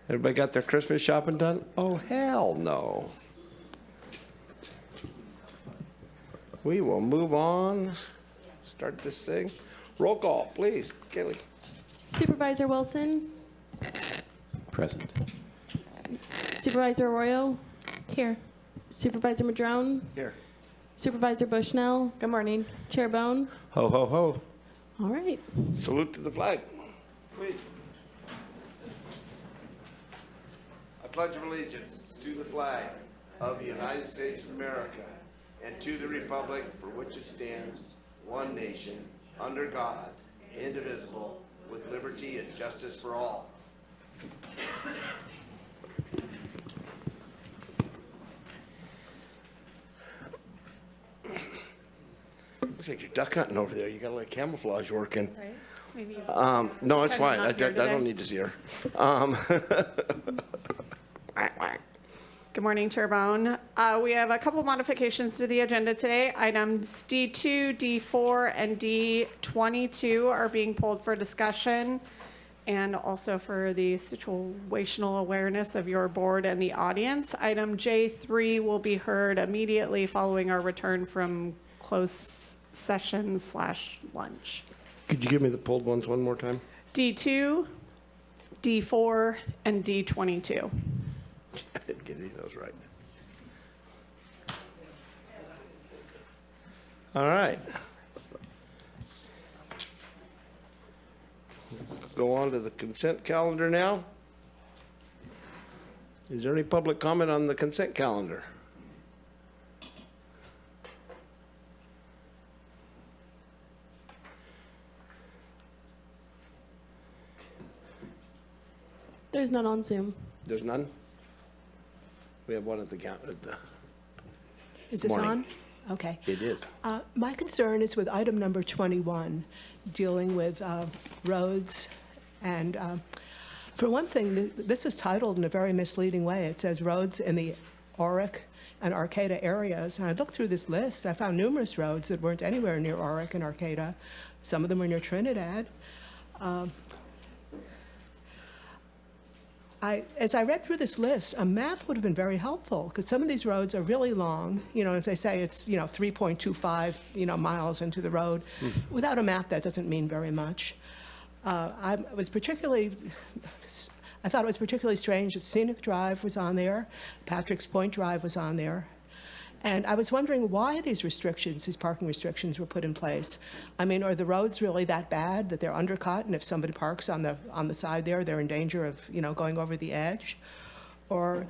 Everybody got their Christmas shopping done? Oh, hell no. We will move on. Start this thing. Roll call, please. Kelly. Supervisor Wilson? Present. Supervisor Arroyo? Here. Supervisor Madrone? Here. Supervisor Bushnell? Good morning. Chair Bohn? Ho, ho, ho. All right. Salute to the flag, please. I pledge allegiance to the flag of the United States of America and to the republic for which it stands, one nation, under God, indivisible, with liberty and justice for all. Looks like you're duck hunting over there. You got a little camouflage working. Right. Maybe. No, it's fine. I not here today. don't need to see her. Good morning, Chair Bohn. We have a couple modifications to the agenda today. Items D2, D4, and D22 are being pulled for discussion and also for the situational awareness of your board and the audience. Item J3 will be heard immediately following our return from closed session / lunch. Could you give me the pulled ones one more time? D2, D4, and D22. I didn't get any of those right. All right. Go on to the consent calendar now. Is there any public comment on the consent calendar? There's none on Zoom. There's none? We have one at the counter. Is this Morning. on? Okay. It is. My concern is with item number 21, dealing with roads. And for one thing, this is titled in a very misleading way. It says roads in the Auric and Arcata areas. And I looked through this list. I found numerous roads that weren't anywhere near Auric and Arcata. Some of them were near Trinidad. As I read through this list, a map would have been very helpful, because some of these roads are really long. If they say it's 3.25 miles into the road, without a map that doesn't mean very much. I thought it was particularly strange that Scenic Drive was on there, Patrick's Point Drive was on there. And I was wondering why these parking restrictions were put in place. I mean, are the roads really that bad that they're undercut, and if somebody parks on the side there, they're in danger of, going over the edge? Or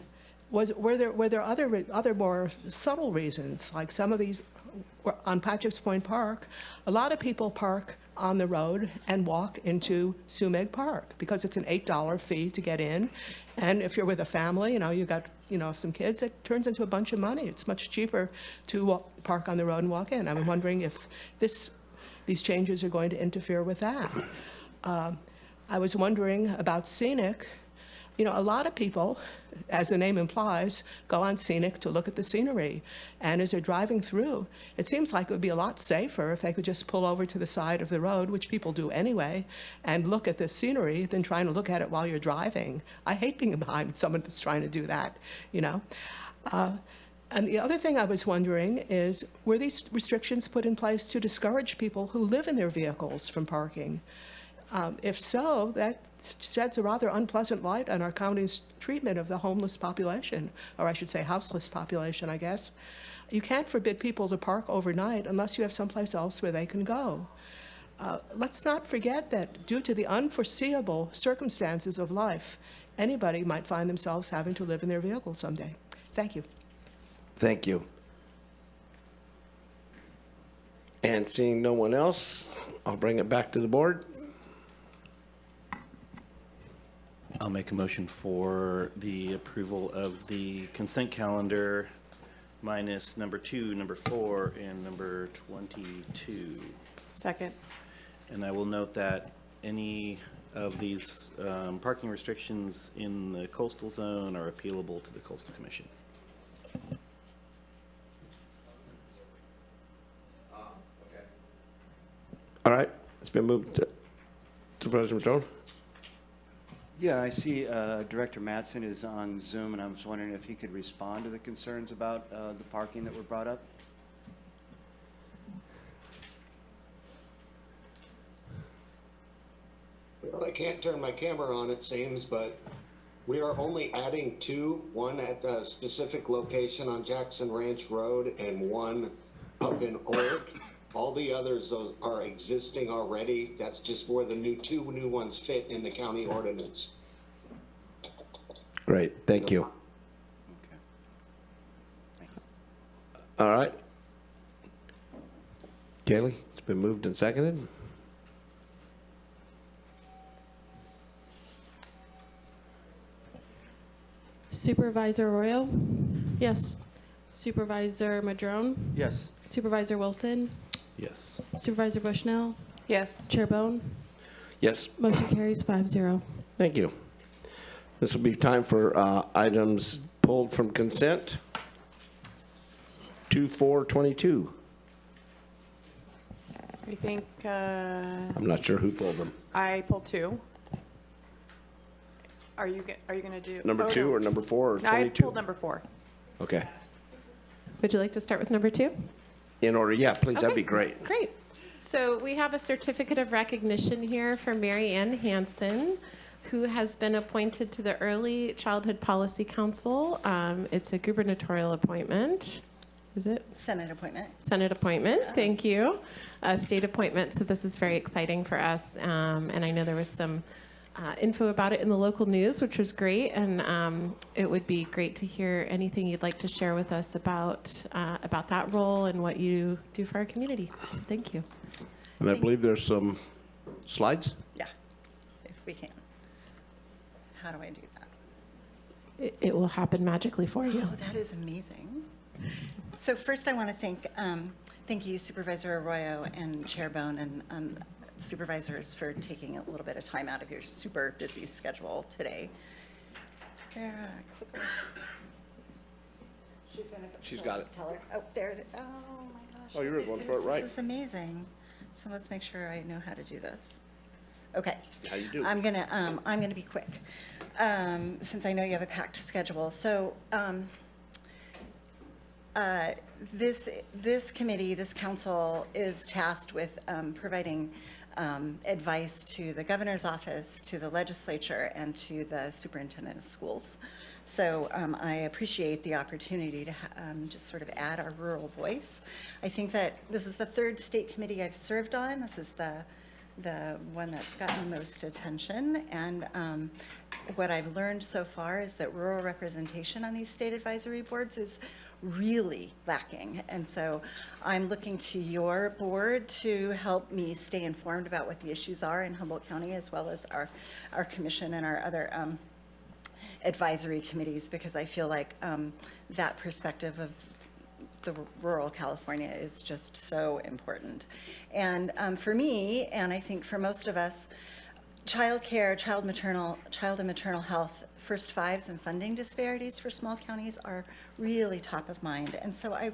were there other more subtle reasons? Like some of these, on Patrick's Point Park, a lot of people park on the road and walk into Sumeg Park because it's an $8 fee to get in. And if you're with a family, you got some kids, it turns into a bunch of money. It's much cheaper to park on the road and walk in. I'm wondering if these changes are going to interfere with that. I was wondering about Scenic. A lot of people, as the name implies, go on Scenic to look at the scenery. And as they're driving through, it seems like it would be a lot safer if they could just pull over to the side of the road, which people do anyway, and look at the scenery than trying to look at it while you're driving. I hate being behind someone that's trying to do that, And the other thing I was wondering is, were these restrictions put in place to discourage people who live in their vehicles from parking? If so, that sheds a rather unpleasant light on our county's treatment of the homeless population, or I should say houseless population, I guess. You can't forbid people to park overnight unless you have someplace else where they can go. Let's not forget that due to the unforeseeable circumstances of life, anybody might find themselves having to live in their vehicle someday. Thank you. Thank you. And seeing no one else, I'll bring it back to the board. I'll make a motion for the approval of the consent calendar minus number 2, number 4, and number 22. Second. And I will note that any of these parking restrictions in the coastal zone are appealable to the Coastal Commission. All right, it's been moved to President Madrone. Yeah, I see Director Mattson is on Zoom, and I was wondering if he could respond to the concerns about the parking that were brought up. Well, I can't turn my camera on, it seems, but we are only adding two, one at a specific location on Jackson Ranch Road and one up in Old. All the others are existing already. That's just where the two new ones fit in the county ordinance. Great, thank you. Okay. Thanks. All right. Kaylee, it's been moved and seconded. Supervisor Arroyo? Yes. Supervisor Madrone? Yes. Supervisor Wilson? Yes. Supervisor Bushnell? Yes. Chair Bohn? Yes, Motion carries 5-0. thank you. This will be time for items pulled from consent. 2422. I think I'm not sure who pulled them. I pulled two. Are you going to do? Number oh, 2 no. or number 4 or No, I 22? pulled number 4. Okay. Would you like to start with number 2? In order, yeah, please, that'd Okay. be great. Great. So we have a certificate of recognition here for Mary Ann Hansen, who has been appointed to the Early Childhood Policy Council. It's a gubernatorial appointment. Is it? Senate appointment. Senate appointment, thank you. A state appointment, so this is very exciting for us. And I know there was some info about it in the local news, which was great. And it would be great to hear anything you'd like to share with us about that role and what you do for our community. So thank you. And I believe there's some slides. Yeah, if we can. How do I do that? It will happen magically for you. Oh, that is amazing. So first I want to thank you Supervisor Arroyo and Chair Bohn and supervisors for taking a little bit of time out of your super busy schedule today. She's got it. Tell her. Oh, there it is. Oh my gosh. Oh, you're the one for it, right. This is amazing. So let's make sure I know how to do this. Okay. How you do? I'm gonna be quick, since I know you have a packed schedule. So, this committee, this council is tasked with providing advice to the governor's office, to the legislature, and to the superintendent of schools. So I appreciate the opportunity to just sort of add our rural voice. I think that this is the third state committee I've served on. This is the one that's gotten the most attention. And what I've learned so far is that rural representation on these state advisory boards is really lacking. And so I'm looking to your board to help me stay informed about what the issues are in Humboldt County, as well as our commission and our other advisory committees, because I feel like that perspective of the rural California is just so important. And for me, and I think for most of us, child care, child and maternal health, first fives and funding disparities for small counties are really top of mind. And so I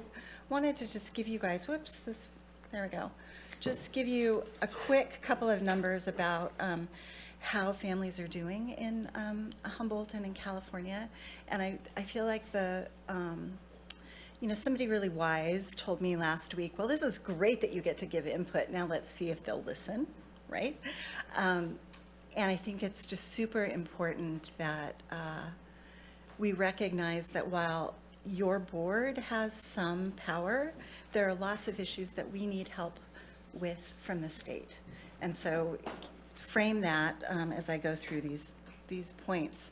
wanted to just give you guys, there we go, just give you a quick couple of numbers about how families are doing in Humboldt and in California. And I feel like somebody really wise told me last week, well, this is great that you get to give input. Now let's see if they'll listen, right? And I think it's just super important that we recognize that while your board has some power, there are lots of issues that we need help with from the state. And so frame that as I go through these points.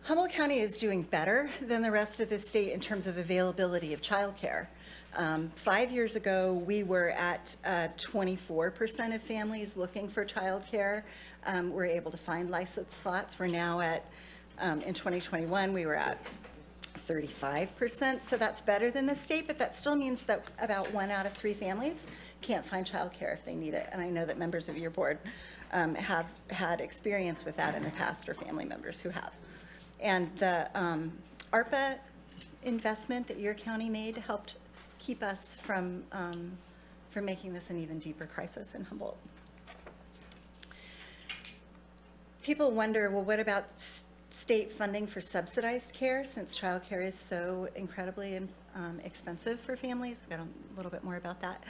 Humboldt County is doing better than the rest of the state in terms of availability of childcare. 5 years ago, we were at 24% of families looking for childcare were able to find licensed slots. We're now at, in 2021, we were at 35%, so that's better than the state, but that still means that about 1 out of 3 families can't find childcare if they need it. And I know that members of your board have had experience with that in the past, or family members who have. And the ARPA investment that your county made helped keep us from making this an even deeper crisis in Humboldt. people wonder, well, what about state funding for subsidized care, since childcare is so incredibly expensive for families? I've got a little bit more about that.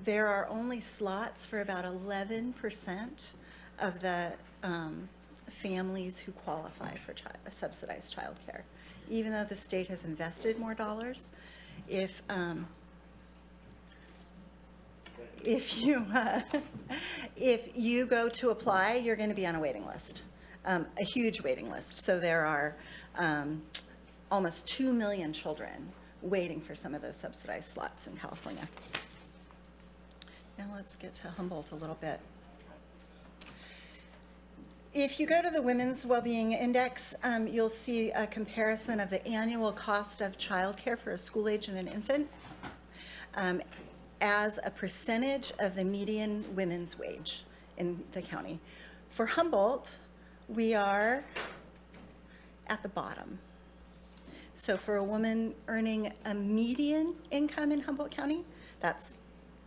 There are only slots for about 11% of the families who qualify for subsidized childcare, even though the state has invested more dollars. If you go to apply, you're going to be on a waiting list, a huge waiting list. So there are almost 2 million children waiting for some of those subsidized slots in California. Now let's get to Humboldt a little bit. If you go to the Women's Wellbeing Index, you'll see a comparison of the annual cost of childcare for a school age and an infant as a percentage of the median women's wage in the county. For Humboldt, we are at the bottom. So for a woman earning a median income in Humboldt County, that's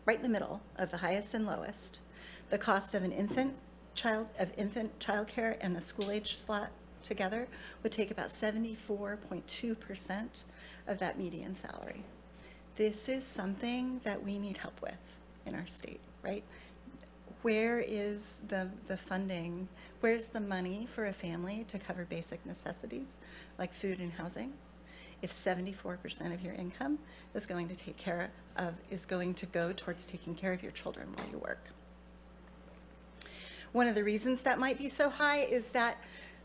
right in the middle of the highest and lowest. The cost of an infant childcare and a school age slot together would take about 74.2% of that median salary. This is something that we need help with in our state, right? Where is the funding? Where's the money for a family to cover basic necessities like food and housing? If 74% of your income is going to go towards taking care of your children while you work. One of the reasons that might be so high is that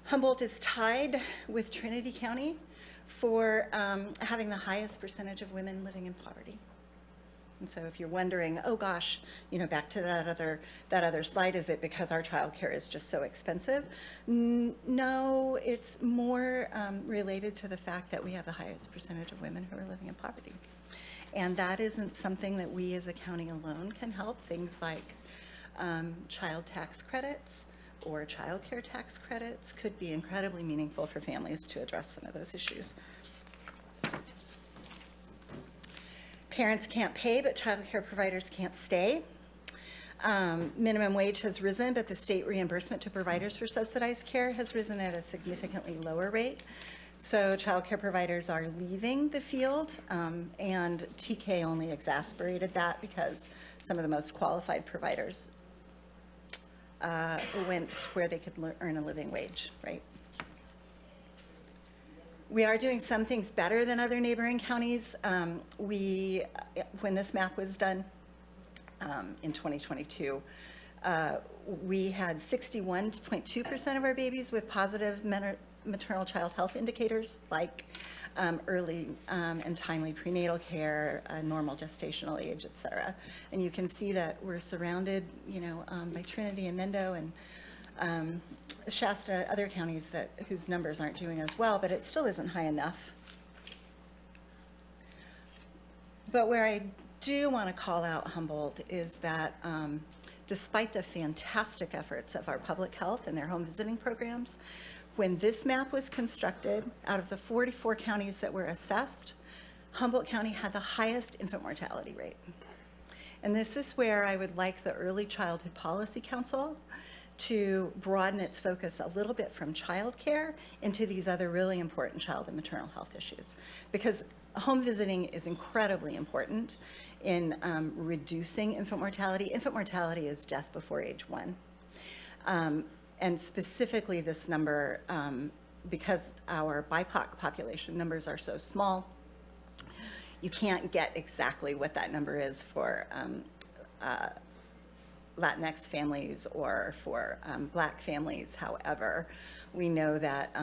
Humboldt is tied with Trinity County for having the highest percentage of women living in poverty. And so if you're wondering, oh gosh, back to that other slide, is it because our childcare is just so expensive? No, it's more related to the fact that we have the highest percentage of women who are living in poverty. And that isn't something that we as a county alone can help. Things like child tax credits or childcare tax credits could be incredibly meaningful for families to address some of those issues. Parents can't pay, but childcare providers can't stay. Minimum wage has risen, but the state reimbursement to providers for subsidized care has risen at a significantly lower rate. So childcare providers are leaving the field, and TK only exacerbated that because some of the most qualified providers went where they could earn a living wage, right? We are doing some things better than other neighboring counties. When this map was done in 2022, we had 61.2% of our babies with positive maternal child health indicators like early and timely prenatal care, normal gestational age, et cetera. And you can see that we're surrounded, by Trinity and Mendo and Shasta, other counties whose numbers aren't doing as well, but it still isn't high enough. But where I do want to call out Humboldt is that despite the fantastic efforts of our public health and their home visiting programs, when this map was constructed, out of the 44 counties that were assessed, Humboldt County had the highest infant mortality rate. And this is where I would like the Early Childhood Policy Council to broaden its focus a little bit from childcare into these other really important child and maternal health issues. Because home visiting is incredibly important in reducing infant mortality. Infant mortality is death before age 1. And specifically this number, because our BIPOC population numbers are so small, you can't get exactly what that number is for Latinx families or for Black families. However, we know that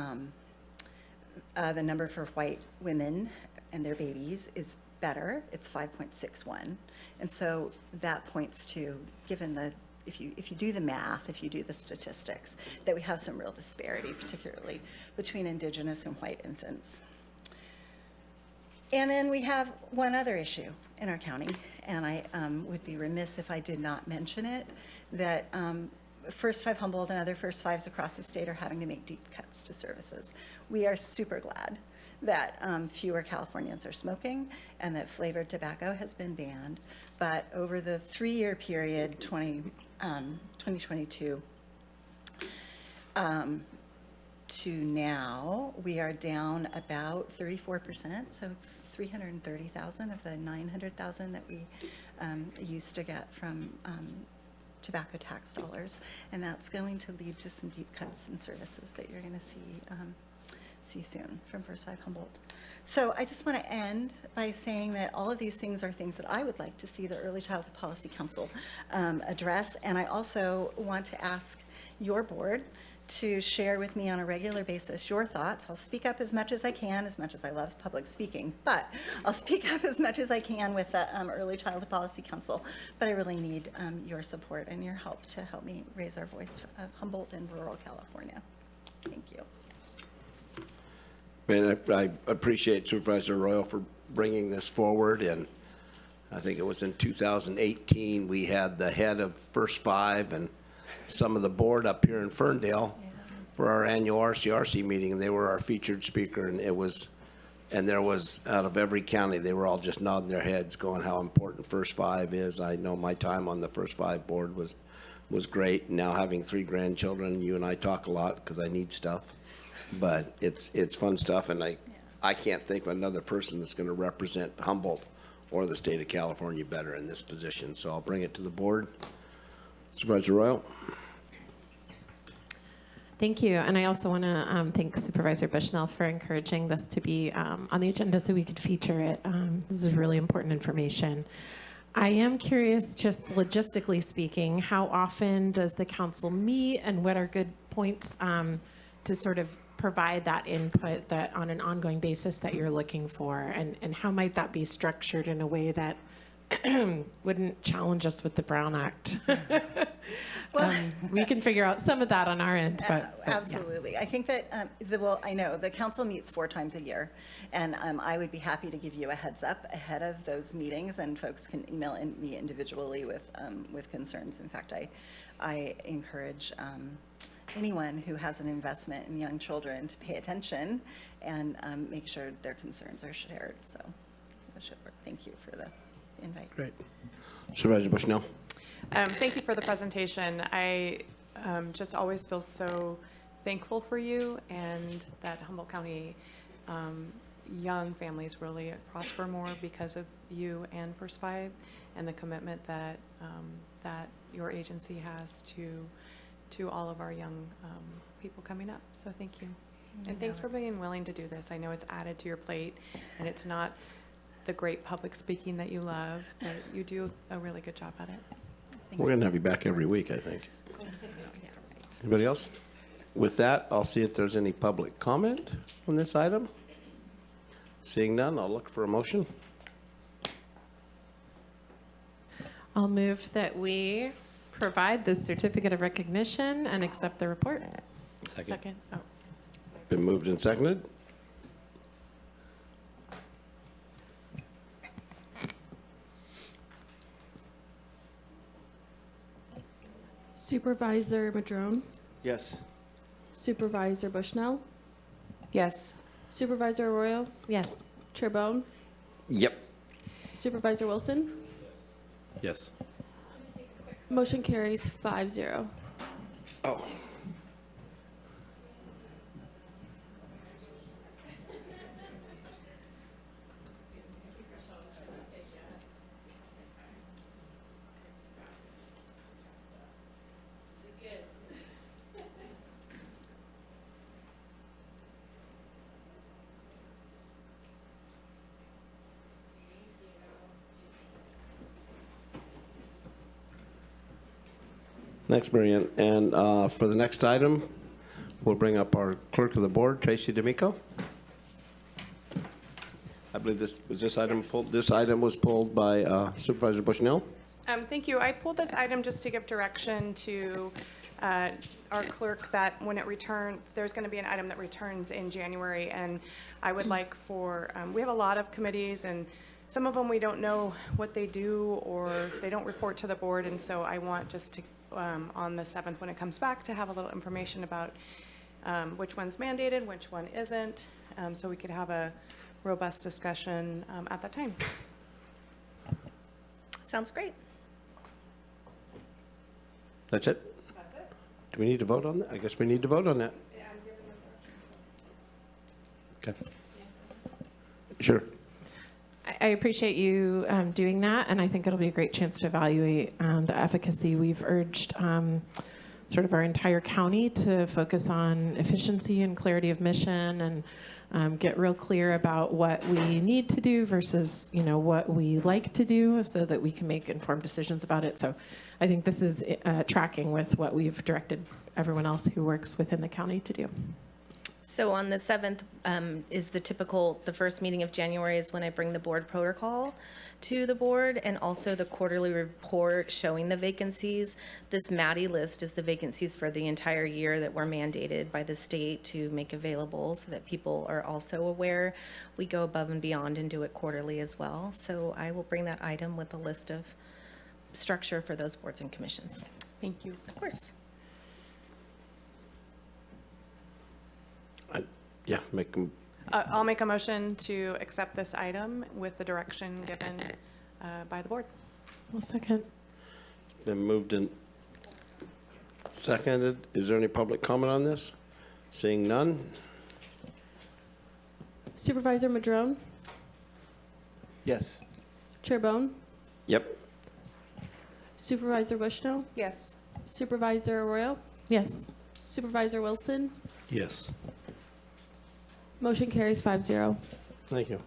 the number for white women and their babies is better. It's 5.61. And so that points to, given the, if you do the math, if you do the statistics, that we have some real disparity, particularly between Indigenous and white infants. And then we have one other issue in our county, and I would be remiss if I did not mention it, that First Five Humboldt and other First Fives across the state are having to make deep cuts to services. We are super glad that fewer Californians are smoking and that flavored tobacco has been banned. But over the 3-year period, 2022 to now, we are down about 34%, so 330,000 of the 900,000 that we used to get from tobacco tax dollars, and that's going to lead to some deep cuts in services that you're going to see soon from First 5 Humboldt. So I just want to end by saying that all of these things are things that I would like to see the Early Childhood Policy Council address, and I also want to ask your board to share with me on a regular basis your thoughts. I'll speak up as much as I can, as much as I love public speaking, but I'll speak up as much as I can with the Early Childhood Policy Council, but I really need your support and your help to help me raise our voice of Humboldt and rural California. Thank you. And I appreciate Supervisor Arroyo for bringing this forward, and I think it was in 2018, we had the head of First 5 and some of the board up here in Ferndale for our annual RCRC meeting, and they were our featured speaker, and there was out of every county, they were all just nodding their heads going how important First 5 is. I know my time on the First 5 board was great. Now having 3 grandchildren, you and I talk a lot because I need stuff, but it's fun stuff, and I can't think of another person that's going to represent Humboldt or the state of California better in this position, so I'll bring it to the board. Supervisor Arroyo. Thank you. And I also want to thank Supervisor Bushnell for encouraging this to be on the agenda so we could feature it. This is really important information. I am curious, just logistically speaking, how often does the council meet and what are good points to sort of provide that input that on an ongoing basis that you're looking for? And how might that be structured in a way that wouldn't challenge us with the Brown Act? We can figure out some of that on our end, but Absolutely. Yeah. I think that, I know the council meets 4 times a year, and I would be happy to give you a heads up ahead of those meetings, and folks can email me individually with concerns. In fact, I encourage anyone who has an investment in young children to pay attention and make sure their concerns are shared. So that should work. Thank you for the invite. Great. Supervisor Bushnell. Thank you for the presentation. I just always feel so thankful for you and that Humboldt County young families really prosper more because of you and First 5 and the commitment that that your agency has to all of our young people coming up. So thank you. And thanks for being willing to do this. I know it's added to your plate and it's not the great public speaking that you love, but you do a really good job at it. We're going to have you back every week, I think. Anybody else? With that, I'll see if there's any public comment on this item. Seeing none, I'll look for a motion. I'll move that we provide this certificate of recognition and accept the report. Second. Oh. Been moved and seconded. Supervisor Madrone, Yes. Supervisor Bushnell, Yes. Supervisor Arroyo, Yes. Chair Bohn, Yep. Supervisor Wilson. Yes. Motion carries 5-0. Oh. Thanks, Marianne. And for the next item, we'll bring up our clerk of the board, Tracy D'Amico. I believe this item was pulled by Supervisor Bushnell. Thank you. I pulled this item just to give direction to our clerk that when it returns, there's going to be an item that returns in January, and I would like for, we have a lot of committees, and some of them we don't know what they do or they don't report to the board, and so I want just to, on the 7th when it comes back, to have a little information about which one's mandated, which one isn't, so we could have a robust discussion at that time. Sounds great. That's it? That's it. Do we need to vote on that? I guess we need to vote on that. Okay. Sure. I appreciate you doing that, and I think it'll be a great chance to evaluate the efficacy. We've urged sort of our entire county to focus on efficiency and clarity of mission, and get real clear about what we need to do versus, you know, what we like to do, so that we can make informed decisions about it. So I think this is tracking with what we've directed everyone else who works within the county to do. So on the 7th is the first meeting of January is when I bring the board protocol to the board, and also the quarterly report showing the vacancies. This Maddie list is the vacancies for the entire year that were mandated by the state to make available, so that people are also aware. We go above and beyond and do it quarterly as well. So I will bring that item with a list of structure for those boards and commissions. Thank you. Of course. Yeah, make them. I'll make a motion to accept this item with the direction given by the board. Well, second. Been moved and seconded. Is there any public comment on this? Seeing none? Supervisor Madrone, Yes. Chair Bohn, Yep. Supervisor Bushnell, Yes. Supervisor Arroyo, Yes. Supervisor Wilson. Yes. Motion carries 5-0. Thank you.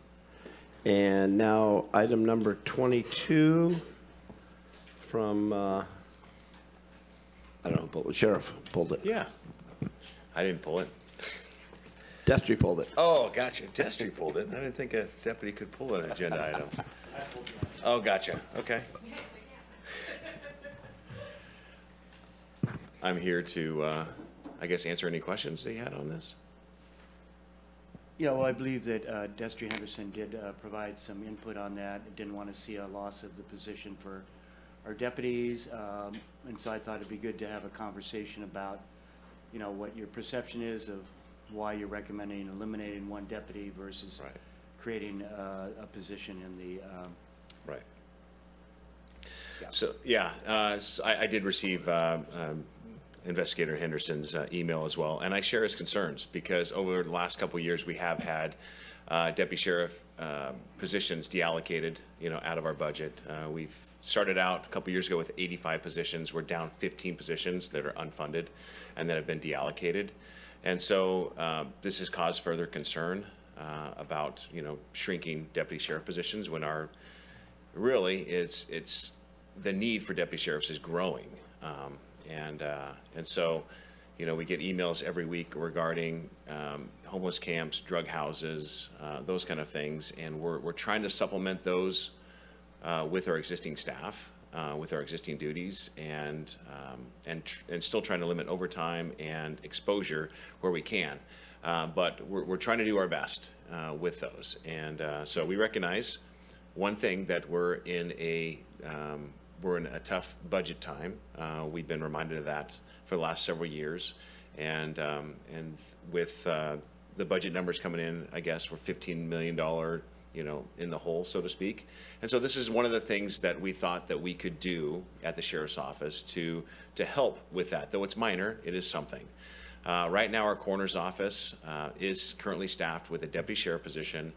And now, item number 22 from, I don't know, Sheriff pulled it. Yeah. I didn't pull it. Destry pulled it. Oh, gotcha. Destry pulled it. I didn't think a deputy could pull an agenda item. Oh, gotcha. Okay. I'm here to, I guess, answer any questions that you had on this. Yeah, well, I believe that Destry Henderson did provide some input on that. Didn't want to see a loss of the position for our deputies. And so I thought it'd be good to have a conversation about, you know, what your perception is of why you're recommending eliminating one deputy versus Right. creating a position in the, Right. Yeah. So, yeah, so I did receive Investigator Henderson's email as well, and I share his concerns, because over the last couple of years, we have had deputy sheriff positions deallocated, you know, out of our budget. We've started out a couple of years ago with 85 positions. We're down 15 positions that are unfunded and that have been deallocated. And so this has caused further concern about, you know, shrinking deputy sheriff positions, when really it's the need for deputy sheriffs is growing. And so, you know, we get emails every week regarding homeless camps, drug houses, those kind of things, and we're trying to supplement those with our existing staff, with our existing duties, and still trying to limit overtime and exposure where we can. But we're trying to do our best with those, and so we recognize one thing, that we're in a tough budget time. We've been reminded of that for the last several years, and with the budget numbers coming in, I guess we're $15 million, you know, in the hole, so to speak. And so this is one of the things that we thought that we could do at the sheriff's office to help with that. Though it's minor, it is something. Right now, our coroner's office is currently staffed with a deputy sheriff position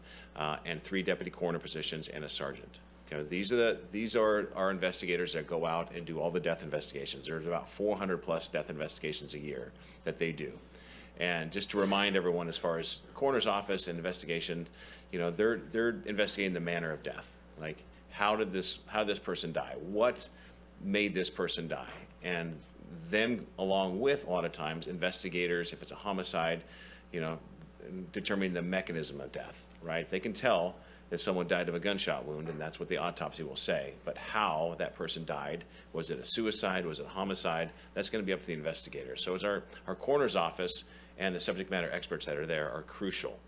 and 3 deputy coroner positions and a sergeant. Okay, these are our investigators that go out and do all the death investigations. There's about 400 plus death investigations a year that they do. And just to remind everyone, as far as coroner's office and investigation, you know, they're investigating the manner of death. Like, how did this person die? What made this person die? And them, along with, a lot of times, investigators, if it's a homicide, you know, determining the mechanism of death, right? They can tell if someone died of a gunshot wound, and that's what the autopsy will say. But how that person died, was it a suicide, was it a homicide, that's going to be up to the investigator. So as our coroner's office and the subject matter experts that are there are crucial.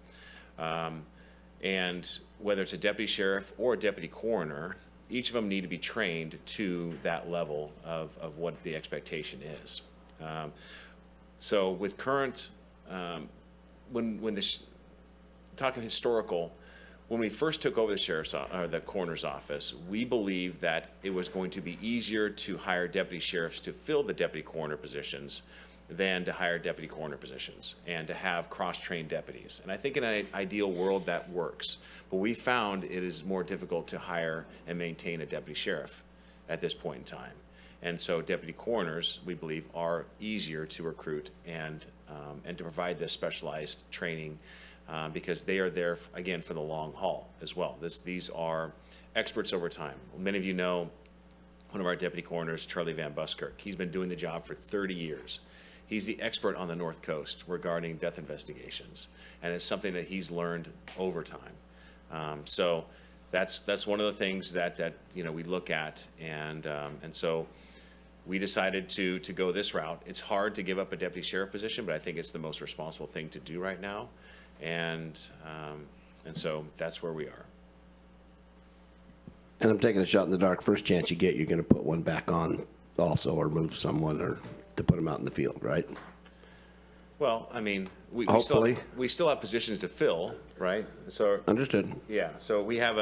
And whether it's a deputy sheriff or a deputy coroner, each of them need to be trained to that level of what the expectation is. So with current, when this, talking historical, when we first took over the coroner's office, we believed that it was going to be easier to hire deputy sheriffs to fill the deputy coroner positions than to hire deputy coroner positions and to have cross-trained deputies. And I think in an ideal world that works. But we found it is more difficult to hire and maintain a deputy sheriff at this point in time. And so deputy coroners, we believe, are easier to recruit and to provide this specialized training because they are there, again, for the long haul as well. These are experts over time. Many of you know one of our deputy coroners, Charlie Van Buskirk. He's been doing the job for 30 years. He's the expert on the North Coast regarding death investigations, and it's something that he's learned over time. So that's one of the things that we look at, and so we decided to go this route. It's hard to give up a deputy sheriff position, but I think it's the most responsible thing to do right now, and so that's where we are. And I'm taking a shot in the dark. First chance you get, you're going to put one back on also, or move someone, or to put them out in the field, right? Well, I mean, we Hopefully. we still have positions to fill, right? So Understood. yeah, so we have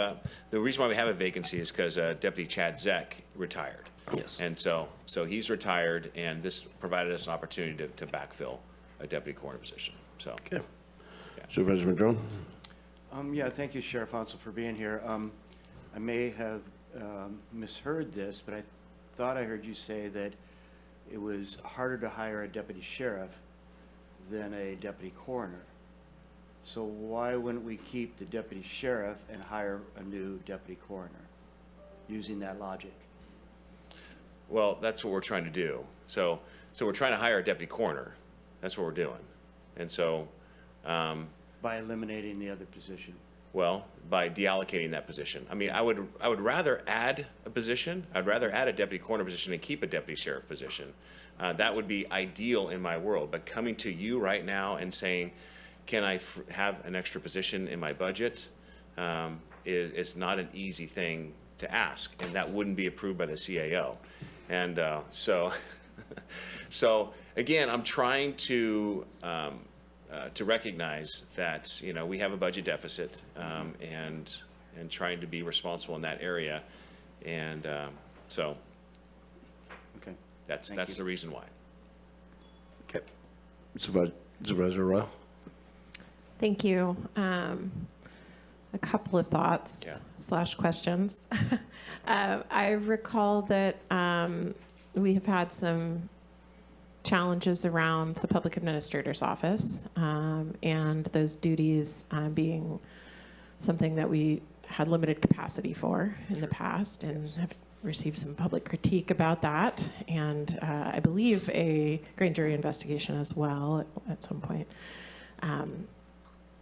the reason why we have a vacancy is because Deputy Chad Zeck retired. Yes. And so he's retired, and this provided us an opportunity to backfill a deputy coroner position. So Okay. Supervisor Madrone? Yeah, thank you, Sheriff Hansel, for being here. I may have misheard this, but I thought I heard you say that it was harder to hire a deputy sheriff than a deputy coroner. So why wouldn't we keep the deputy sheriff and hire a new deputy coroner, using that logic? well, that's what we're trying to do. So we're trying to hire a deputy coroner. That's what we're doing. And so By eliminating the other position. well, by deallocating that position. I mean, I would rather add a position. I'd rather add a deputy coroner position and keep a deputy sheriff position. That would be ideal in my world. But coming to you right now and saying, can I have an extra position in my budget, is not an easy thing to ask, and that wouldn't be approved by the CAO. And so again, I'm trying to recognize that we have a budget deficit, and trying to be responsible in that area, and so Okay. that's Thank you. the reason why. Okay. Supervisor Arroyo? Thank you. A couple of thoughts / questions. I recall that we have had some challenges around the public administrator's office, and those duties being something that we had limited capacity for in the past, and have received some public critique about that, and I believe a grand jury investigation as well at some point.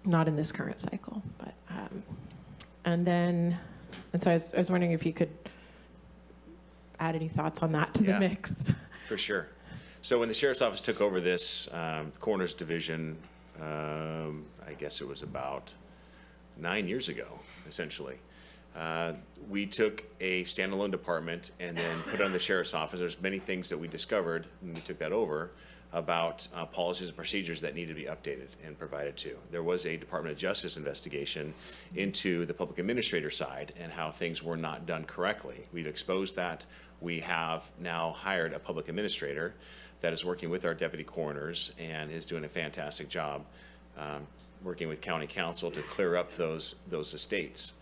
Not in this current cycle, but and so I was wondering if you could add any thoughts on that to the mix. For sure. So when the sheriff's office took over this coroner's division, I guess it was about 9 years ago, essentially. We took a standalone department and then put it on the sheriff's office. There's many things that we discovered when we took that over about policies and procedures that need to be updated and provided to. There was a Department of Justice investigation into the public administrator side and how things were not done correctly. We've exposed that. We have now hired a public administrator that is working with our deputy coroners and is doing a fantastic job working with county council to clear up those estates.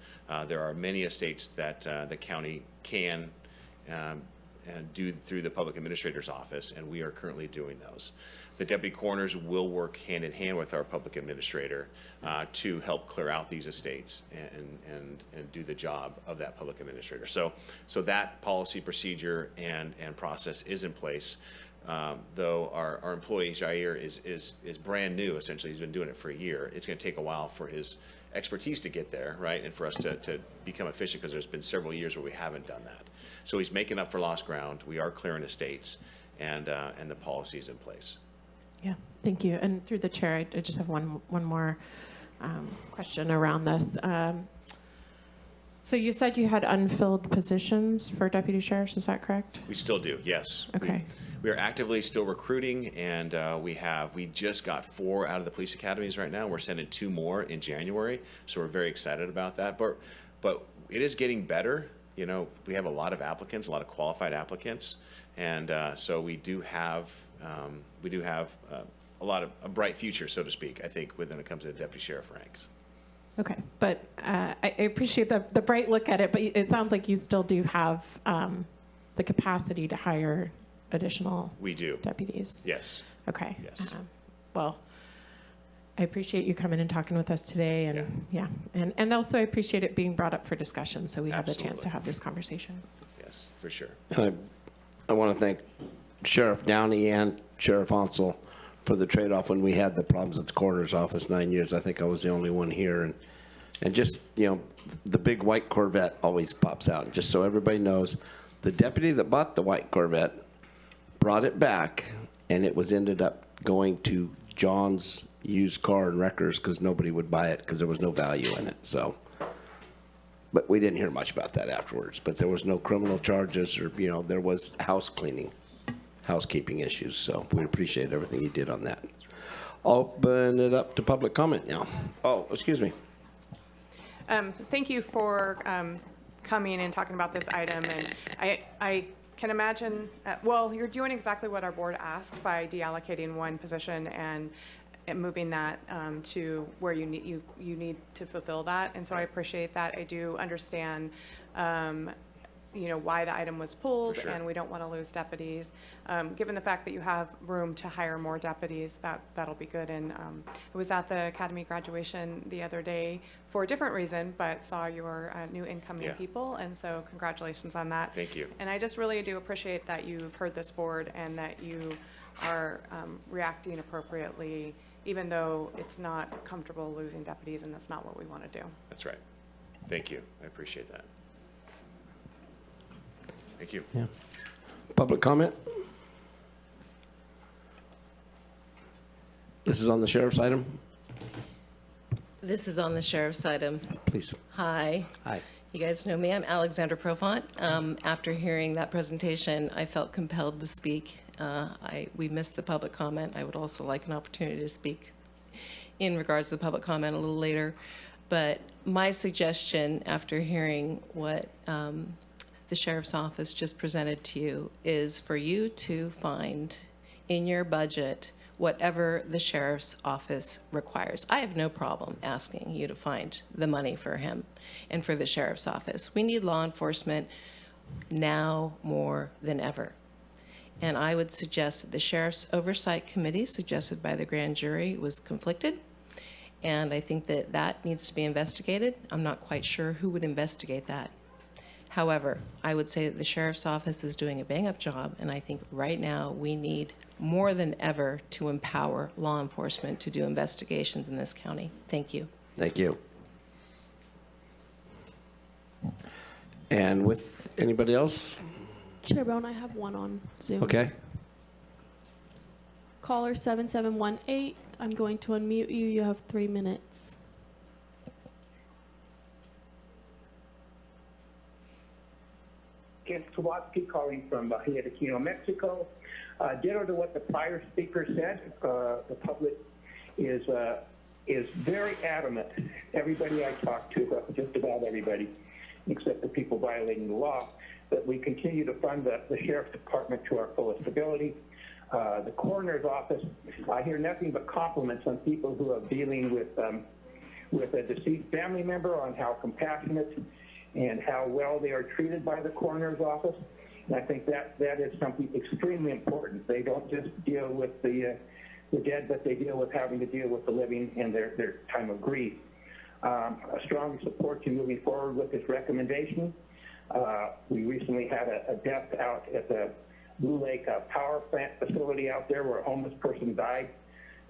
There are many estates that the county can and do through the public administrator's office, and we are currently doing those. The deputy coroners will work hand in hand with our public administrator to help clear out these estates and do the job of that public administrator. So that policy, procedure, and process is in place. Though our employee Jair is brand new. Essentially, he's been doing it for a year. It's going to take a while for his expertise to get there, right, and for us to become efficient, because there's been several years where we haven't done that. So he's making up for lost ground. We are clearing estates, and the policy is in place. Yeah, thank you. And through the chair, I just have one more question around this. So you said you had unfilled positions for deputy sheriffs, is that correct? We still do, yes. Okay. We are actively still recruiting, and we just got 4 out of the police academies right now. We're sending 2 more in January, so we're very excited about that. But it is getting better. We have a lot of applicants, a lot of qualified applicants, And so we do have a bright future, so to speak, I think, when it comes to the deputy sheriff ranks. Okay, but I appreciate the bright look at it, but it sounds like you still do have the capacity to hire additional We do. deputies. Yes. Okay. Yes. Well, I appreciate you coming and talking with us today, and and also I appreciate it being brought up for discussion, so we have the chance to Absolutely. have this conversation. Yes, for sure. And I want to thank Sheriff Downey and Sheriff Hansel for the trade-off when we had the problems at the coroner's office 9 years. I think I was the only one here. And just, you know, the big white Corvette always pops out. Just so everybody knows, the deputy that bought the white Corvette brought it back, and it was ended up going to John's used car and wreckers because nobody would buy it because there was no value in it. So, but we didn't hear much about that afterwards. But there was no criminal charges, or, you know, there was housekeeping issues. So we appreciate everything he did on that. Open it up to public comment now. Oh, excuse me. Thank you for coming and talking about this item. And I can imagine, well, you're doing exactly what our board asked by deallocating one position and moving that to where you need to fulfill that. And so I appreciate that. I do understand you know, why the item was pulled, sure. and we don't want to lose deputies. Given the fact that you have room to hire more deputies, that'll be good. And I was at the academy graduation the other day for a different reason, but saw your new incoming people, and so congratulations on that. Thank you. And I just really do appreciate that you've heard this board and that you are reacting appropriately, even though it's not comfortable losing deputies, and that's not what we want to do. That's right. Thank you. I appreciate that. Thank you. Yeah. Public comment? This is on the sheriff's item? This is on the sheriff's item. Please. Hi. Hi. You guys know me. I'm Alexandra Profont. After hearing that presentation, I felt compelled to speak. We missed the public comment. I would also like an opportunity to speak in regards to the public comment a little later. But my suggestion, after hearing what the sheriff's office just presented to you, is for you to find in your budget whatever the sheriff's office requires. I have no problem asking you to find the money for him and for the sheriff's office. We need law enforcement now more than ever. And I would suggest that the Sheriff's Oversight Committee, suggested by the grand jury, was conflicted. And I think that that needs to be investigated. I'm not quite sure who would investigate that. However, I would say that the sheriff's office is doing a bang-up job, and I think right now we need more than ever to empower law enforcement to do investigations in this county. Thank you. Thank you. And with anybody else? Chair Bohn, I have one on Zoom. Okay. Caller 7718, I'm going to unmute you. You have 3 minutes. Ken Kowalski calling from Bahia de Quino, Mexico. Ditto to what the prior speaker said, the public is very adamant. Everybody I talk to, just about everybody, except the people violating the law, that we continue to fund the sheriff's department to our fullest ability. The coroner's office, I hear nothing but compliments on people who are dealing with a deceased family member, on how compassionate and how well they are treated by the coroner's office. And I think that is something extremely important. They don't just deal with the dead, but they deal with having to deal with the living and their time of grief. I strongly support you moving forward with this recommendation. We recently had a death out at the Blue Lake power plant facility out there where a homeless person died.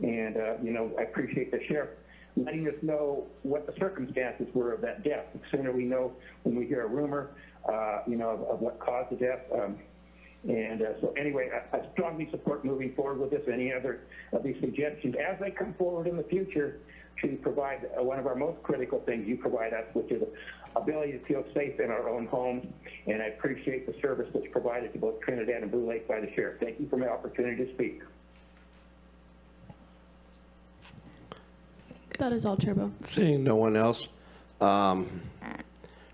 And, you know, I appreciate the sheriff letting us know what the circumstances were of that death. The sooner we know when we hear a rumor, you know, of what caused the death. So anyway, I strongly support moving forward with this. Any other of these suggestions as they come forward in the future to provide one of our most critical things you provide us, which is ability to feel safe in our own homes. And I appreciate the service that's provided to both Trinidad and Blue Lake by the sheriff. Thank you for my opportunity to speak. That is all, Chair Bohn. Seeing no one else,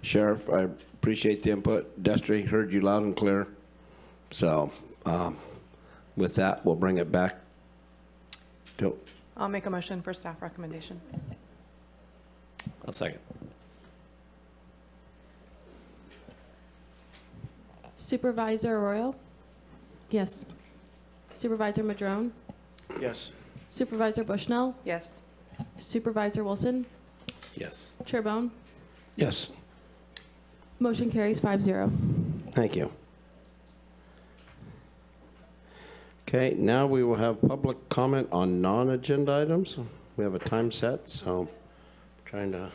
Sheriff, I appreciate the input. Destry, heard you loud and clear. So with that, we'll bring it back to, I'll make a motion for staff recommendation. I'll second. Supervisor Arroyo? Yes. Supervisor Madrone? Yes. Supervisor Bushnell? Yes. Supervisor Wilson? Yes. Chair Bohn? yes, Motion carries 5-0. thank you. Okay, now we will have public comment on non-agenda items. We have a time set, so trying to.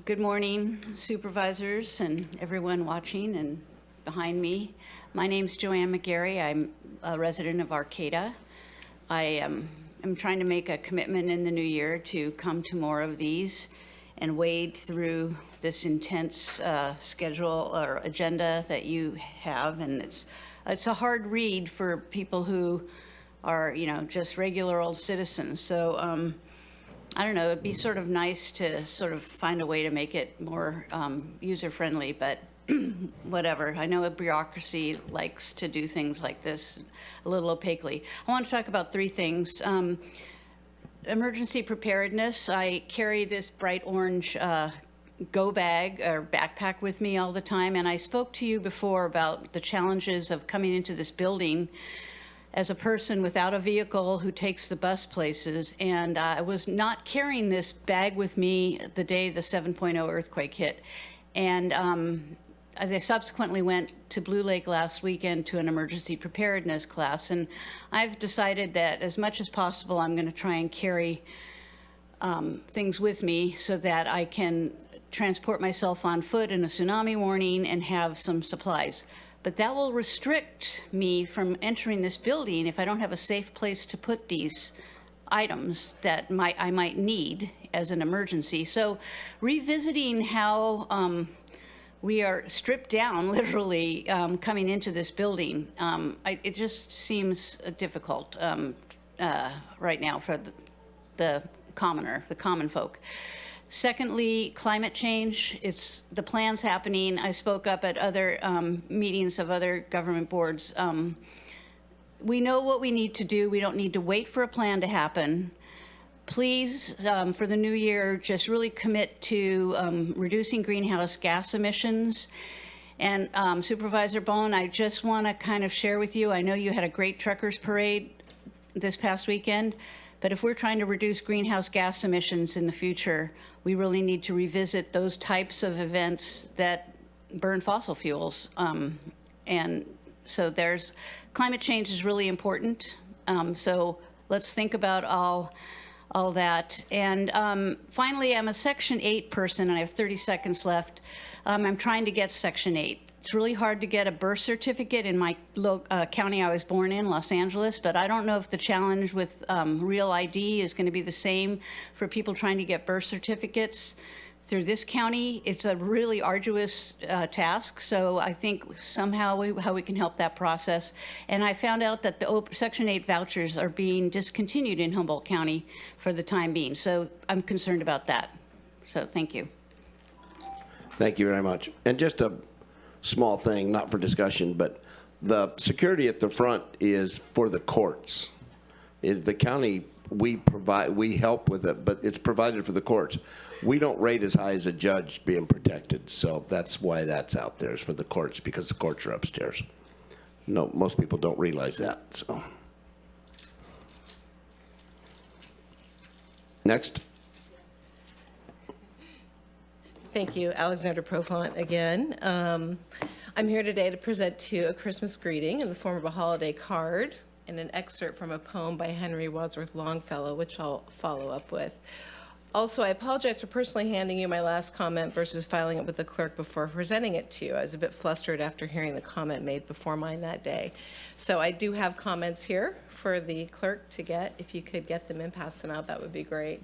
Good morning, supervisors and everyone watching and behind me. My name's Joanne McGarry. I'm a resident of Arcata. I am trying to make a commitment in the new year to come to more of these and wade through this intense schedule or agenda that you have. And it's a hard read for people who are, just regular old citizens. So I don't know, it'd be sort of nice to sort of find a way to make it more user-friendly, but whatever. I know a bureaucracy likes to do things like this a little opaquely. I want to talk about three things. Emergency preparedness. I carry this bright orange go bag or backpack with me all the time, and I spoke to you before about the challenges of coming into this building as a person without a vehicle who takes the bus places, and I was not carrying this bag with me the day the 7.0 earthquake hit. And they subsequently went to Blue Lake last weekend to an emergency preparedness class, and I've decided that as much as possible I'm going to try and carry things with me so that I can transport myself on foot in a tsunami warning and have some supplies. But that will restrict me from entering this building if I don't have a safe place to put these items that I might need as an emergency. So revisiting how we are stripped down, literally, coming into this building, it just seems difficult right now for the commoner, the common folk. Secondly, climate change. It's the plans happening. I spoke up at other meetings of other government boards. We know what we need to do. We don't need to wait for a plan to happen. Please, for the new year, just really commit to reducing greenhouse gas emissions. And Supervisor Bohn, I just want to kind of share with you, I know you had a great truckers parade this past weekend, but if we're trying to reduce greenhouse gas emissions in the future, we really need to revisit those types of events that burn fossil fuels. And so climate change is really important. So let's think about all that. And finally, I'm a Section 8 person, and I have 30 seconds left. I'm trying to get Section 8. It's really hard to get a birth certificate in my county I was born in, Los Angeles, but I don't know if the challenge with Real ID is going to be the same for people trying to get birth certificates through this county. It's a really arduous task, so I think somehow how we can help that process. And I found out that the Section 8 vouchers are being discontinued in Humboldt County for the time being, so I'm concerned about that. So thank you. Thank you very much. And just a small thing, not for discussion, but the security at the front is for the courts. The county, we help with it, but it's provided for the courts. We don't rate as high as a judge being protected, so that's why that's out there, is for the courts, because the courts are upstairs. No, most people don't realize that, so. Next. Thank you, Alexander Profont again. I'm here today to present to you a Christmas greeting in the form of a holiday card and an excerpt from a poem by Henry Wadsworth Longfellow, which I'll follow up with. Also, I apologize for personally handing you my last comment versus filing it with the clerk before presenting it to you. I was a bit flustered after hearing the comment made before mine that day. So I do have comments here for the clerk to get. If you could get them and pass them out, that would be great.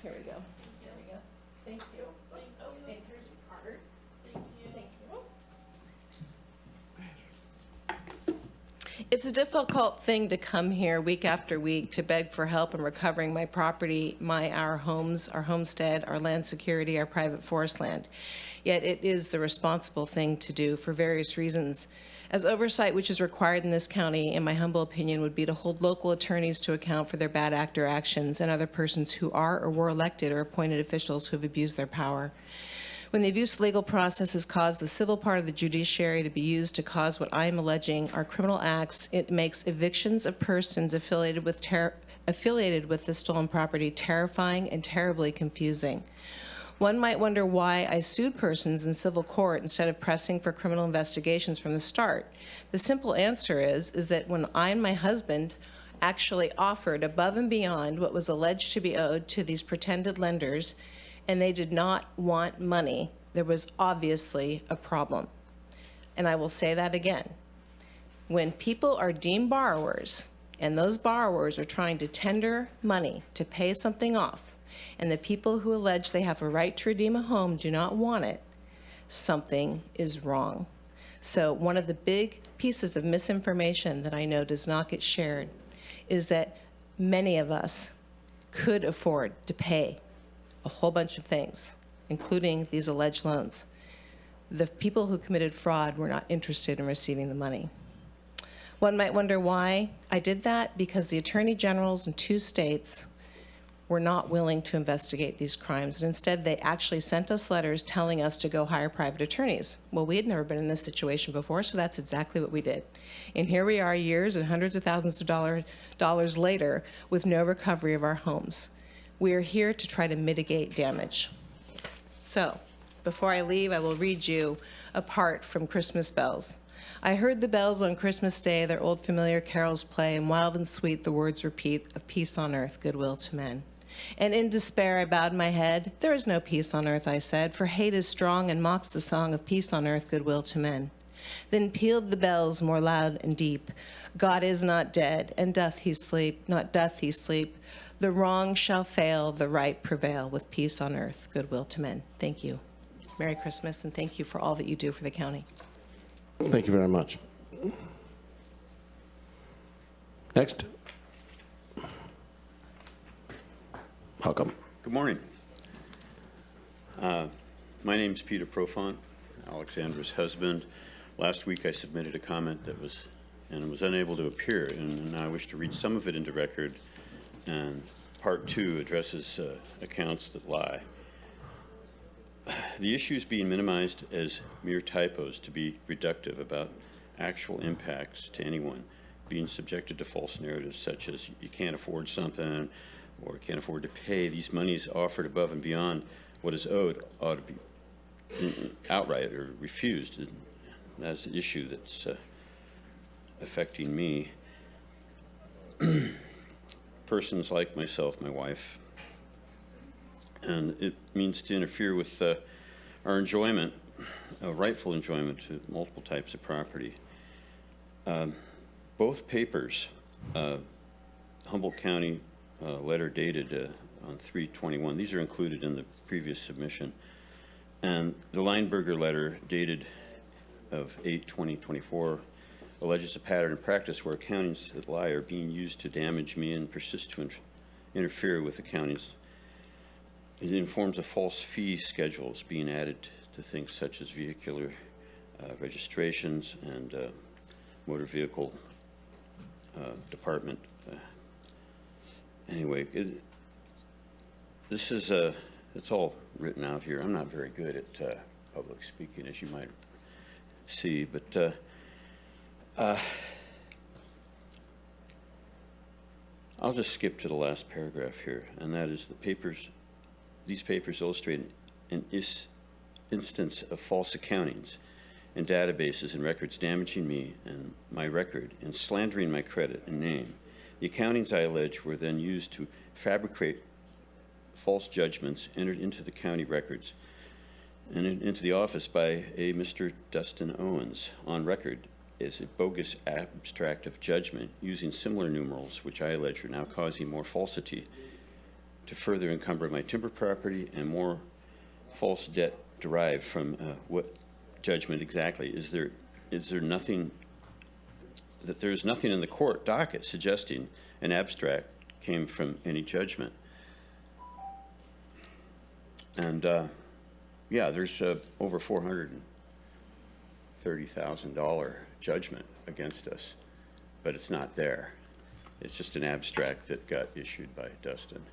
Here we go. Here we go. Thank you. Oh, and here's your card. Thank you. Thank you. It's a difficult thing to come here week after week to beg for help in recovering my property, our homes, our homestead, our land security, our private forest land. Yet it is the responsible thing to do for various reasons. As oversight which is required in this county, in my humble opinion, would be to hold local attorneys to account for their bad actor actions and other persons who are or were elected or appointed officials who have abused their power. When the abuse legal process has caused the civil part of the judiciary to be used to cause what I am alleging are criminal acts, it makes evictions of persons affiliated with the stolen property terrifying and terribly confusing. One might wonder why I sued persons in civil court instead of pressing for criminal investigations from the start. The simple answer is that when I and my husband actually offered above and beyond what was alleged to be owed to these pretended lenders, and they did not want money, there was obviously a problem. And I will say that again. When people are deemed borrowers, and those borrowers are trying to tender money to pay something off, and the people who allege they have a right to redeem a home do not want it, something is wrong. So one of the big pieces of misinformation that I know does not get shared is that many of us could afford to pay a whole bunch of things, including these alleged loans. The people who committed fraud were not interested in receiving the money. One might wonder why I did that, because the attorney generals in 2 states were not willing to investigate these crimes, and instead they actually sent us letters telling us to go hire private attorneys. Well, we had never been in this situation before, so that's exactly what we did. And here we are years and hundreds of thousands of dollars later with no recovery of our homes. We are here to try to mitigate damage. So, before I leave, I will read you a part from Christmas Bells. I heard the bells on Christmas Day, their old familiar carols play, and wild and sweet the words repeat of peace on earth, goodwill to men. And in despair I bowed my head. There is no peace on earth, I said, for hate is strong and mocks the song of peace on earth, goodwill to men. Then pealed the bells more loud and deep. God is not dead, and doth he sleep, not doth he sleep. The wrong shall fail, the right prevail, with peace on earth, goodwill to men. Thank you. Merry Christmas, and thank you for all that you do for the county. Thank you very much. Next. Welcome. Good morning. My name's Peter Profont, Alexandra's husband. Last week I submitted a comment that was unable to appear, and I wish to read some of it into record. And part 2 addresses accounts that lie. The issues being minimized as mere typos to be reductive about actual impacts to anyone, being subjected to false narratives such as you can't afford something or can't afford to pay. These monies offered above and beyond what is owed ought to be outright or refused. That's an issue that's affecting me. Persons like myself, my wife, and it means to interfere with our enjoyment, rightful enjoyment to multiple types of property. Both papers, Humboldt County letter dated on 3/21, these are included in the previous submission, and the Lineberger letter dated of 8/20/24 alleges a pattern of practice where accountings that lie are being used to damage me and persist to interfere with accountings. It informs of false fee schedules being added to things such as vehicular registrations and motor vehicle department. Anyway, this is it's all written out here. I'm not very good at public speaking, as you might see, but I'll just skip to the last paragraph here, and that is these papers illustrate an instance of false accountings and databases and records damaging me and my record and slandering my credit and name. The accountings I allege were then used to fabricate false judgments entered into the county records and into the office by a Mr. Dustin Owens on record as a bogus abstract of judgment using similar numerals, which I allege are now causing more falsity to further encumber my timber property and more false debt derived from what judgment exactly? Is there nothing that there's nothing in the court docket suggesting an abstract came from any judgment. And, yeah, there's over $430,000 judgment against us, but it's not there. It's just an abstract that got issued by Dustin.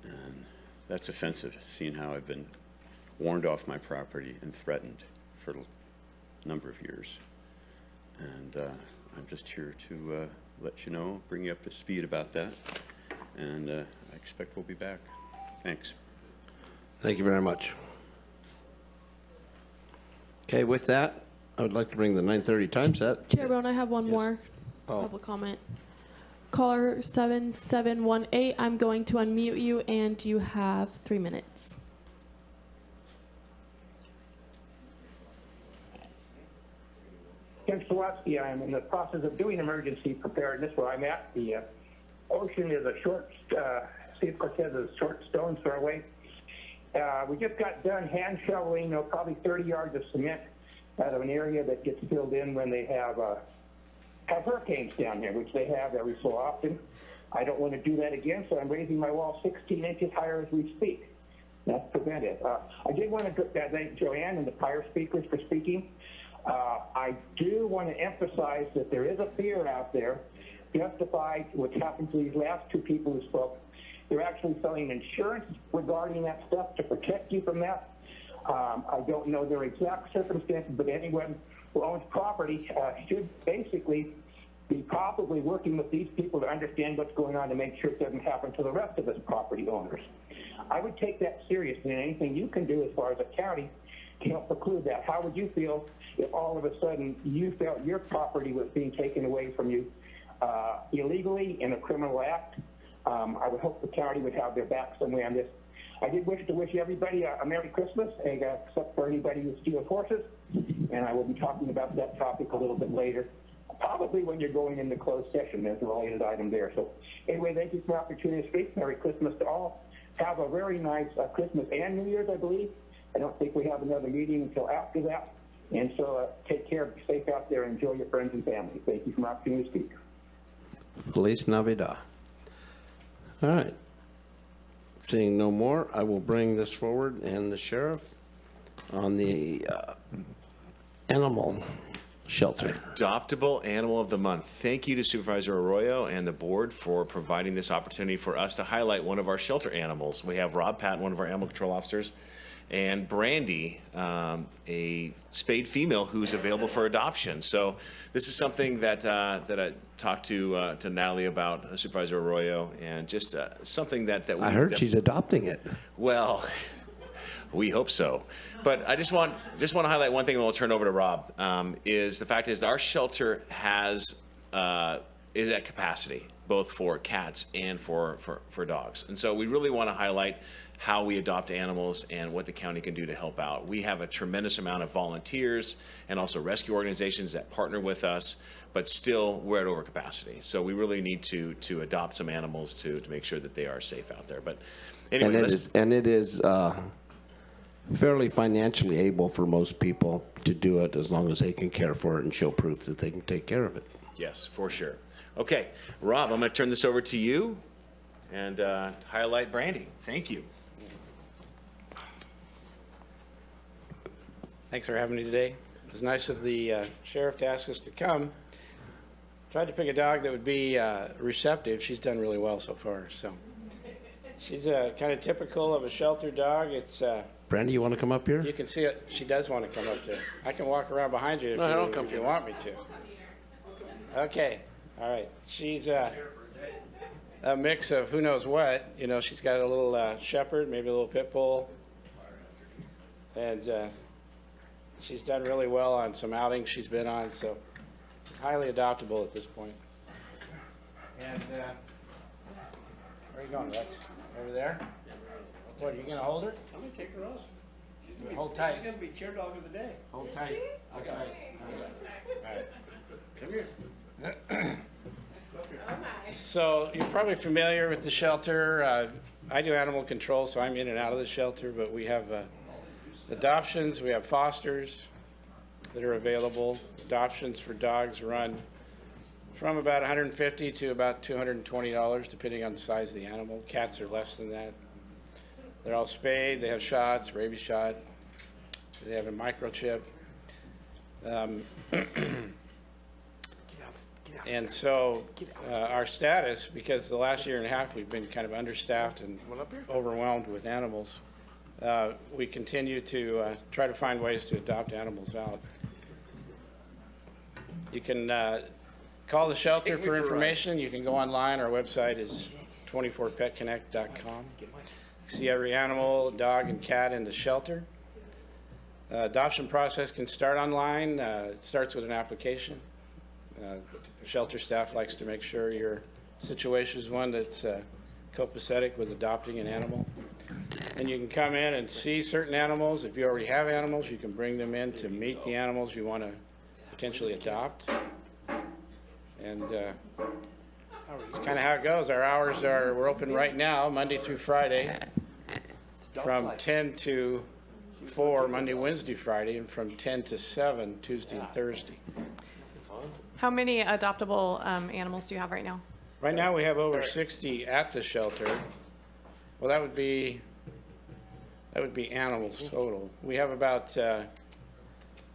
And that's offensive, seeing how I've been warned off my property and threatened for a number of years. And I'm just here to let you know, bring you up to speed about that. And I expect we'll be back. Thanks. Thank you very much. Okay, with that, I would like to bring the 9:30 time set. Chair Bohn, I have one more Oh. public comment. Caller 7718, I'm going to unmute you, and you have 3 minutes. Ken Sawatsky, I am in the process of doing emergency preparedness where I'm at. The ocean is a short, Steve Cortez is a short stone's throw away. We just got done hand shoveling, probably 30 yards of cement out of an area that gets filled in when they have hurricanes down here, which they have every so often. I don't want to do that again, so I'm raising my wall 16 inches higher as we speak. That's preventive. I did want to thank Joanne and the prior speakers for speaking. I do want to emphasize that there is a fear out there, justified what's happened to these last two people who spoke. They're actually selling insurance regarding that stuff to protect you from that. I don't know their exact circumstances, but anyone who owns property should basically be probably working with these people to understand what's going on to make sure it doesn't happen to the rest of us property owners. I would take that seriously, and anything you can do as far as a county to help preclude that. How would you feel if all of a sudden you felt your property was being taken away from you illegally in a criminal act? I would hope the county would have their back some way on this. I did wish to wish everybody a Merry Christmas, except for anybody who steals horses, and I will be talking about that topic a little bit later, probably when you're going into closed session. There's a related item there. So anyway, thank you for the opportunity to speak. Merry Christmas to all. Have a very nice Christmas and New Year's, I believe. I don't think we have another meeting until after that. And so take care, be safe out there, and enjoy your friends and family. Thank you for the opportunity to speak. Feliz Navidad. All right. Seeing no more, I will bring this forward, and the sheriff on the animal shelter. Adoptable Animal of the Month. Thank you to Supervisor Arroyo and the board for providing this opportunity for us to highlight one of our shelter animals. We have Rob Patton, one of our animal control officers, and Brandy, a spayed female who's available for adoption. So this is something that that I talked to Natalie about, Supervisor Arroyo, and just something that we. I heard she's adopting it. Well, we hope so. But I just want to highlight one thing, and we'll turn over to Rob. Is the fact is our shelter is at capacity, both for cats and for dogs, and so we really want to highlight how we adopt animals and what the county can do to help out. We have a tremendous amount of volunteers and also rescue organizations that partner with us, but still we're at overcapacity. So we really need to adopt some animals to make sure that they are safe out there. But anyway, And it is fairly financially able for most people to do it as long as they can care for it and show proof that they can take care of it. Yes, for sure. Okay, Rob, I'm going to turn this over to you and highlight Brandy. Thank you. Thanks for having me today. It was nice of the sheriff to ask us to come. Tried to pick a dog that would be receptive. She's done really well so far. So she's kind of typical of a shelter dog. It's Brandy, you want to come up here? You can see it. She does want to come up there. I can walk around behind you if, if you want me to. Okay. All right. She's a mix of who knows what. You know, she's got a little shepherd, maybe a little pit bull, and she's done really well on some outings she's been on, so highly adoptable at this point. And where are you going, Rex? Over there? What, are you going to hold her? I'm going to take her off. Hold tight. She's going to be chair dog of the day. Hold tight. Hold tight. All right. Come here. So you're probably familiar with the shelter. I do animal control, so I'm in and out of the shelter, but we have adoptions, we have fosters that are available. Adoptions for dogs run from about $150 to about $220, depending on the size of the animal. Cats are less than that. They're all spayed, they have shots, rabies shot, they have a microchip. And so our status, because the last year and a half we've been kind of understaffed and overwhelmed with animals, we continue to try to find ways to adopt animals out. You can call the shelter for information. You can go online. Our website is 24petconnect.com. See every animal, dog and cat in the shelter. Adoption process can start online. It starts with an application. Shelter staff likes to make sure your situation is one that's copacetic with adopting an animal. And you can come in and see certain animals. If you already have animals, you can bring them in to meet the animals you want to potentially adopt. And it's kind of how it goes. Our hours are, we're open right now, Monday through Friday, from 10 to 4, Monday, Wednesday, Friday, and from 10 to 7, Tuesday and Thursday. How many adoptable animals do you have right now? Right now, we have over 60 at the shelter. Well, that would be animals total. We have about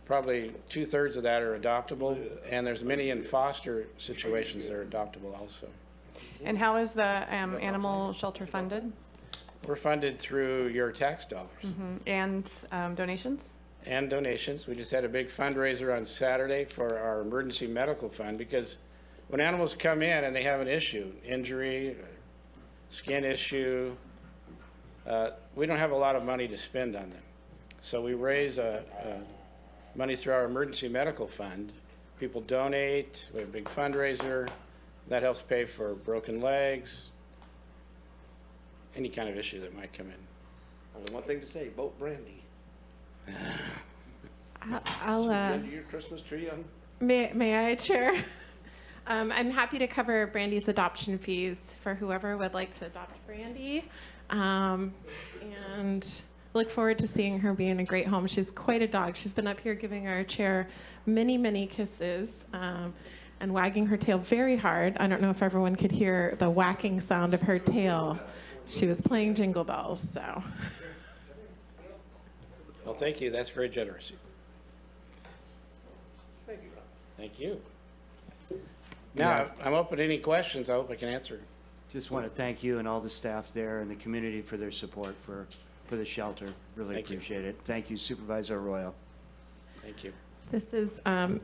probably 2/3 of that are adoptable, and there's many in foster situations that are adoptable also. And how is the animal shelter funded? We're funded through your tax dollars. And donations? And donations. We just had a big fundraiser on Saturday for our emergency medical fund, because when animals come in and they have an issue, injury, skin issue, we don't have a lot of money to spend on them. So we raise money through our emergency medical fund. People donate. We have a big fundraiser. That helps pay for broken legs, any kind of issue that might come in. Only one thing to say, vote Brandy. I'll Under your Christmas tree on. may I, Chair? I'm happy to cover Brandy's adoption fees for whoever would like to adopt Brandy, and look forward to seeing her be in a great home. She's quite a dog. She's been up here giving our chair many kisses, and wagging her tail very hard. I don't know if everyone could hear the whacking sound of her tail. She was playing Jingle Bells, so. Well, thank you. That's very generous. Thank you. Now, I'm open to any questions. I hope I can answer. Just want to thank you and all the staff there and the community for their support for the shelter. Really appreciate it. Thank you, Supervisor Arroyo. Thank you. This is, I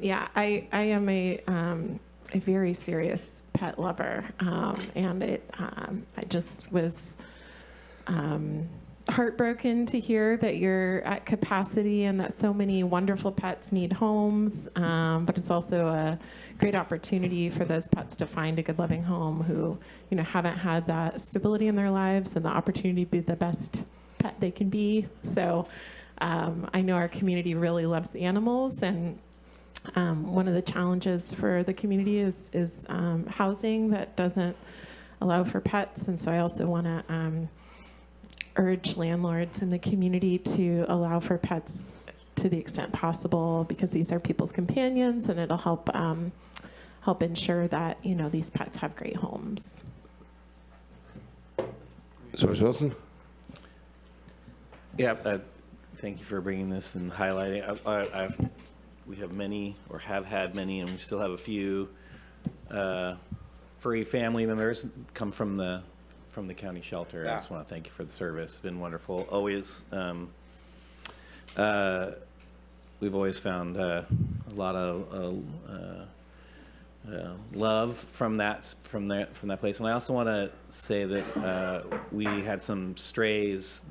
am a very serious pet lover, and I just was heartbroken to hear that you're at capacity and that so many wonderful pets need homes, but it's also a great opportunity for those pets to find a good loving home who, haven't had that stability in their lives and the opportunity to be the best pet they can be. So I know our community really loves the animals, and one of the challenges for the community is housing that doesn't allow for pets, and so I also want to urge landlords in the community to allow for pets to the extent possible, because these are people's companions, and it'll help ensure that these pets have great homes. Supervisor Wilson? Yeah, thank you for bringing this and highlighting. We have many, or have had many, and we still have a few furry family members come from the county shelter. I just want to thank you for the service. It's been wonderful. Always, we've always found a lot of love from that place. And I also want to say that we had some strays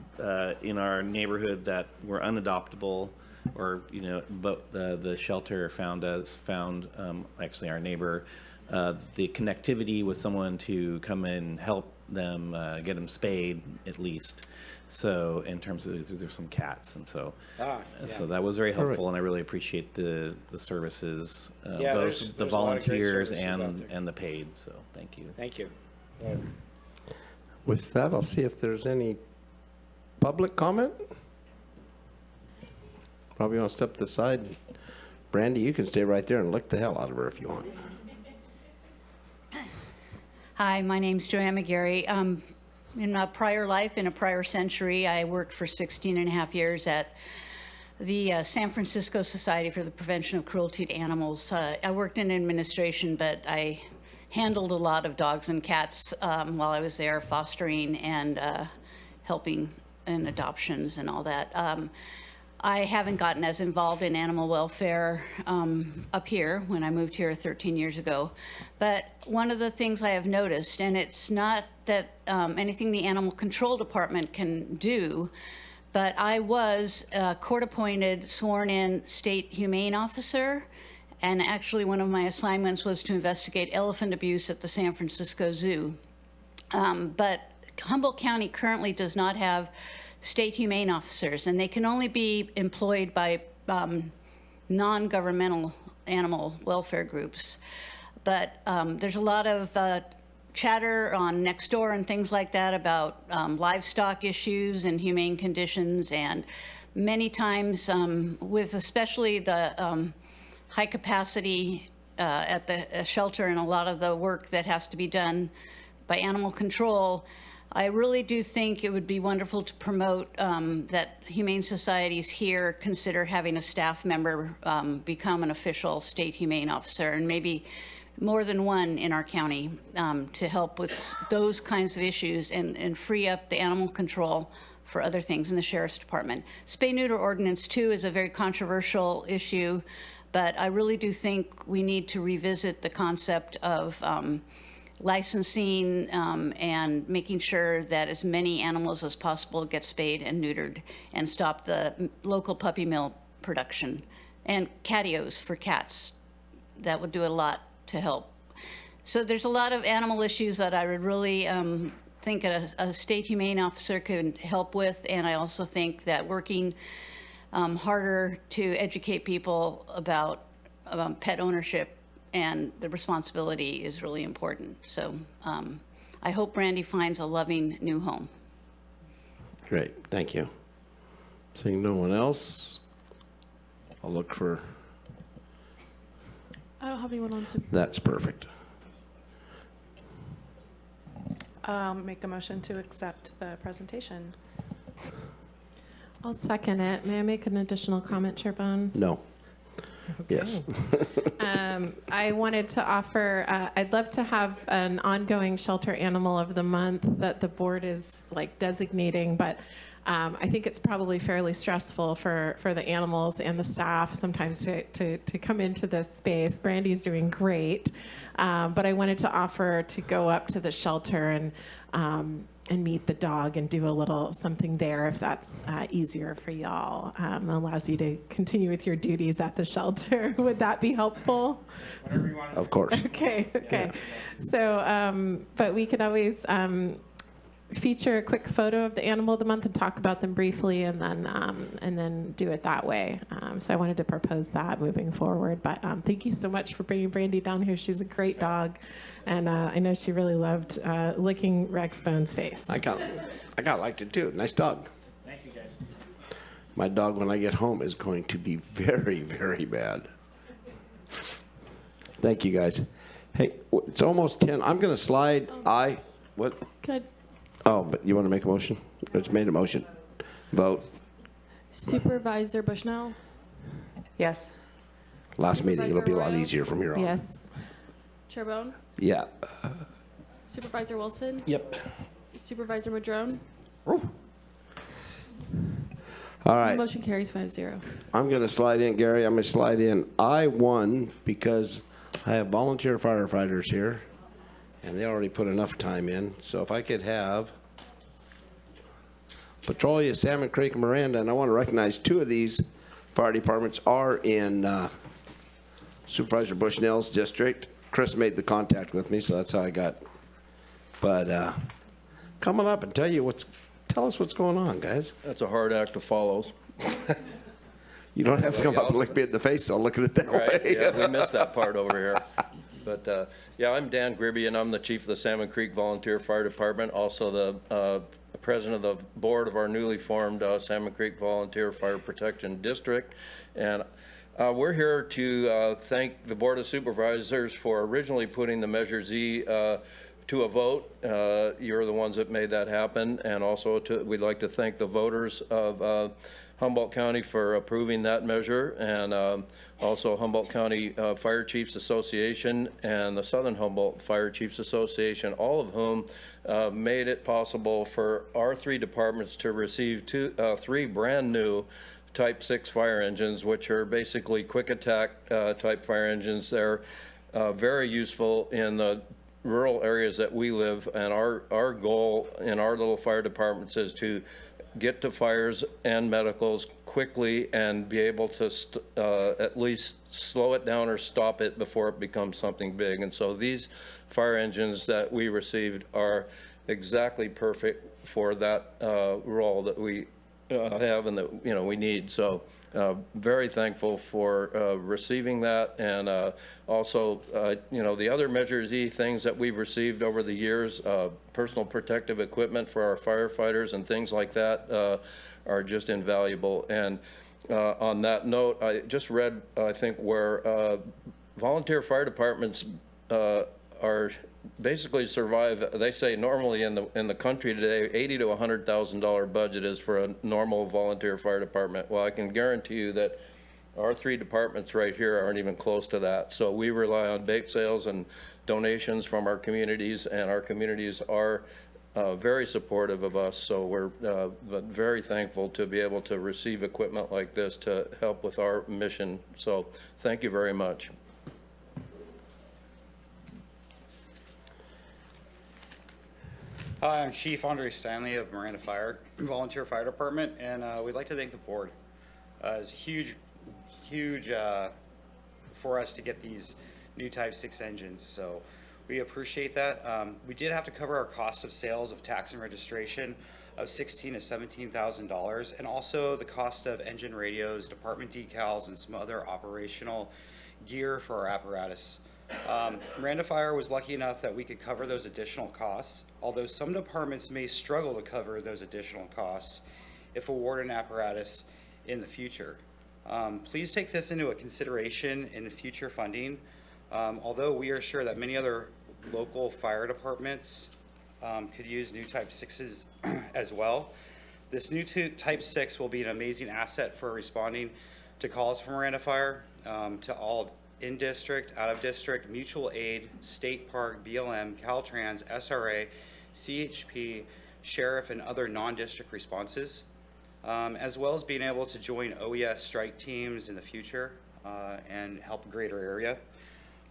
in our neighborhood that were unadoptable, or but the shelter found actually our neighbor the connectivity with someone to come and help them get them spayed at least. So in terms of there's some cats, and so so that was very helpful, and I really appreciate the services, both the volunteers and the paid. So thank you. Thank you. With that, I'll see if there's any public comment. Probably want to step to the side. Brandy, you can stay right there and lick the hell out of her if you want. Hi, my name's Joanne McGarry. In a prior life, in a prior century, I worked for 16 and a half years at the San Francisco Society for the Prevention of Cruelty to Animals. I worked in administration, but I handled a lot of dogs and cats while I was there, fostering and helping in adoptions and all that. I haven't gotten as involved in animal welfare up here when I moved here 13 years ago. But one of the things I have noticed, and it's not that anything the Animal Control Department can do, but I was a court-appointed, sworn-in state humane officer, and actually one of my assignments was to investigate elephant abuse at the San Francisco Zoo. But Humboldt County currently does not have state humane officers, and they can only be employed by non-governmental animal welfare groups. But there's a lot of chatter on Nextdoor and things like that about livestock issues and humane conditions, and many times with especially the high capacity at the shelter and a lot of the work that has to be done by animal control, I really do think it would be wonderful to promote that humane societies here consider having a staff member become an official state humane officer, and maybe more than one in our county to help with those kinds of issues and free up the animal control for other things in the Sheriff's Department. Spay-neuter ordinance, too, is a very controversial issue, but I really do think we need to revisit the concept of licensing and making sure that as many animals as possible get spayed and neutered, and stop the local puppy mill production. And catios for cats. That would do a lot to help. So there's a lot of animal issues that I would really think a state humane officer could help with, and I also think that working harder to educate people about pet ownership and the responsibility is really important. So I hope Brandy finds a loving new home. Great, thank you. Seeing no one else, I'll look for, I don't have anyone on Super. that's perfect. Make a motion to accept the presentation. I'll second it. May I make an additional comment, Chair Bohn? No. Yes. I wanted to offer, I'd love to have an ongoing shelter animal of the month that the board is like designating, but I think it's probably fairly stressful for the animals and the staff sometimes to come into this space. Brandy's doing great, but I wanted to offer to go up to the shelter and meet the dog and do a little something there if that's easier for y'all. Allows you to continue with your duties at the shelter. Would that be helpful? Whatever you want. Of course. Okay. So, but we could always feature a quick photo of the animal of the month and talk about them briefly, and then do it that way. So I wanted to propose that moving forward. But thank you so much for bringing Brandy down here. She's a great dog, and I know she really loved licking Rex Bone's face. I got liked it too. Nice dog. Thank you, guys. My dog, when I get home, is going to be very, very bad. Thank you, guys. Hey, it's almost 10. I'm going to slide. What? Good. Oh, but you want to make a motion? It's made a motion. Vote. Supervisor Bushnell? Yes. Last meeting, it'll be a lot Arroyo? easier from here on. Yes. Chair Bohn? Yeah. Supervisor Wilson? Yep. Supervisor Madrone? All right. Motion carries 5-0. I'm going to slide in, Gary. I'm going to slide in I-1 because I have volunteer firefighters here, and they already put enough time in. So if I could have Petrolia, Salmon Creek, and Miranda, and I want to recognize two of these fire departments are in Supervisor Bushnell's district. Chris made the contact with me, so that's how I got. But coming up and tell us what's going on, guys. That's a hard act to follow. You don't have to come up and look me in the face, I'll look at it that Right, way. yeah, we missed that part over here. But, yeah, I'm Dan Gribby, and I'm the chief of the Salmon Creek Volunteer Fire Department, also the president of the board of our newly formed Salmon Creek Volunteer Fire Protection District. And we're here to thank the Board of Supervisors for originally putting the Measure Z to a vote. You're the ones that made that happen. And also we'd like to thank the voters of Humboldt County for approving that measure, and also Humboldt County Fire Chiefs Association and the Southern Humboldt Fire Chiefs Association, all of whom made it possible for our 3 departments to receive 3 brand new Type 6 fire engines, which are basically quick attack type fire engines. They're very useful in the rural areas that we live, and our goal in our little fire departments is to get to fires and medicals quickly and be able to at least slow it down or stop it before it becomes something big. And so these fire engines that we received are exactly perfect for that role that we have and that we need. So very thankful for receiving that, and also the other Measure Z things that we've received over the years, personal protective equipment for our firefighters and things like that are just invaluable. And on that note, I just read, I think, where volunteer fire departments are basically survive. They say normally in the country today, $80,000 to $100,000 budget is for a normal volunteer fire department. Well, I can guarantee you that our 3 departments right here aren't even close to that. So we rely on bake sales and donations from our communities, and our communities are very supportive of us. So we're very thankful to be able to receive equipment like this to help with our mission. So thank you very much. Hi, I'm Chief Andre Stanley of Miranda Volunteer Fire Department, and we'd like to thank the board. It's huge for us to get these new Type 6 engines, so we appreciate that. We did have to cover our cost of sales of tax and registration of $16,000 to $17,000, and also the cost of engine radios, department decals, and some other operational gear for our apparatus. Miranda Fire was lucky enough that we could cover those additional costs, although some departments may struggle to cover those additional costs if awarded an apparatus in the future. Please take this into a consideration in future funding. Although we are sure that many other local fire departments could use new Type 6s as well, this new Type 6 will be an amazing asset for responding to calls from Miranda Fire, to all in-district, out-of-district, mutual aid, state park, BLM, Caltrans, SRA, CHP, sheriff, and other non-district responses, as well as being able to join OES strike teams in the future and help a greater area.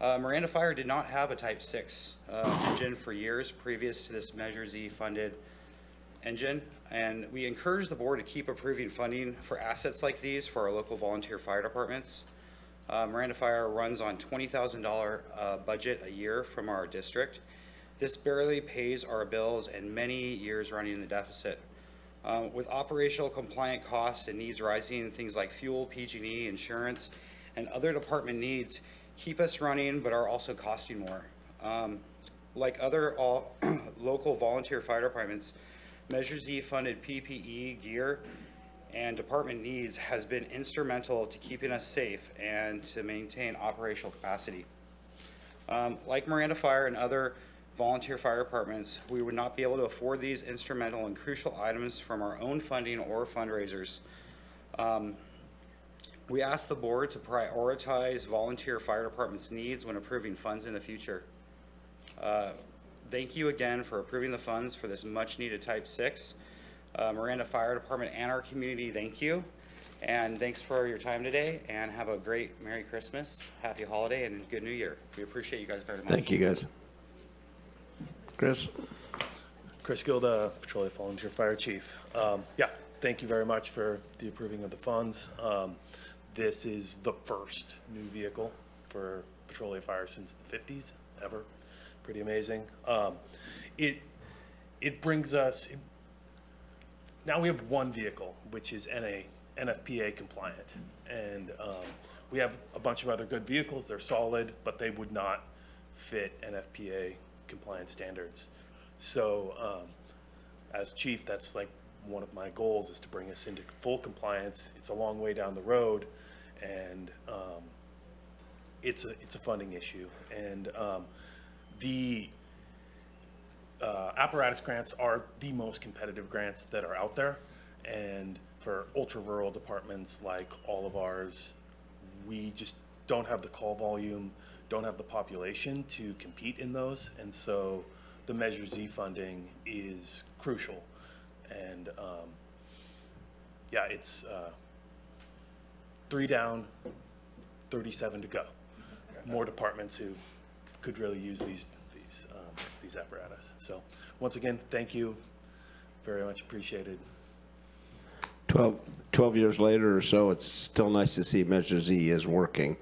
Miranda Fire did not have a Type 6 engine for years previous to this Measure Z funded engine, and we encourage the board to keep approving funding for assets like these for our local volunteer fire departments. Miranda Fire runs on $20,000 budget a year from our district. This barely pays our bills and many years running in the deficit. With operational compliant costs and needs rising, things like fuel, PG&E, insurance, and other department needs keep us running but are also costing more. Like other local volunteer fire departments, Measure Z funded PPE gear and department needs has been instrumental to keeping us safe and to maintain operational capacity. Like Miranda Fire and other volunteer fire departments, we would not be able to afford these instrumental and crucial items from our own funding or fundraisers. We ask the board to prioritize volunteer fire departments' needs when approving funds in the future. Thank you again for approving the funds for this much needed Type 6. Miranda Fire Department and our community, thank you. And thanks for your time today, and have a great Merry Christmas, Happy Holiday, and Good New Year. We appreciate you guys very much. Thank you, guys. Chris? Chris Gilda, Petrolia Volunteer Fire Chief. Thank you very much for the approving of the funds. This is the first new vehicle for Petrolia Fire since the 50s, ever. Pretty amazing. It brings us, now we have one vehicle, which is NFPA compliant. And we have a bunch of other good vehicles. They're solid, but they would not fit NFPA compliant standards. So as chief, that's like one of my goals, is to bring us into full compliance. It's a long way down the road, and it's a funding issue. And apparatus grants are the most competitive grants that are out there. And for ultra-rural departments like all of ours, we just don't have the call volume, don't have the population to compete in those. And so the Measure Z funding is crucial. And yeah, it's 3 down, 37 to go. More departments who could really use these apparatus. So once again, thank you. Very much appreciated. 12 years later or so, it's still nice to see Measure Z is working.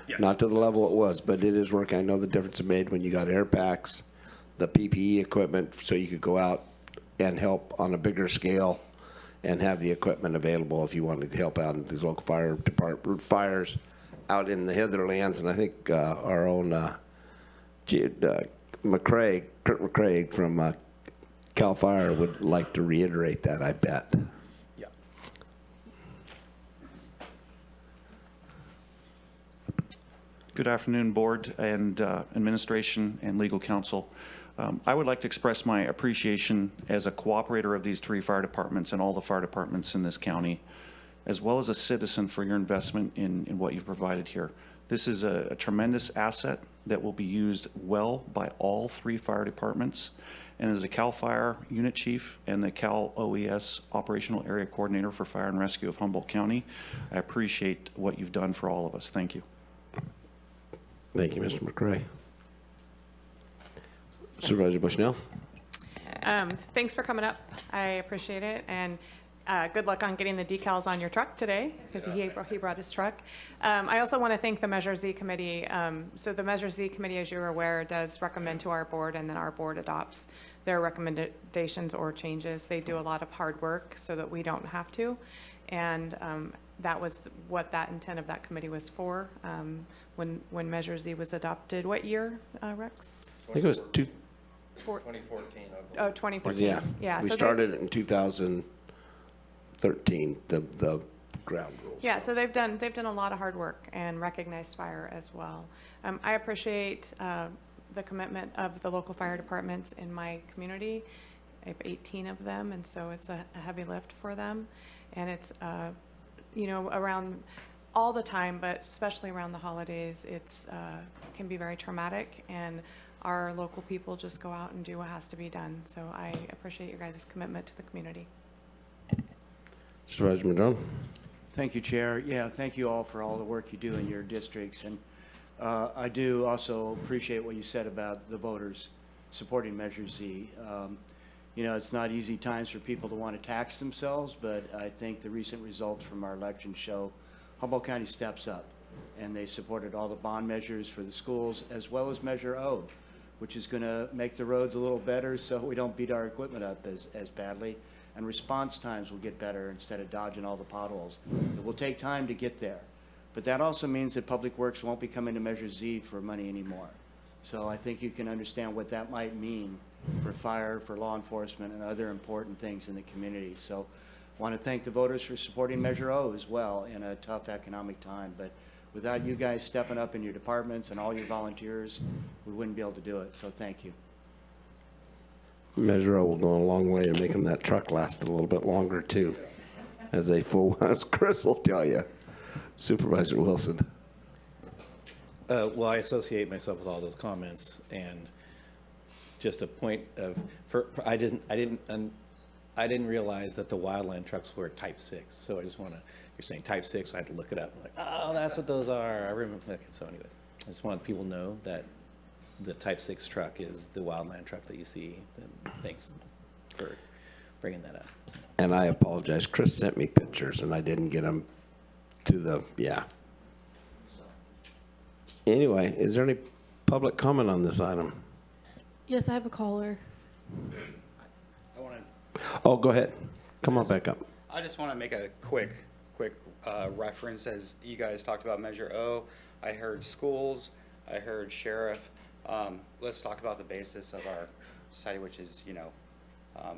Yeah. Not to the level it was, but it is working. I know the difference it made when you got air packs, the PPE equipment, so you could go out and help on a bigger scale and have the equipment available if you wanted to help out in these local fire department fires out in the hitherlands. And I think our own Kurt McCraig from CAL FIRE would like to reiterate that, I bet. Yeah. Good afternoon, board and administration and legal counsel. I would like to express my appreciation as a cooperator of these 3 fire departments and all the fire departments in this county, as well as a citizen, for your investment in what you've provided here. This is a tremendous asset that will be used well by all 3 fire departments. And as a CAL FIRE unit chief and the CAL OES operational area coordinator for fire and rescue of Humboldt County, I appreciate what you've done for all of us. Thank you. Thank you, Mr. McRae. Supervisor Bushnell. Thanks for coming up. I appreciate it. And good luck on getting the decals on your truck today, because he brought his truck. I also want to thank the Measure Z committee. So the Measure Z committee, as you're aware, does recommend to our board, and then our board adopts their recommendations or changes. They do a lot of hard work so that we don't have to. And that was what that intent of that committee was for when Measure Z was adopted. What year, Rex? I think it was 2014. Oh, 2014. Yeah. We so started it in 2013, the ground rules. Yeah, so they've done a lot of hard work and recognized fire as well. I appreciate the commitment of the local fire departments in my community. I have 18 of them, and so it's a heavy lift for them. And it's, around all the time, but especially around the holidays, it's can be very traumatic, and our local people just go out and do what has to be done. So I appreciate your guys' commitment to the community. Supervisor Madrone. Thank you, Chair. Yeah, thank you all for all the work you do in your districts. And I do also appreciate what you said about the voters supporting Measure Z. It's not easy times for people to want to tax themselves, but I think the recent results from our election show Humboldt County steps up, and they supported all the bond measures for the schools, as well as Measure O, which is going to make the roads a little better so we don't beat our equipment up as badly. And response times will get better instead of dodging all the potholes. It will take time to get there. But that also means that Public Works won't be coming to Measure Z for money anymore. So I think you can understand what that might mean for fire, for law enforcement, and other important things in the community. So I want to thank the voters for supporting Measure O as well in a tough economic time. But without you guys stepping up in your departments and all your volunteers, we wouldn't be able to do it. So thank you. Measure O will go a long way in making that truck last a little bit longer too, as Chris will tell you. Supervisor Wilson. Well, I associate myself with all those comments, and just a point of, I didn't realize that the wildland trucks were Type 6. So I just want to, you're saying Type 6, so I had to look it up. I'm like, oh, that's what those are. I remember. So anyways, I just want people to know that the Type 6 truck is the wildland truck that you see. Thanks for bringing that up. And I apologize. Chris sent me pictures, and I didn't get them to the, yeah. Anyway, is there any public comment on this item? Yes, I have a caller. Oh, go ahead. Come on back up. I just want to make a quick reference. As you guys talked about Measure O, I heard schools, I heard sheriff. Let's talk about the basis of our society, which is,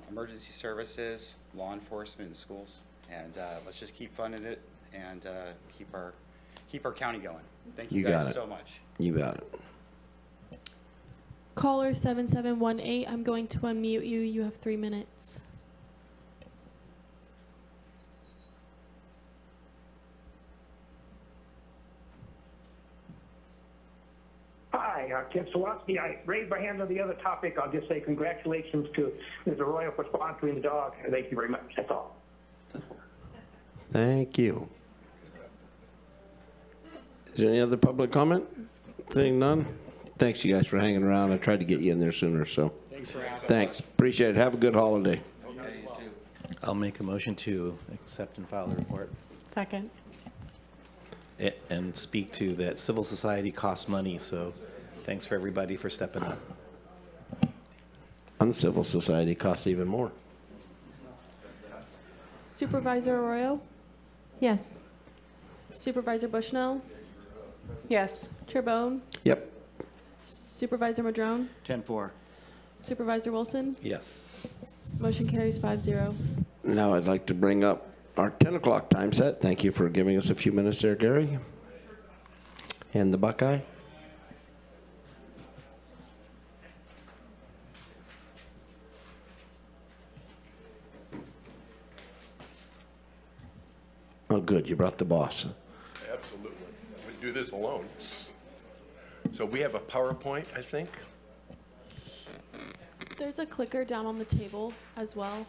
emergency services, law enforcement, and schools. And let's just keep funding it and keep our county going. Thank you guys so much. You got it. Caller 7718, I'm going to unmute you. You have 3 minutes. Hi, Ken Swansky. I raised my hand on the other topic. I'll just say congratulations to Ms. Arroyo for sponsoring the dog. Thank you very much. That's all. Thank you. Is there any other public comment? Seeing none? Thanks, you guys, for hanging around. I tried to get you in there sooner, so. Thanks. Appreciate it. Have a good holiday. I'll make a motion to accept and file the report. Second. And speak to that civil society costs money, so thanks for everybody for stepping up. Uncivil society costs even more. Supervisor Arroyo? Yes. Supervisor Bushnell? Yes. Chair Bohn? Yep. Supervisor Madrone? 10-4. Supervisor Wilson? Yes. Motion carries 5-0. Now I'd like to bring up our 10 o'clock time set. Thank you for giving us a few minutes there, Gary. And the Buckeye. Oh, good. You brought the boss. Absolutely. I would do this alone. So we have a PowerPoint, I think. There's a clicker down on the table as well.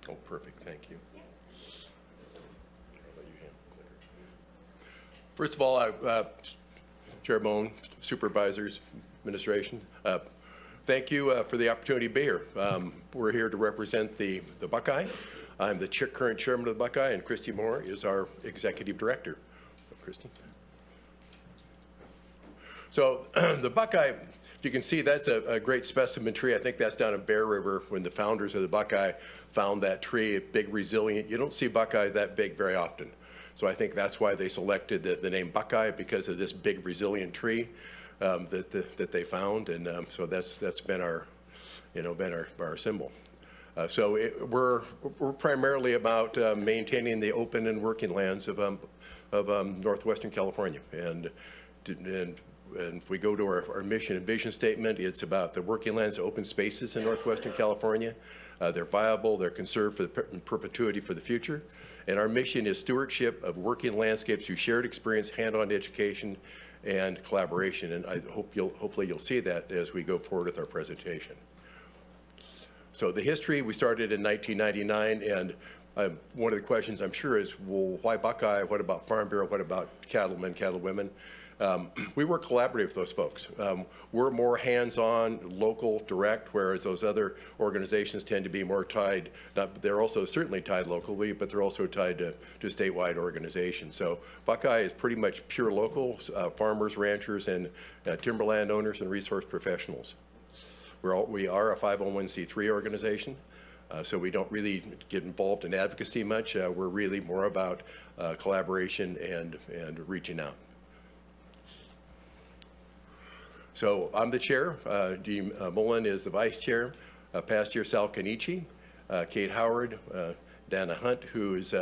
Oh, perfect. Thank you. First of all, Chair Bohn, Supervisors, Administration, thank you for the opportunity to be here. We're here to represent the Buckeye. I'm the current chairman of the Buckeye, and Christy Moore is our executive director. Christy. So the Buckeye, if you can see, that's a great specimen tree. I think that's down in Bear River when the founders of the Buckeye found that tree, big, resilient. You don't see Buckeyes that big very often. So I think that's why they selected the name Buckeye, because of this big, resilient tree that they found. And so that's been our, our symbol. So we're primarily about maintaining the open and working lands of northwestern California. And if we go to our mission and vision statement, it's about the working lands, open spaces in northwestern California. They're viable, they're conserved for in perpetuity for the future. And our mission is stewardship of working landscapes through shared experience, hand-on education, and collaboration. And I hope hopefully you'll see that as we go forward with our presentation. So the history, we started in 1999, and one of the questions I'm sure is, well, why Buckeye? What about Farm Bureau? What about cattlemen, cattlewomen? We work collaboratively with those folks. We're more hands-on, local, direct, whereas those other organizations tend to be more tied. They're also certainly tied locally, but they're also tied to statewide organizations. So Buckeye is pretty much pure local, farmers, ranchers, and timberland owners and resource professionals. We are a 501c3 organization, so we don't really get involved in advocacy much. We're really more about collaboration and reaching out. So I'm the chair. Dean Mullen is the vice chair. Past year, Sal Kenichi, Kate Howard, Dana Hunt, who is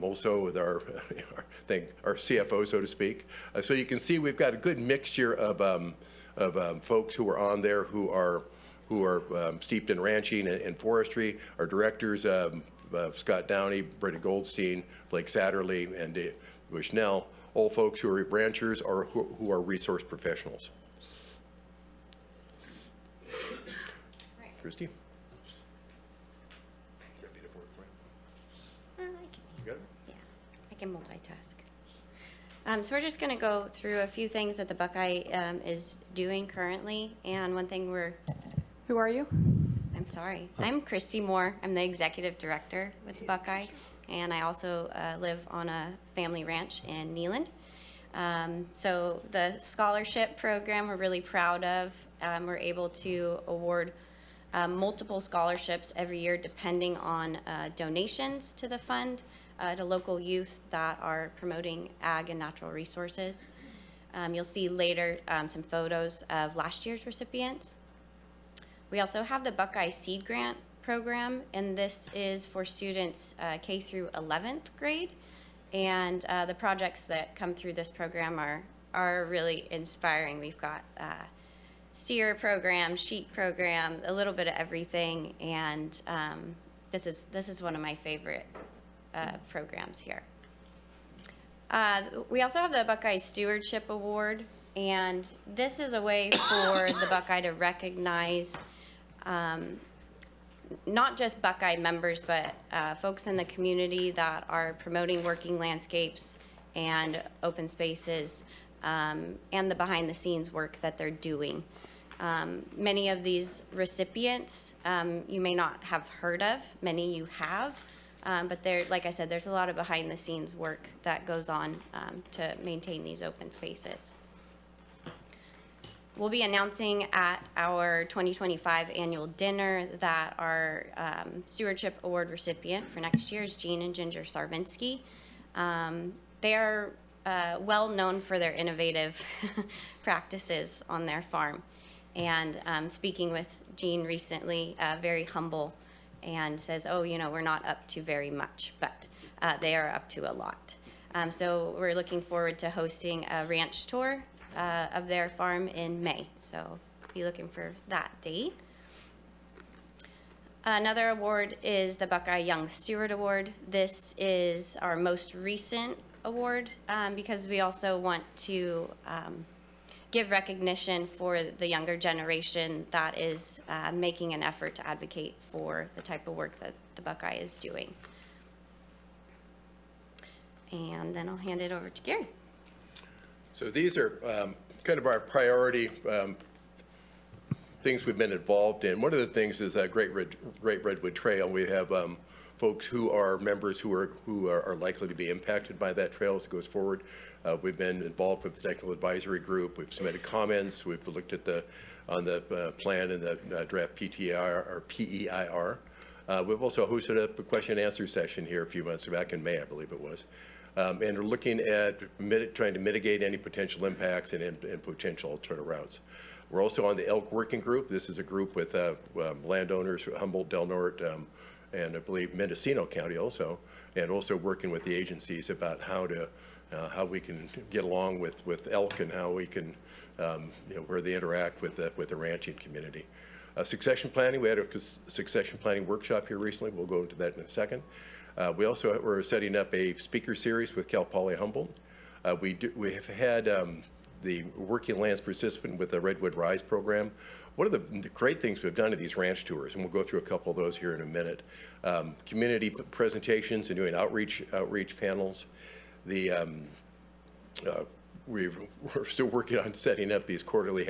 also with our CFO, so to speak. So you can see we've got a good mixture of folks who are on there who are steeped in ranching and forestry. Our directors, Scott Downey, Britta Goldstein, Blake Satterley, and Bushnell, all folks who are ranchers or who are resource professionals. Christy? I can multitask. So we're just going to go through a few things that the Buckeye is doing currently. And one thing Who are you? I'm sorry. I'm Christy Moore. I'm the executive director with the Buckeye. And I also live on a family ranch in Neeland. So the scholarship program we're really proud of. We're able to award multiple scholarships every year depending on donations to the fund to local youth that are promoting ag and natural resources. You'll see later some photos of last year's recipients. We also have the Buckeye Seed Grant program, and this is for students K through 11th grade. And the projects that come through this program are really inspiring. We've got steer programs, sheep programs, a little bit of everything, and this is one of my favorite programs here. We also have the Buckeye Stewardship Award, and this is a way for the Buckeye to recognize not just Buckeye members, but folks in the community that are promoting working landscapes and open spaces, and the behind-the-scenes work that they're doing. Many of these recipients you may not have heard of, many you have, but like I said, there's a lot of behind-the-scenes work that goes on to maintain these open spaces. We'll be announcing at our 2025 annual dinner that our Stewardship Award recipient for next year is Jean and Ginger Sarvinsky. They are well known for their innovative practices on their farm. And speaking with Jean recently, very humble, and says, oh, you know, we're not up to very much, but they are up to a lot. So we're looking forward to hosting a ranch tour of their farm in May. So be looking for that date. Another award is the Buckeye Young Steward Award. This is our most recent award because we also want to give recognition for the younger generation that is making an effort to advocate for the type of work that the Buckeye is doing. And then I'll hand it over to Gary. So these are kind of our priority things we've been involved in. One of the things is that Great Redwood Trail. We have folks who are members who are likely to be impacted by that trail as it goes forward. We've been involved with the technical advisory group. We've submitted comments. We've looked at the plan and the draft PTIR or PEIR. We've also hosted a question and answer session here a few months back in May, I believe it was. And we're looking at trying to mitigate any potential impacts and potential alternate routes. We're also on the elk working group. This is a group with landowners, Humboldt, Del Norte, and I believe Mendocino County also, and also working with the agencies about how we can get along with elk and how we can, where they interact with the ranching community. Succession planning, we had a succession planning workshop here recently. We'll go into that in a second. We also were setting up a speaker series with Cal Poly Humboldt. We have had the working lands participant with the Redwood Rise program. One of the great things we've done at these ranch tours, and we'll go through a couple of those here in a minute, community presentations and doing outreach panels. We're still working on setting up these quarterly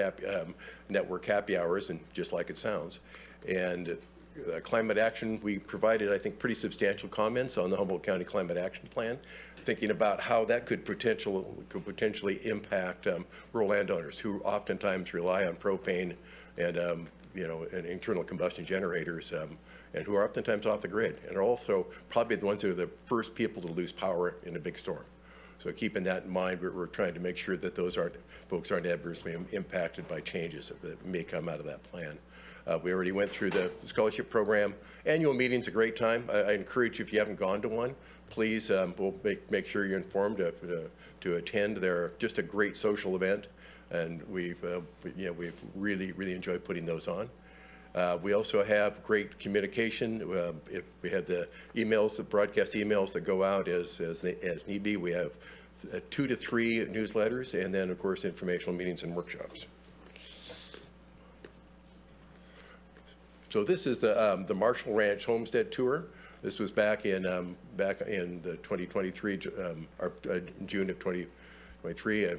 network happy hours, and just like it sounds. And climate action, we provided, I think, pretty substantial comments on the Humboldt County Climate Action Plan, thinking about how that could potentially impact rural landowners who oftentimes rely on propane and and internal combustion generators, and who are oftentimes off the grid, and are also probably the ones that are the first people to lose power in a big storm. So keeping that in mind, we're trying to make sure that those folks aren't adversely impacted by changes that may come out of that plan. We already went through the scholarship program. Annual meeting's a great time. I encourage you, if you haven't gone to one, please, we'll make sure you're informed to attend. They're just a great social event, and we've really enjoyed putting those on. We also have great communication. We have the emails, the broadcast emails that go out as need be. We have 2 to 3 newsletters, and then of course informational meetings and workshops. So this is the Marshall Ranch Homestead Tour. This was back in the 2023, June of 2023.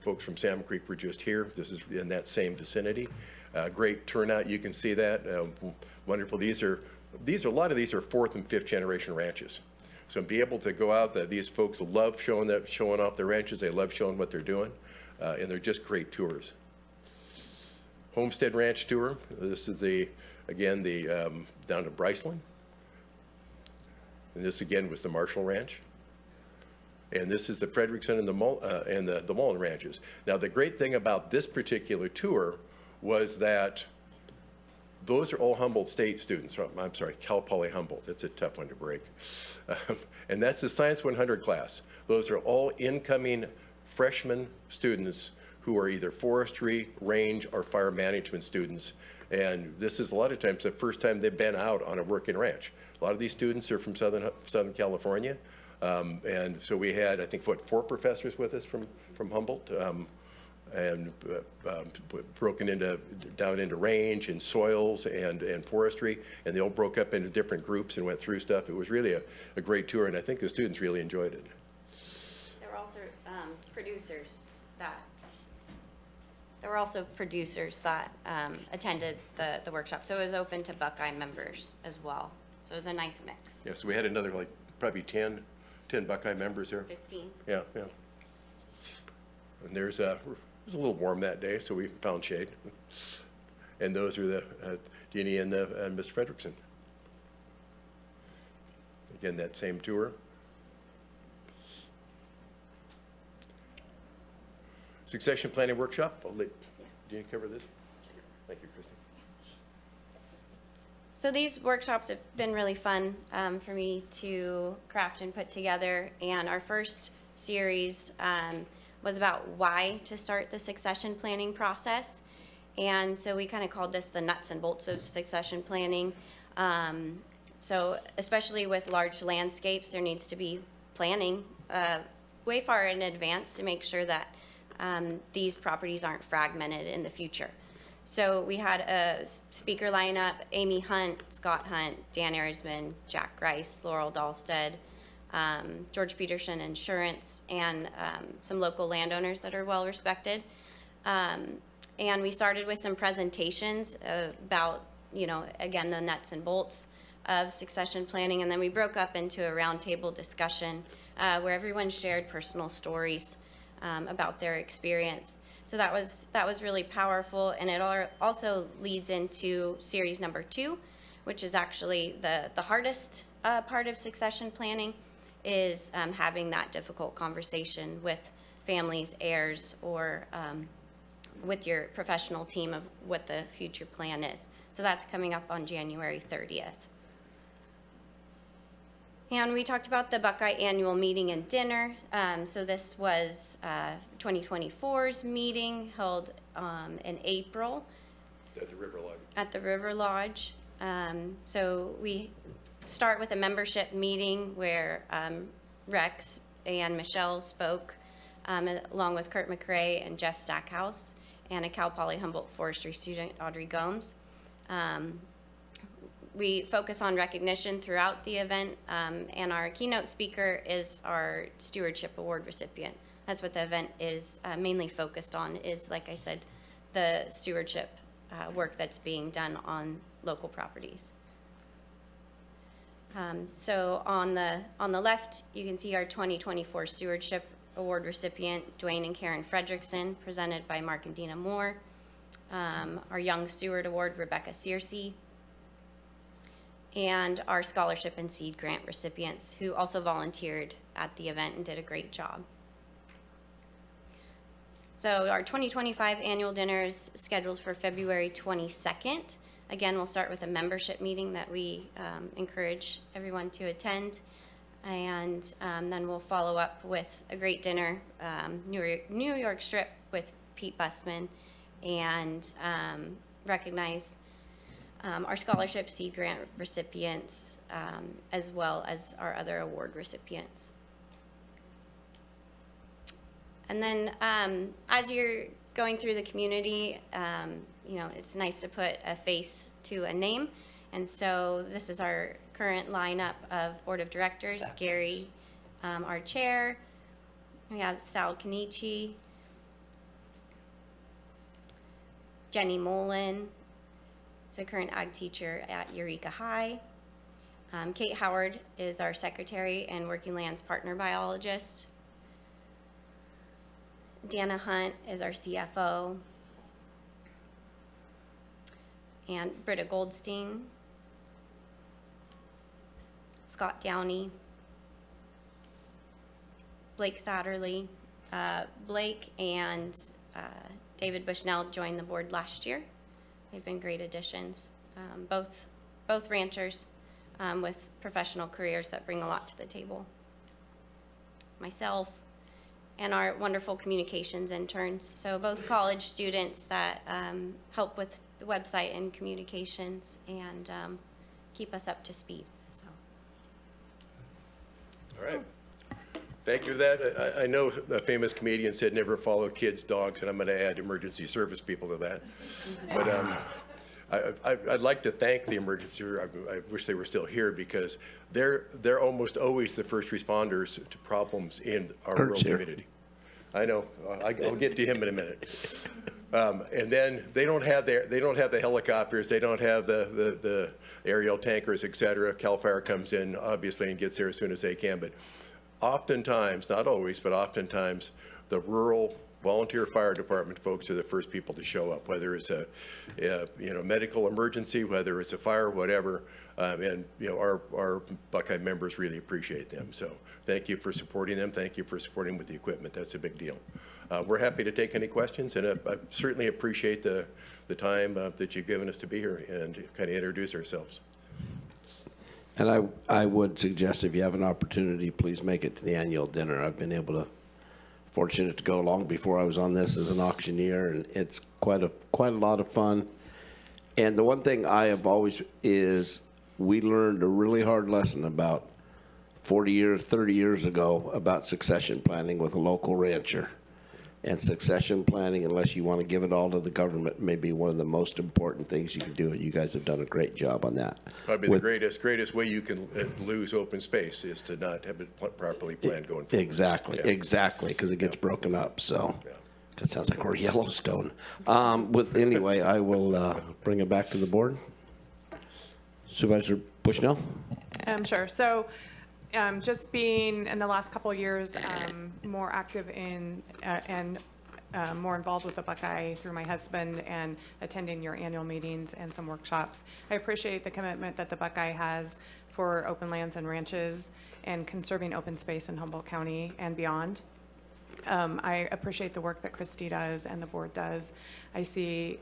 Folks from Salmon Creek were just here. This is in that same vicinity. Great turnout. You can see that. Wonderful. These are a lot of these are 4th and 5th generation ranches. So be able to go out. These folks love showing off their ranches. They love showing what they're doing, and they're just great tours. Homestead Ranch Tour. This is down to Bryceland. And this again was the Marshall Ranch. And this is the Frederickson and the Mullen ranches. Now the great thing about this particular tour was that those are all Humboldt State students. I'm sorry, Cal Poly Humboldt. It's a tough one to break. And that's the Science 100 class. Those are all incoming freshman students who are either forestry, range, or fire management students. And this is a lot of times the first time they've been out on a working ranch. A lot of these students are from Southern California. And so we had, I think, 4 professors with us from Humboldt, and broken down into range and soils and forestry, and they all broke up into different groups and went through stuff. It was really a great tour, and I think the students really enjoyed it. There were also producers that attended the workshop, so it was open to Buckeye members as well. So it was a nice mix. Yeah, so we had another probably 10 Buckeye members here. 15. Yeah. And it was a little warm that day, so we found shade. And those are the Jeannie and Mr. Fredrickson. Again, that same tour. Succession planning workshop. I'll let Jeannie cover this. Thank you, Christy. So these workshops have been really fun for me to craft and put together. And our first series was about why to start the succession planning process. And so we kind of called this the nuts and bolts of succession planning. So especially with large landscapes, there needs to be planning way far in advance to make sure that these properties aren't fragmented in the future. So we had a speaker lineup: Amy Hunt, Scott Hunt, Dan Erisman, Jack Rice, Laurel Dahlstead, George Peterson Insurance, and some local landowners that are well respected. And we started with some presentations about, again, the nuts and bolts of succession planning. And then we broke up into a roundtable discussion where everyone shared personal stories about their experience. So that was really powerful, and it also leads into series number 2, which is actually the hardest part of succession planning, is having that difficult conversation with families, heirs, or with your professional team of what the future plan is. So that's coming up on January 30th. And we talked about the Buckeye annual meeting and dinner. So this was 2024's meeting held in April. At the River Lodge. At the River Lodge. So we start with a membership meeting where Rex and Michelle spoke, along with Kurt McRae and Jeff Stackhouse, and a Cal Poly Humboldt forestry student, Audrey Gomes. We focus on recognition throughout the event, and our keynote speaker is our Stewardship Award recipient. That's what the event is mainly focused on, is, like I said, the stewardship work that's being done on local properties. So on the left, you can see our 2024 Stewardship Award recipient, Dwayne and Karen Fredrickson, presented by Mark and Dina Moore. Our Young Steward Award, Rebecca Searcy. And our scholarship and seed grant recipients, who also volunteered at the event and did a great job. So our 2025 annual dinner is scheduled for February 22nd. Again, we'll start with a membership meeting that we encourage everyone to attend. And then we'll follow up with a great dinner, New York Strip with Pete Bussman, and recognize our scholarship seed grant recipients, as well as our other award recipients. And then as you're going through the community, it's nice to put a face to a name. And so this is our current lineup of board of directors. Gary, our chair. We have Sal Kenichi, Jenny Mullen, the current ag teacher at Eureka High. Kate Howard is our secretary and Working Lands partner biologist. Dana Hunt is our CFO. And Britta Goldstein, Scott Downey, Blake Satterley. Blake and David Bushnell joined the board last year. They've been great additions, both ranchers with professional careers that bring a lot to the table. Myself, and our wonderful communications interns. So both college students that help with the website and communications and keep us up to speed. So. All right. Thank you for that. I know a famous comedian said never follow kids' dogs, and I'm going to add emergency service people to that. But I'd like to thank the emergency. I wish they were still here because they're almost always the first responders to problems in our rural community. I know. I'll get to him in a minute. And then they don't have the helicopters. They don't have the aerial tankers, et cetera. CAL FIRE comes in obviously and gets there as soon as they can. But oftentimes, not always, but oftentimes, the rural volunteer fire department folks are the first people to show up, whether it's a medical emergency, whether it's a fire, whatever. And our Buckeye members really appreciate them. So thank you for supporting them. Thank you for supporting with the equipment. That's a big deal. We're happy to take any questions, and I certainly appreciate the time that you've given us to be here and kind of introduce ourselves. And I would suggest if you have an opportunity, please make it to the annual dinner. I've been fortunate to go along before I was on this as an auctioneer, and it's quite a lot of fun. And the one thing I have always is we learned a really hard lesson about 30 years ago about succession planning with a local rancher. And succession planning, unless you want to give it all to the government, may be one of the most important things you can do, and you guys have done a great job on that. Probably the greatest way you can lose open space is to not have it properly planned going forward. Exactly, because it gets broken up. So it sounds like we're Yellowstone. Anyway, I will bring it back to the board. Supervisor Bushnell. Sure. So just being in the last couple of years more active in and more involved with the Buckeye through my husband and attending your annual meetings and some workshops. I appreciate the commitment that the Buckeye has for open lands and ranches and conserving open space in Humboldt County and beyond. I appreciate the work that Christy does and the board does. I see,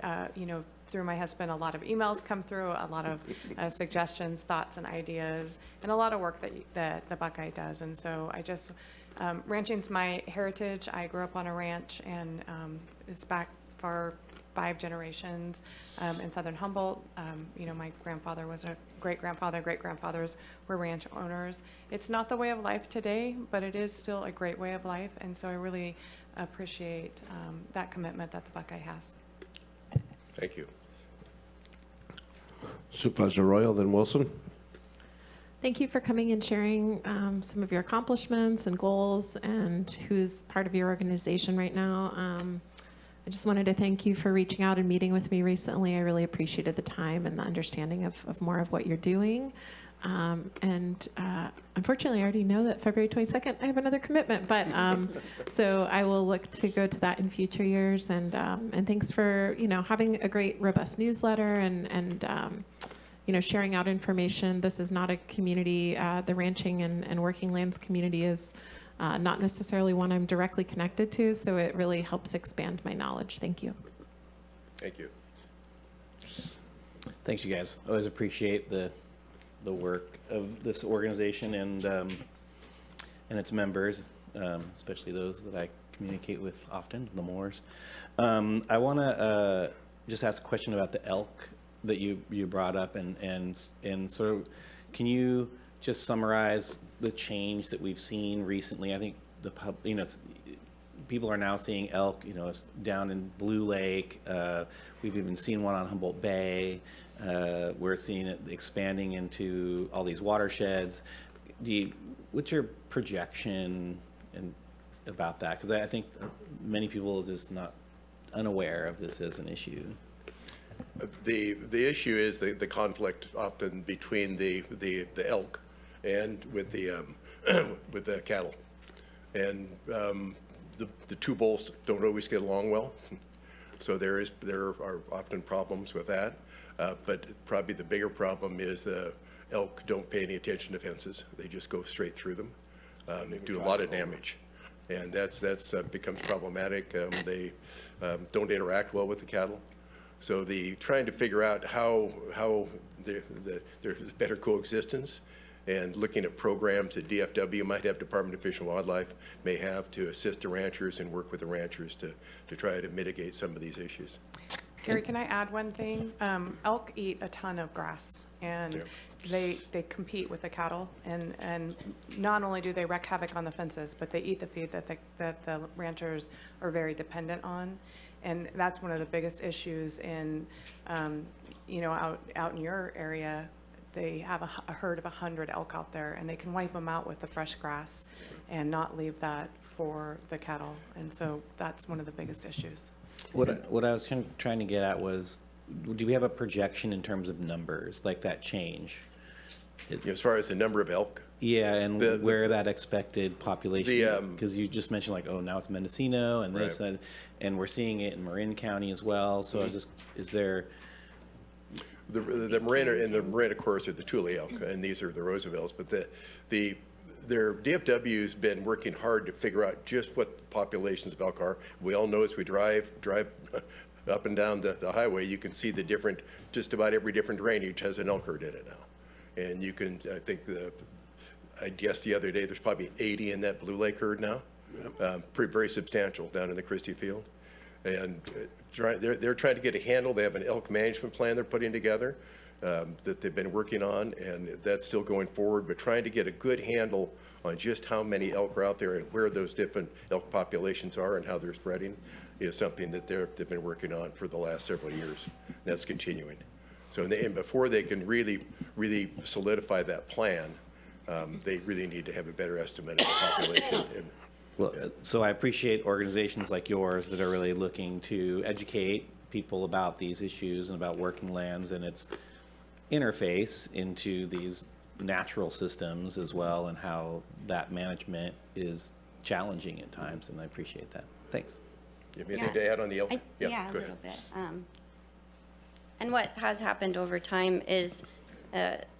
through my husband, a lot of emails come through, a lot of suggestions, thoughts, and ideas, and a lot of work that the Buckeye does. And so I just, ranching's my heritage. I grew up on a ranch, and it's back for 5 generations in southern Humboldt. My grandfather was a great-grandfathers were ranch owners. It's not the way of life today, but it is still a great way of life, and so I really appreciate that commitment that the Buckeye has. Thank you. Supervisor Arroyo, then Wilson. Thank you for coming and sharing some of your accomplishments and goals and who's part of your organization right now. I just wanted to thank you for reaching out and meeting with me recently. I really appreciated the time and the understanding of more of what you're doing. Unfortunately, I already know that February 22nd, I have another commitment, but so I will look to go to that in future years. And thanks for, having a great, robust newsletter and sharing out information. This is not a community, the ranching and working lands community is not necessarily one I'm directly connected to, so it really helps expand my knowledge. Thank you. Thank you. Thanks, you guys. Always appreciate the work of this organization and its members, especially those that I communicate with often, the Moors. I want to just ask a question about the elk that you brought up, and sort of, can you just summarize the change that we've seen recently? I think people are now seeing elk, it's down in Blue Lake. We've even seen one on Humboldt Bay. We're seeing it expanding into all these watersheds. What's your projection about that? Because I think many people are just not unaware of this as an issue. The issue is the conflict often between the elk and with the cattle, and the two bulls don't always get along well. So there are often problems with that. But probably the bigger problem is the elk don't pay any attention to fences. They just go straight through them. They do a lot of damage, and that's becomes problematic. They don't interact well with the cattle. So trying to figure out how there's better coexistence and looking at programs that DFW might have, Department of Fish and Wildlife may have, to assist the ranchers and work with the ranchers to try to mitigate some of these issues. Gary, can I add one thing? Elk eat a ton of grass, and they compete with the cattle, and not only do they wreak havoc on the fences, but they eat the feed that the ranchers are very dependent on. And that's one of the biggest issues in, out in your area. They have a herd of 100 elk out there, and they can wipe them out with the fresh grass and not leave that for the cattle. And so that's one of the biggest issues. What I was trying to get at was, do we have a projection in terms of numbers, like that change? As far as the number of elk? Yeah, and where that expected population, because you just mentioned like, oh, now it's Mendocino and this, and we're seeing it in Marin County as well. So I was just, is there... The Marin and the Marin, of course, are the Thule elk, and these are the Roosevelts. But their DFW's been working hard to figure out just what the populations of elk are. We all know as we drive up and down the highway, you can see the different, just about every different drainage has an elk herd in it now. And you can, I think I guess the other day, there's probably 80 in that Blue Lake herd now. Very substantial down in the Christie Field. And they're trying to get a handle. They have an elk management plan they're putting together that they've been working on, and that's still going forward. But trying to get a good handle on just how many elk are out there and where those different elk populations are and how they're spreading is something that they've been working on for the last several years. And that's continuing. So and before they can really solidify that plan, they really need to have a better estimate of the population. Well, so I appreciate organizations like yours that are really looking to educate people about these issues and about working lands and its interface into these natural systems as well, and how that management is challenging at times, and I appreciate that. Thanks. You have anything to add on the elk? Yeah, a little bit. And what has happened over time is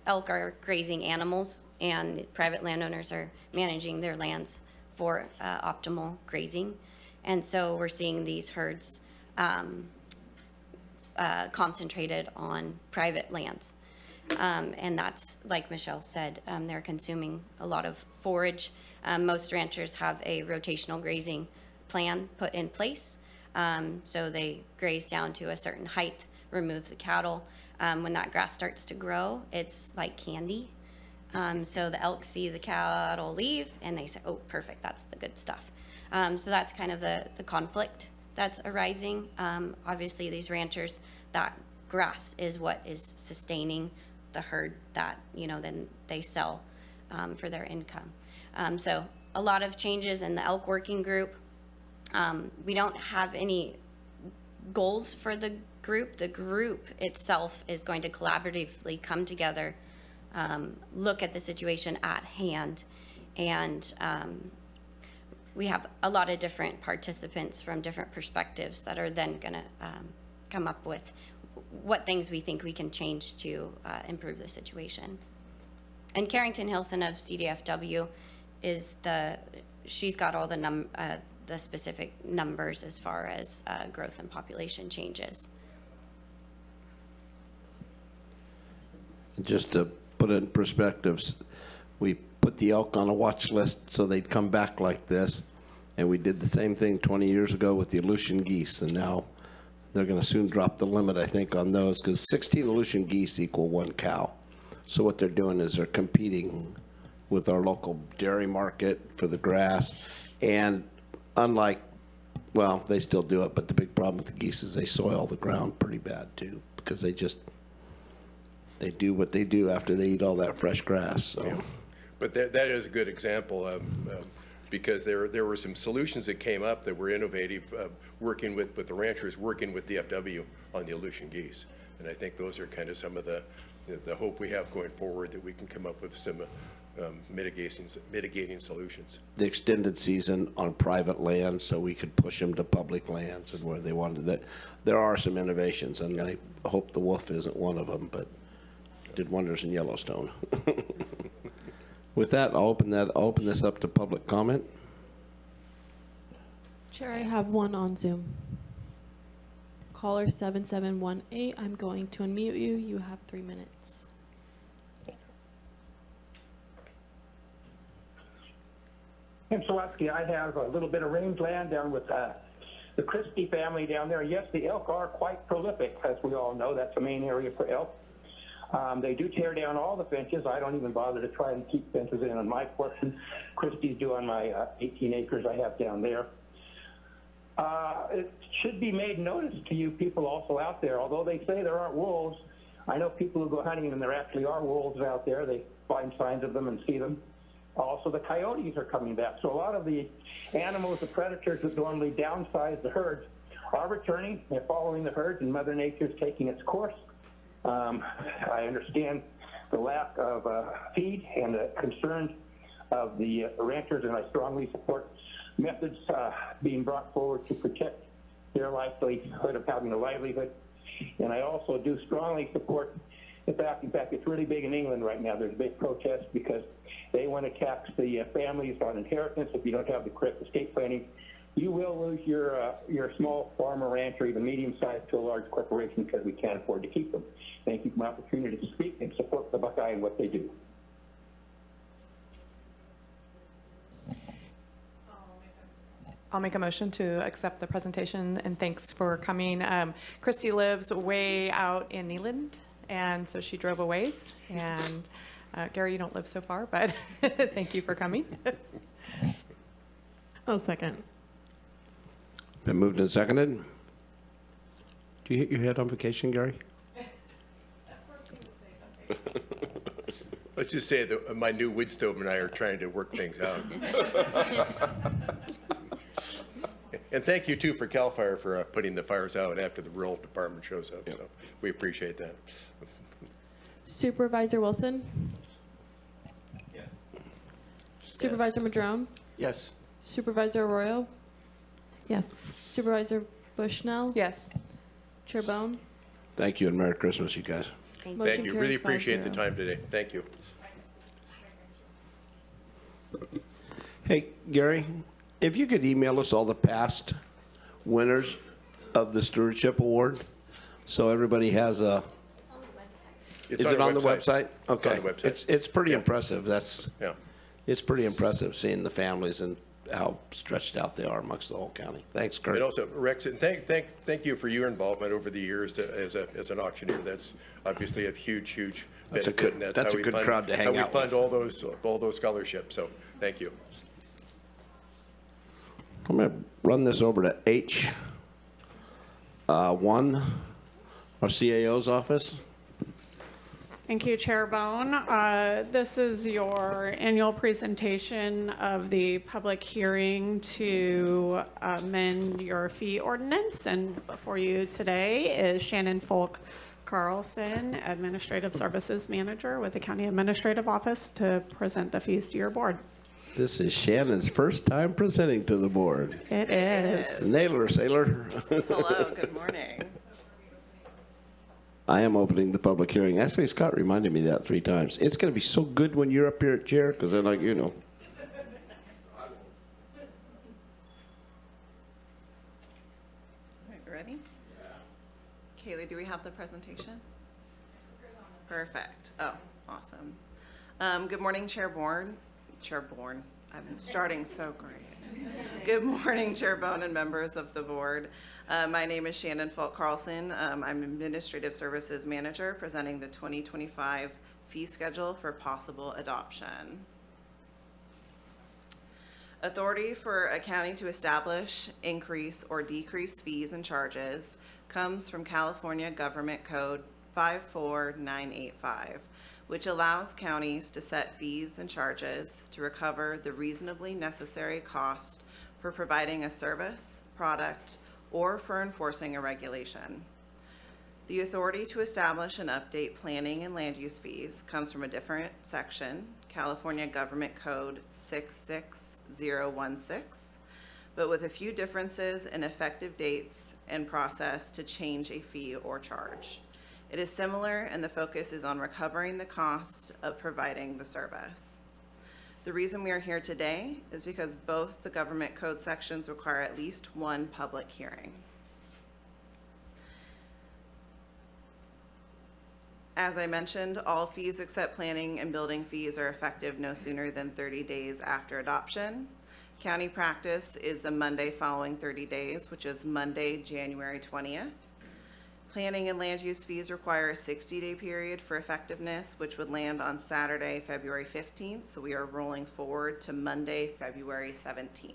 elk are grazing animals, and private landowners are managing their lands for optimal grazing. And so we're seeing these herds concentrated on private lands. And that's, like Michelle said, they're consuming a lot of forage. Most ranchers have a rotational grazing plan put in place. So they graze down to a certain height, remove the cattle. When that grass starts to grow, it's like candy. So the elk see the cattle leave and they say, oh, perfect, that's the good stuff. So that's kind of the conflict that's arising. Obviously, these ranchers, that grass is what is sustaining the herd that, then they sell for their income. So a lot of changes in the elk working group. We don't have any goals for the group. The group itself is going to collaboratively come together, look at the situation at hand, and we have a lot of different participants from different perspectives that are then going to come up with what things we think we can change to improve the situation. And Carrington Hilson of CDFW she's got all the specific numbers as far as growth and population changes. Just to put it in perspective, we put the elk on a watch list so they'd come back like this, and we did the same thing 20 years ago with the Aleutian geese, and now they're going to soon drop the limit, I think, on those, because 16 Aleutian geese equal 1 cow. So what they're doing is they're competing with our local dairy market for the grass, and unlike, well, they still do it, but the big problem with the geese is they soil the ground pretty bad too, because they do what they do after they eat all that fresh grass. So. Yeah. But that is a good example of, because there were some solutions that came up that were innovative, working with the ranchers, working with DFW on the Aleutian geese. And I think those are kind of some of the hope we have going forward, that we can come up with some mitigating solutions. The extended season on private land, so we could push them to public lands and where they wanted that. There are some innovations, and I hope the wolf isn't one of them, but did wonders in Yellowstone. With that, I'll open this up to public comment. Chair, I have one on Zoom. Caller 7718, I'm going to unmute you. You have 3 minutes. And Sawatsky, I have a little bit of rangeland down with the Christie family down there. Yes, the elk are quite prolific, as we all know. That's the main area for elk. They do tear down all the fences. I don't even bother to try and keep fences in on my portion. Christie's do on my 18 acres I have down there. It should be made notice to you people also out there. Although they say there aren't wolves, I know people who go hunting and there actually are wolves out there. They find signs of them and see them. Also, the coyotes are coming back. So a lot of the animals, the predators that normally downsize the herds are returning. They're following the herds, and Mother Nature's taking its course. I understand the lack of feed and the concerns of the ranchers, and I strongly support methods being brought forward to protect their livelihood of having a livelihood. And I also do strongly support the fact, in fact, it's really big in England right now. There's a big protest because they want to tax the families on inheritance. If you don't have the correct estate planning, you will lose your small farmer, rancher, even medium-sized to a large corporation because we can't afford to keep them. Thank you for the opportunity to speak and support the Buckeye and what they do. I'll make a motion to accept the presentation, and thanks for coming. Christy lives way out in Neyland, and so she drove a ways. And Gary, you don't live so far, but thank you for coming. I'll second. Been moved and seconded. Do you hit your head on vacation, Gary? Let's just say that my new wood stove and I are trying to work things out. And thank you, too, for CAL FIRE for putting the fires out after the rural department shows up. So we appreciate that. Supervisor Wilson? Yes. Supervisor Madrone? Yes. Supervisor Arroyo? Yes. Supervisor Bushnell? Yes. Chair Bohn? Thank you, and Merry Christmas, you guys. Thank you. Really appreciate the time today. Thank you. Hey, Gary, if you could email us all the past winners of the Stewardship Award, so everybody has a... It's Is it on the website? It's Okay. on the website. It's pretty impressive. Yeah. It's pretty impressive seeing the families and how stretched out they are amongst the whole county. Thanks, Kurt. And also, Rex, and thank you for your involvement over the years as an auctioneer. That's obviously a huge That's a benefit. good- And that's how a we good fund- crowd to hang how we out fund with. all those scholarships. So thank you. I'm going to run this over to H1, our CAO's office. Thank you, Chair Bohn. This is your annual presentation of the public hearing to amend your fee ordinance. And before you today is Shannon Folk Carlson, Administrative Services Manager with the County Administrative Office, to present the fees to your board. This is Shannon's first time presenting to the board. It is. Nailer, sailor. Hello, good morning. I am opening the public hearing. Actually, Scott reminded me that 3 times. It's going to be so good when you're up here at chair, because they're like, you know. All right, ready? Kaylee, do we have the presentation? Perfect. Oh, awesome. Good morning, Chair Bohn. I'm starting so great. Good morning, Chair Bohn and members of the board. My name is Shannon Folk Carlson. I'm Administrative Services Manager, presenting the 2025 fee schedule for possible adoption. Authority for a county to establish, increase, or decrease fees and charges comes from California Government Code 54985, which allows counties to set fees and charges to recover the reasonably necessary cost for providing a service, product, or for enforcing a regulation. The authority to establish and update planning and land use fees comes from a different section, California Government Code 66016, but with a few differences in effective dates and process to change a fee or charge. It is similar, and the focus is on recovering the cost of providing the service. The reason we are here today is because both the government code sections require at least one public hearing. As I mentioned, all fees except planning and building fees are effective no sooner than 30 days after adoption. County practice is the Monday following 30 days, which is Monday, January 20th. Planning and land use fees require a 60-day period for effectiveness, which would land on Saturday, February 15th. So we are rolling forward to Monday, February 17th.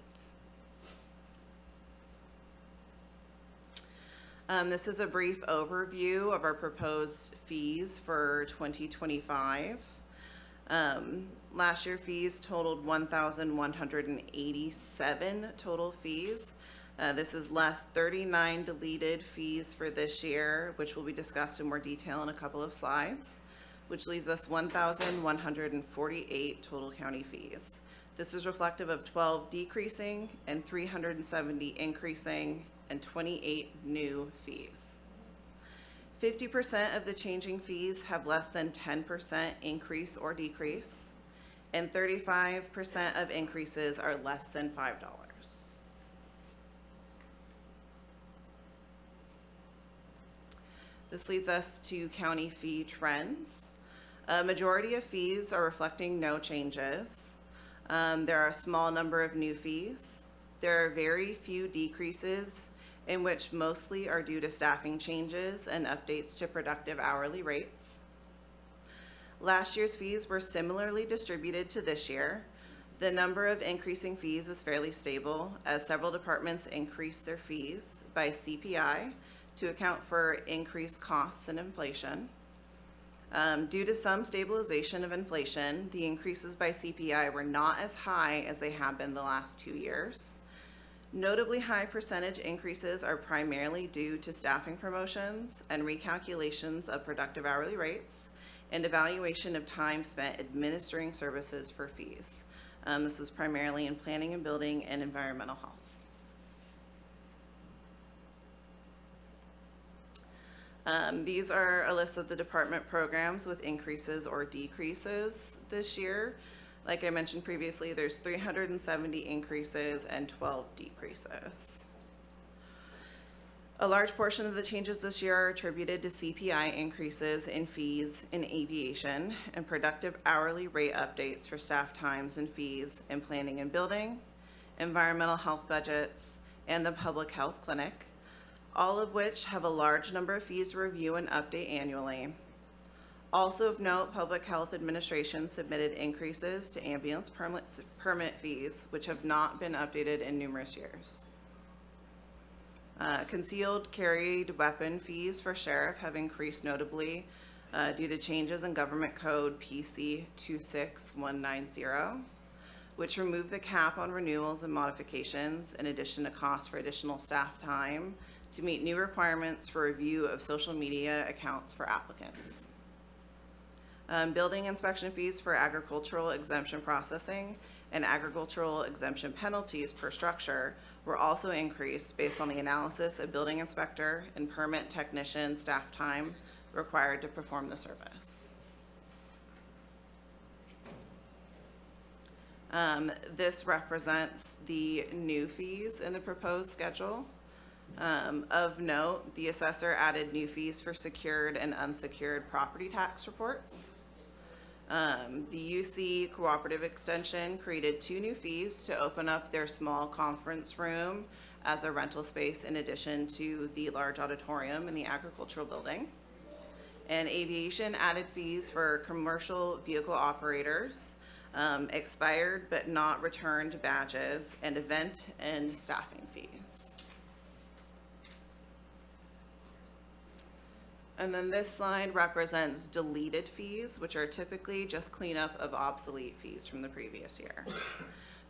This is a brief overview of our proposed fees for 2025. Last year fees totaled 1,187 total fees. This is less 39 deleted fees for this year, which will be discussed in more detail in a couple of slides, which leaves us 1,148 total county fees. This is reflective of 12 decreasing and 370 increasing and 28 new fees. 50% of the changing fees have less than 10% increase or decrease, and 35% of increases are less than $5. This leads us to county fee trends. A majority of fees are reflecting no changes. There are a small number of new fees. There are very few decreases, in which mostly are due to staffing changes and updates to productive hourly rates. Last year's fees were similarly distributed to this year. The number of increasing fees is fairly stable, as several departments increased their fees by CPI to account for increased costs and inflation. Due to some stabilization of inflation, the increases by CPI were not as high as they have been the last 2 years. Notably high percentage increases are primarily due to staffing promotions and recalculations of productive hourly rates and evaluation of time spent administering services for fees. This is primarily in planning and building and environmental health. These are a list of the department programs with increases or decreases this year. Like I mentioned previously, there's 370 increases and 12 decreases. A large portion of the changes this year are attributed to CPI increases in fees in aviation and productive hourly rate updates for staff times and fees in planning and building, environmental health budgets, and the public health clinic, all of which have a large number of fees to review and update annually. Also of note, Public Health Administration submitted increases to ambulance permit fees, which have not been updated in numerous years. Concealed carried weapon fees for sheriff have increased notably due to changes in Government Code PC 26190, which remove the cap on renewals and modifications in addition to costs for additional staff time to meet new requirements for review of social media accounts for applicants. Building inspection fees for agricultural exemption processing and agricultural exemption penalties per structure were also increased based on the analysis of building inspector and permit technician staff time required to perform the service. This represents the new fees in the proposed schedule. Of note, the assessor added new fees for secured and unsecured property tax reports. The UC Cooperative Extension created 2 new fees to open up their small conference room as a rental space in addition to the large auditorium in the agricultural building. And aviation added fees for commercial vehicle operators, expired but not returned badges, and event and staffing fees. And then this slide represents deleted fees, which are typically just cleanup of obsolete fees from the previous year.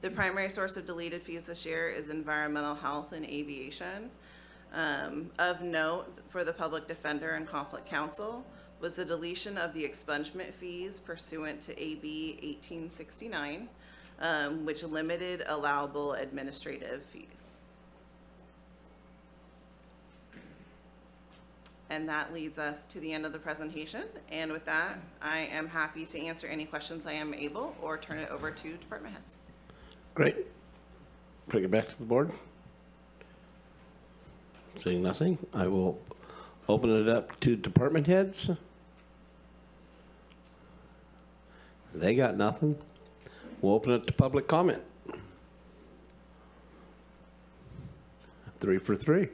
The primary source of deleted fees this year is environmental health and aviation. Of note for the public defender and conflict counsel was the deletion of the expungement fees pursuant to AB 1869, which limited allowable administrative fees. And that leads us to the end of the presentation. And with that, I am happy to answer any questions I am able or turn it over to department heads. Great. Bring it back to the board. Seeing nothing, I will open it up to department heads. They got nothing. We'll open it to public comment. 3 for 3.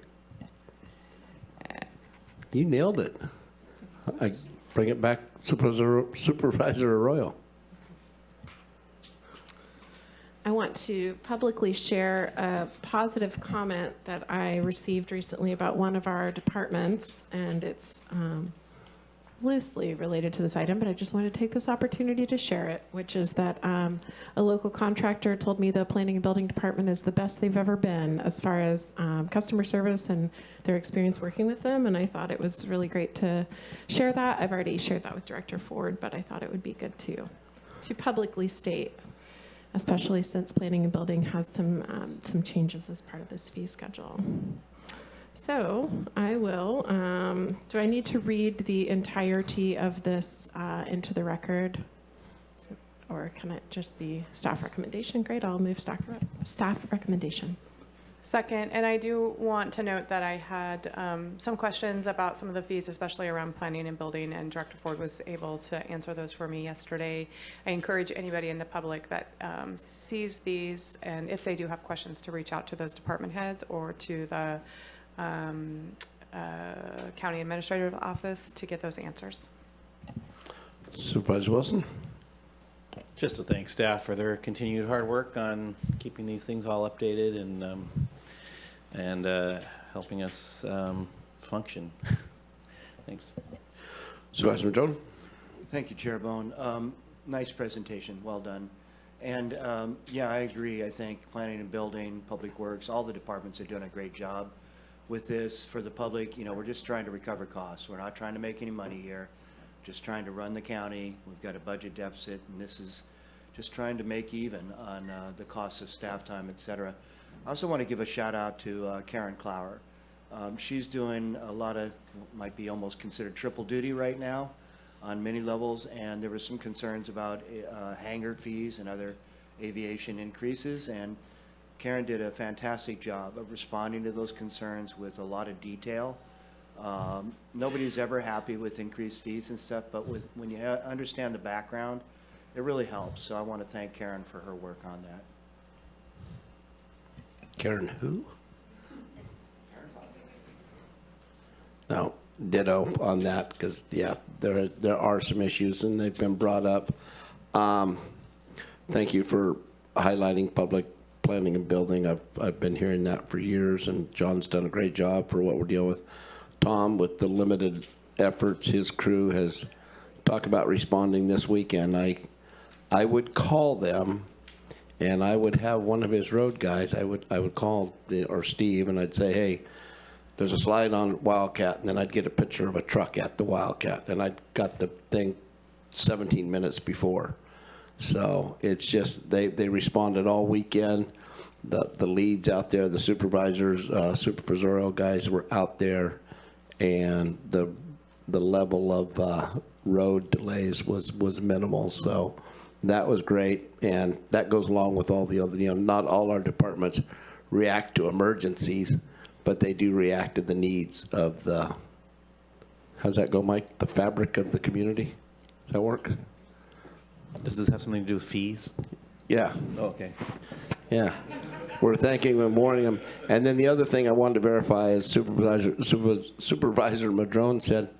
You nailed it. I bring it back, Supervisor Arroyo. I want to publicly share a positive comment that I received recently about one of our departments, and it's loosely related to this item, but I just want to take this opportunity to share it, which is that a local contractor told me the planning and building department is the best they've ever been as far as customer service and their experience working with them, and I thought it was really great to share that. I've already shared that with Director Ford, but I thought it would be good to publicly state, especially since planning and building has some changes as part of this fee schedule. So I will, do I need to read the entirety of this into the record? Or can it just be staff recommendation? Great, I'll move staff recommendation. Second, and I do want to note that I had some questions about some of the fees, especially around planning and building, and Director Ford was able to answer those for me yesterday. I encourage anybody in the public that sees these, and if they do have questions, to reach out to those department heads or to the county administrative office to get those answers. Supervisor Wilson? Just to thank staff for their continued hard work on keeping these things all updated and helping us function. Thanks. Supervisor Madrone? Thank you, Chair Bohn. Nice presentation, well done. And yeah, I agree. I think planning and building, public works, all the departments are doing a great job with this. For the public, you know, we're just trying to recover costs. We're not trying to make any money here, just trying to run the county. We've got a budget deficit, and this is just trying to make even on the costs of staff time, et cetera. I also want to give a shout out to Karen Clower. She's doing a lot of, might be almost considered triple duty right now on many levels, and there were some concerns about hangar fees and other aviation increases, and Karen did a fantastic job of responding to those concerns with a lot of detail. Nobody's ever happy with increased fees and stuff, but when you understand the background, it really helps. So I want to thank Karen for her work on that. Karen who? No, ditto on that, because, yeah, there are some issues, and they've been brought up. Thank you for highlighting public planning and building. I've been hearing that for years, and John's done a great job for what we're dealing with. Tom, with the limited efforts his crew has talked about responding this weekend, I would call them, and I would have one of his road guys, I would call, or Steve, and I'd say, hey, there's a slide on Wildcat, and then I'd get a picture of a truck at the Wildcat, and I'd got the thing 17 minutes before. So it's just, they responded all weekend. The leads out there, the supervisors, supervisorial guys were out there, and the level of road delays was minimal. So that was great, and that goes along with all the other, not all our departments react to emergencies, but they do react to the needs of the, how's that go, Mike? The fabric of the community? Does that work? Does this have something to do with fees? Yeah. Oh, okay. Yeah. We're thanking them and warning them. And then the other thing I wanted to verify is Supervisor Madrone said,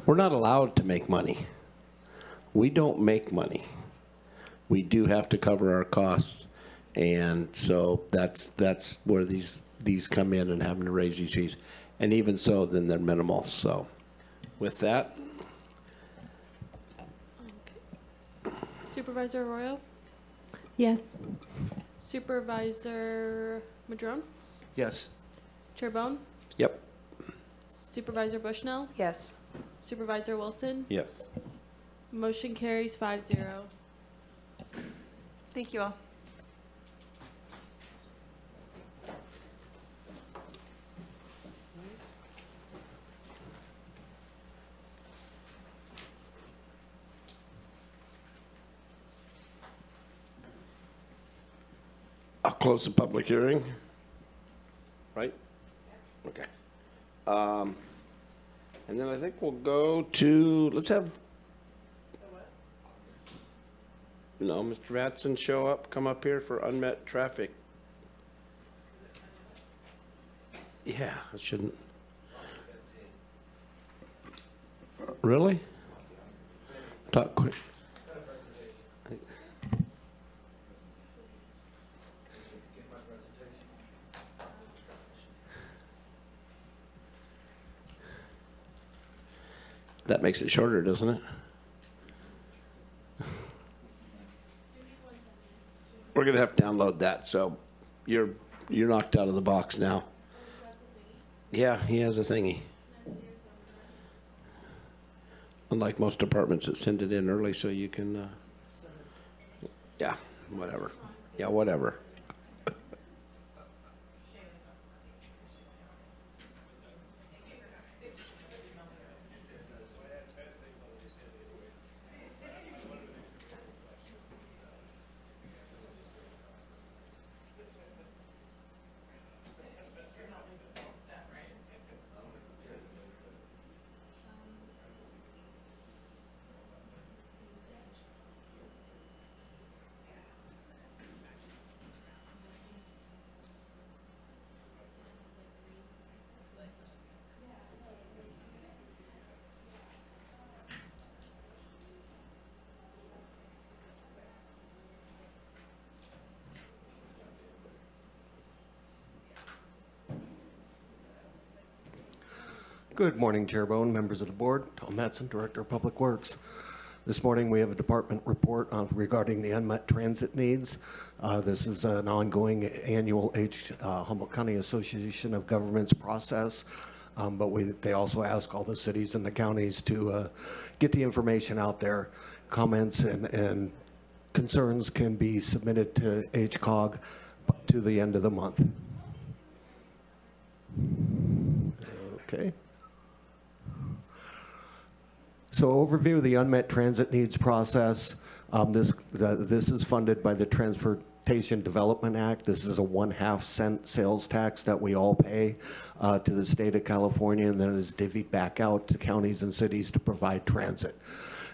we're not allowed to make money. We don't make money. We do have to cover our costs. And so that's where these come in and having to raise these fees. And even so, then they're minimal. So with that. Supervisor Arroyo? Yes. Supervisor Madrone? Yes. Chair Bohn? Yep. Supervisor Bushnell? Yes. Supervisor Wilson? Yes. Motion carries 5-0. Thank you all. I'll close the public hearing. Right? Okay. And then I think we'll go to, let's have, no, Mr. Matson come up here for unmet traffic. Yeah, it shouldn't. Really? Talk quick. That makes it shorter, doesn't it? We're gonna have to download that, so you're knocked out of the box now. Yeah, he has a thingy. Unlike most departments that send it in early so you can, yeah, whatever. Yeah, whatever. Good morning, Chair Bohn, members of the board. Tom Matson, Director of Public Works. This morning we have a department report regarding the unmet transit needs. This is an ongoing annual Humboldt County Association of Governments process, but they also ask all the cities and the counties to get the information out there. Comments and concerns can be submitted to HCOG to the end of the month. Okay. So overview of the unmet transit needs process. This is funded by the Transportation Development Act. This is a 1/2 cent sales tax that we all pay to the state of California, and then is divvied back out to counties and cities to provide transit.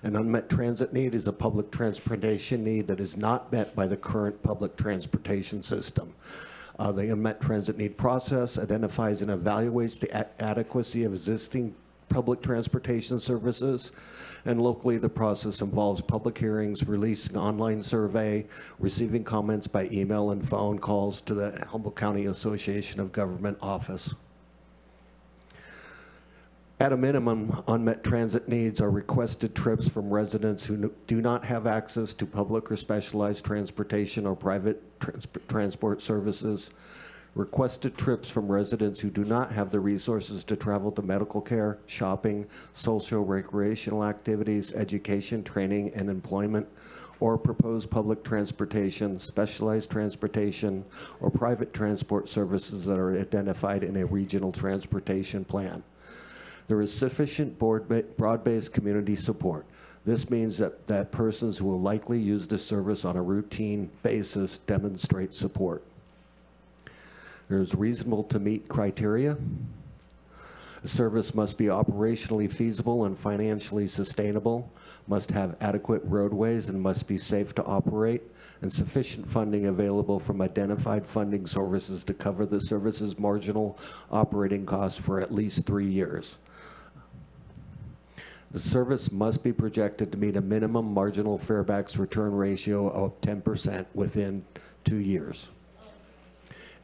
An unmet transit need is a public transportation need that is not met by the current public transportation system. The unmet transit need process identifies and evaluates the adequacy of existing public transportation services, and locally the process involves public hearings, releasing an online survey, receiving comments by email and phone calls to the Humboldt County Association of Government office. At a minimum, unmet transit needs are requested trips from residents who do not have access to public or specialized transportation or private transport services, requested trips from residents who do not have the resources to travel to medical care, shopping, social recreational activities, education, training, and employment, or proposed public transportation, specialized transportation, or private transport services that are identified in a regional transportation plan. There is sufficient broad-based community support. This means that persons who will likely use the service on a routine basis demonstrate support. It is reasonable to meet criteria. The service must be operationally feasible and financially sustainable, must have adequate roadways and must be safe to operate, and sufficient funding available from identified funding sources to cover the service's marginal operating costs for at least 3 years. The service must be projected to meet a minimum marginal farebacks return ratio of 10% within 2 years.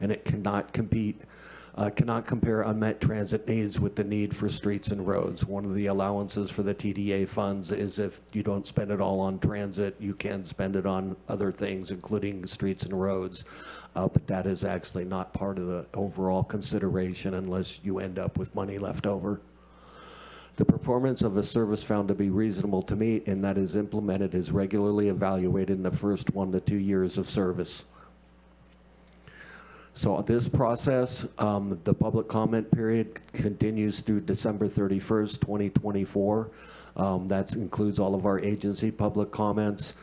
And it cannot compare unmet transit needs with the need for streets and roads. One of the allowances for the TDA funds is if you don't spend it all on transit, you can spend it on other things, including streets and roads. But that is actually not part of the overall consideration unless you end up with money left over. The performance of a service found to be reasonable to meet and that is implemented is regularly evaluated in the first 1 to 2 years of service. So this process, the public comment period continues through December 31st, 2024. That includes all of our agency public comments,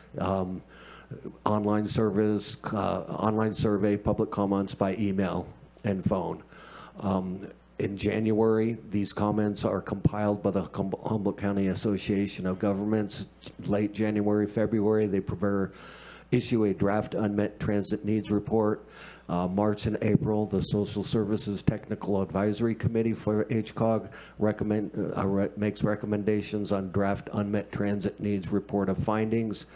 online surveys, online survey, public comments by email and phone. In January, these comments are compiled by the Humboldt County Association of Governments. Late January, February, they issue a draft unmet transit needs report. March and April, the Social Services Technical Advisory Committee for HCOG makes recommendations on draft unmet transit needs report of findings,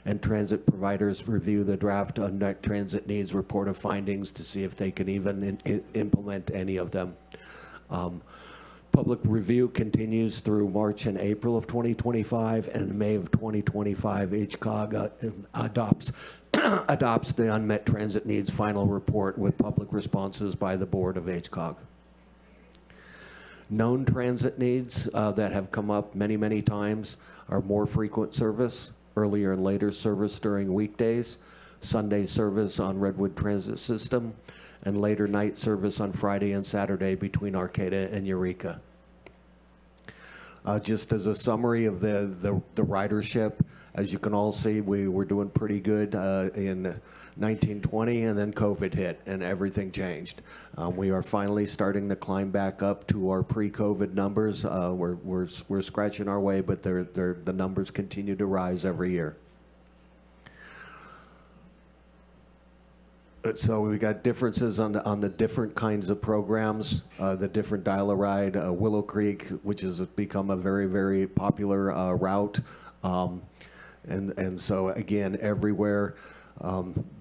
and transit providers review the draft unmet transit needs report of findings to see if they can even implement any of them. Public review continues through March and April of 2025, and in May of 2025, HCOG adopts the unmet transit needs final report with public responses by the board of HCOG. Known transit needs that have come up many, many times are more frequent service, earlier and later service during weekdays, Sunday service on Redwood Transit System, and later night service on Friday and Saturday between Arcata and Eureka. Just as a summary of the ridership, as you can all see, we were doing pretty good in 1920, and then COVID hit and everything changed. We are finally starting to climb back up to our pre-COVID numbers. We're scratching our way, but the numbers continue to rise every year. So we got differences on the different kinds of programs, the different dial-a-ride, Willow Creek, which has become a very, very popular route. And so again, everywhere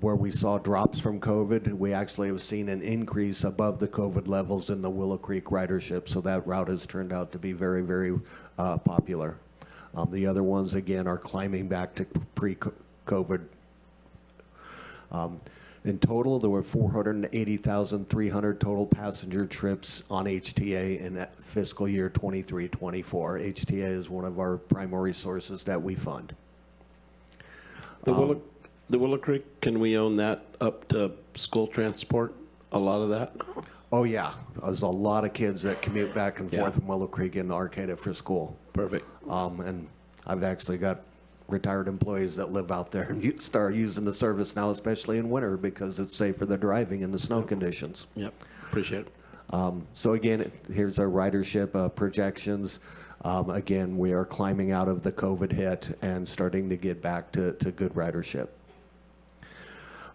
where we saw drops from COVID, we actually have seen an increase above the COVID levels in the Willow Creek ridership. So that route has turned out to be very, very popular. The other ones, again, are climbing back to pre-COVID. In total, there were 480,300 total passenger trips on HTA in fiscal year 23-24. HTA is one of our primary sources that we fund. The Willow Creek, can we own that up to school transport? A lot of that? Oh yeah, there's a lot of kids that commute back and forth from Willow Creek into Arcata for school. Perfect. And I've actually got retired employees that live out there and start using the service now, especially in winter, because it's safer than driving in the snow conditions. Yep, appreciate it. So again, here's our ridership projections. Again, we are climbing out of the COVID hit and starting to get back to good ridership.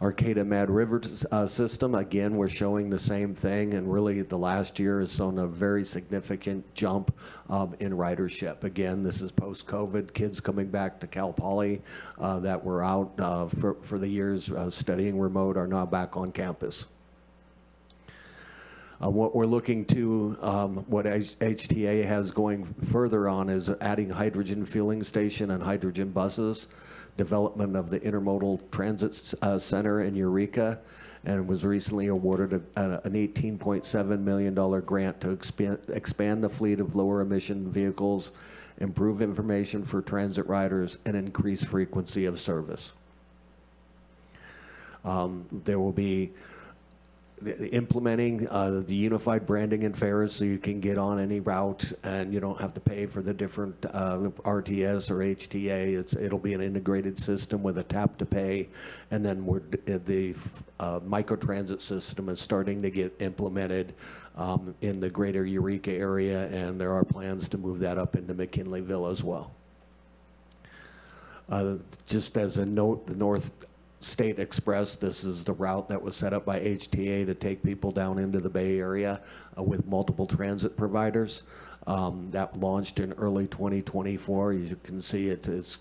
Arcata Mad River system, again, we're showing the same thing, and really the last year has shown a very significant jump in ridership. Again, this is post-COVID, kids coming back to Cal Poly that were out for the years studying remote are now back on campus. What we're looking to, what HTA has going further on is adding hydrogen fueling station and hydrogen buses, development of the Intermodal Transit Center in Eureka, and was recently awarded an $18.7 million grant to expand the fleet of lower emission vehicles, improve information for transit riders, and increase frequency of service. There will be implementing the unified branding and fares so you can get on any route and you don't have to pay for the different RTS or HTA. It'll be an integrated system with a tap to pay, and then the microtransit system is starting to get implemented in the greater Eureka area, and there are plans to move that up into McKinleyville as well. Just as a note, the North State Express, this is the route that was set up by HTA to take people down into the Bay Area with multiple transit providers. That launched in early 2024. You can see it's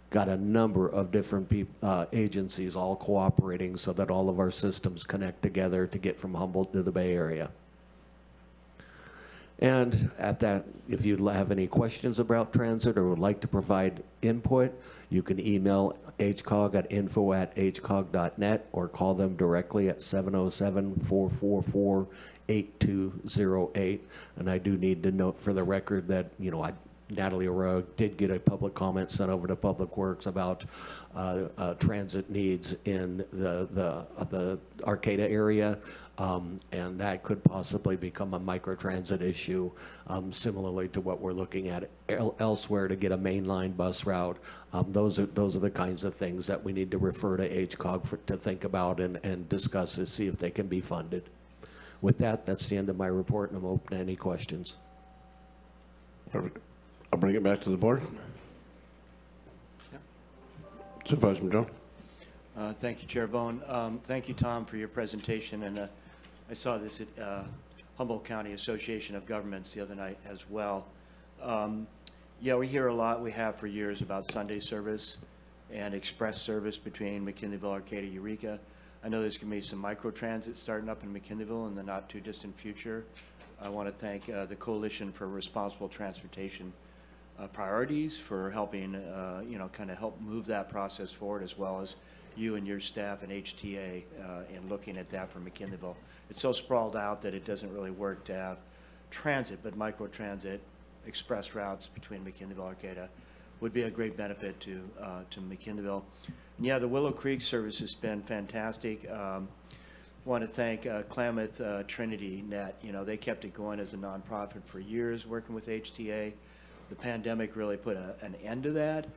got a number of different agencies all cooperating so that all of our systems connect together to get from Humboldt to the Bay Area. And at that, if you have any questions about transit or would like to provide input, you can email HCOG at info@hcog.net or call them directly at 707-444-8208. And I do need to note for the record that, Natalie Arroyo did get a public comment sent over to Public Works about transit needs in the Arcata area, and that could possibly become a microtransit issue, similarly to what we're looking at elsewhere to get a mainline bus route. Those are the kinds of things that we need to refer to HCOG to think about and discuss to see if they can be funded. With that, that's the end of my report, and I'm open to any questions. Perfect. I'll bring it back to the board. Supervisor Madrone. Thank you, Chair Bohn. Thank you, Tom, for your presentation. And I saw this at Humboldt County Association of Governments the other night as well. Yeah, we hear a lot, we have for years, about Sunday service and express service between McKinleyville, Arcata, Eureka. I know there's going to be some microtransit starting up in McKinleyville in the not too distant future. I want to thank the Coalition for Responsible Transportation Priorities for helping, kind of help move that process forward, as well as you and your staff and HTA in looking at that for McKinleyville. It's so sprawled out that it doesn't really work to have transit, but microtransit express routes between McKinleyville, Arcata would be a great benefit to McKinleyville. And yeah, the Willow Creek service has been fantastic. Want to thank Klamath Trinity Net. You know, they kept it going as a nonprofit for years, working with HTA. The pandemic really put an end to that,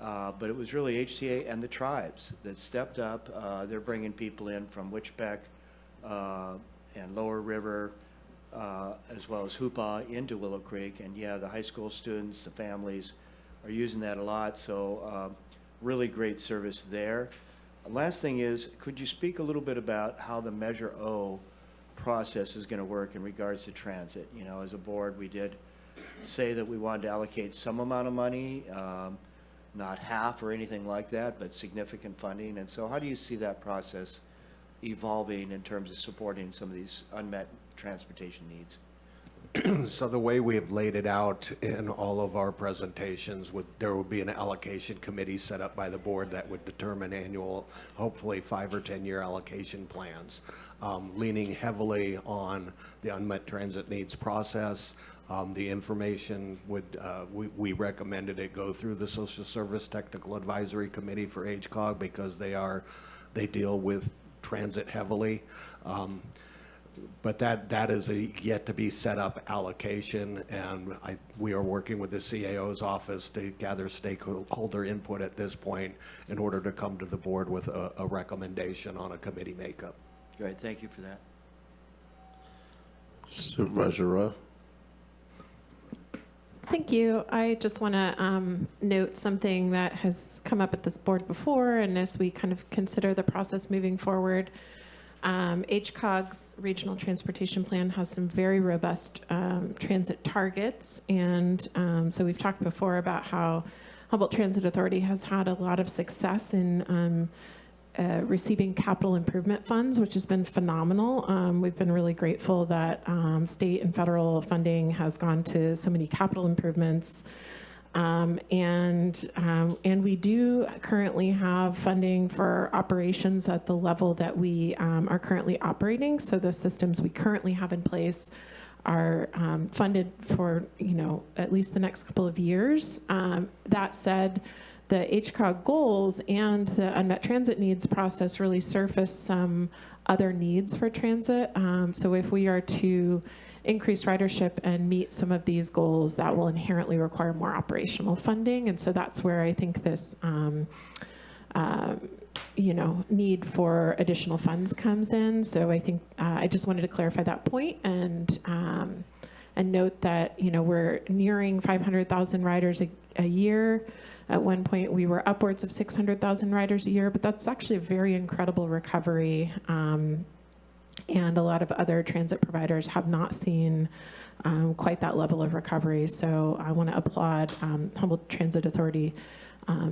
but it was really HTA and the tribes that stepped up. They're bringing people in from Wichpeck and Lower River, as well as Hoopaw into Willow Creek. And yeah, the high school students, the families are using that a lot. So really great service there. Last thing is, could you speak a little bit about how the Measure O process is going to work in regards to transit? You know, as a board, we did say that we wanted to allocate some amount of money, not half or anything like that, but significant funding. And so how do you see that process evolving in terms of supporting some of these unmet transportation needs? So the way we have laid it out in all of our presentations, there would be an allocation committee set up by the board that would determine annual, hopefully 5 or 10 year allocation plans, leaning heavily on the unmet transit needs process. The information would, we recommended it go through the Social Service Technical Advisory Committee for HCOG because they deal with transit heavily. But that is a yet to be set up allocation, and we are working with the CAO's office to gather stakeholder input at this point in order to come to the board with a recommendation on a committee makeup. Great, thank you for that. Supervisor Rowe. Thank you. I just want to note something that has come up at this board before, and as we kind of consider the process moving forward, HCOG's Regional Transportation Plan has some very robust transit targets, and so we've talked before about how Humboldt Transit Authority has had a lot of success in receiving capital improvement funds, which has been phenomenal. We've been really grateful that state and federal funding has gone to so many capital improvements. And we do currently have funding for operations at the level that we are currently operating. So the systems we currently have in place are funded for, at least the next couple of years. That said, the HCOG goals and the unmet transit needs process really surface some other needs for transit. So if we are to increase ridership and meet some of these goals, that will inherently require more operational funding. And so that's where I think this need for additional funds comes in. So I think I just wanted to clarify that point and note that we're nearing 500,000 riders a year. At one point, we were upwards of 600,000 riders a year, but that's actually a very incredible recovery. And a lot of other transit providers have not seen quite that level of recovery. So I want to applaud Humboldt Transit Authority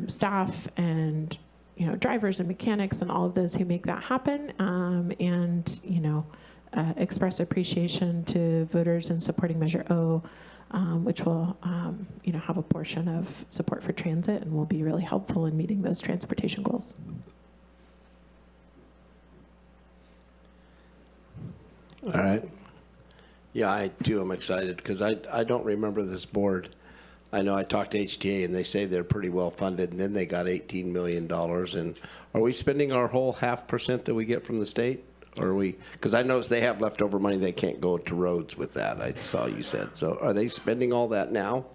staff and drivers and mechanics and all of those who make that happen, and express appreciation to voters in supporting Measure O, which will have a portion of support for transit and will be really helpful in meeting those transportation goals. All right. Yeah, I too am excited because I don't remember this board. I know I talked to HTA and they say they're pretty well funded, and then they got $18 million. And are we spending our whole 0.5% that we get from the state? Or are we, because I noticed they have leftover money, they can't go to roads with that, I saw you said. So are they spending all that now?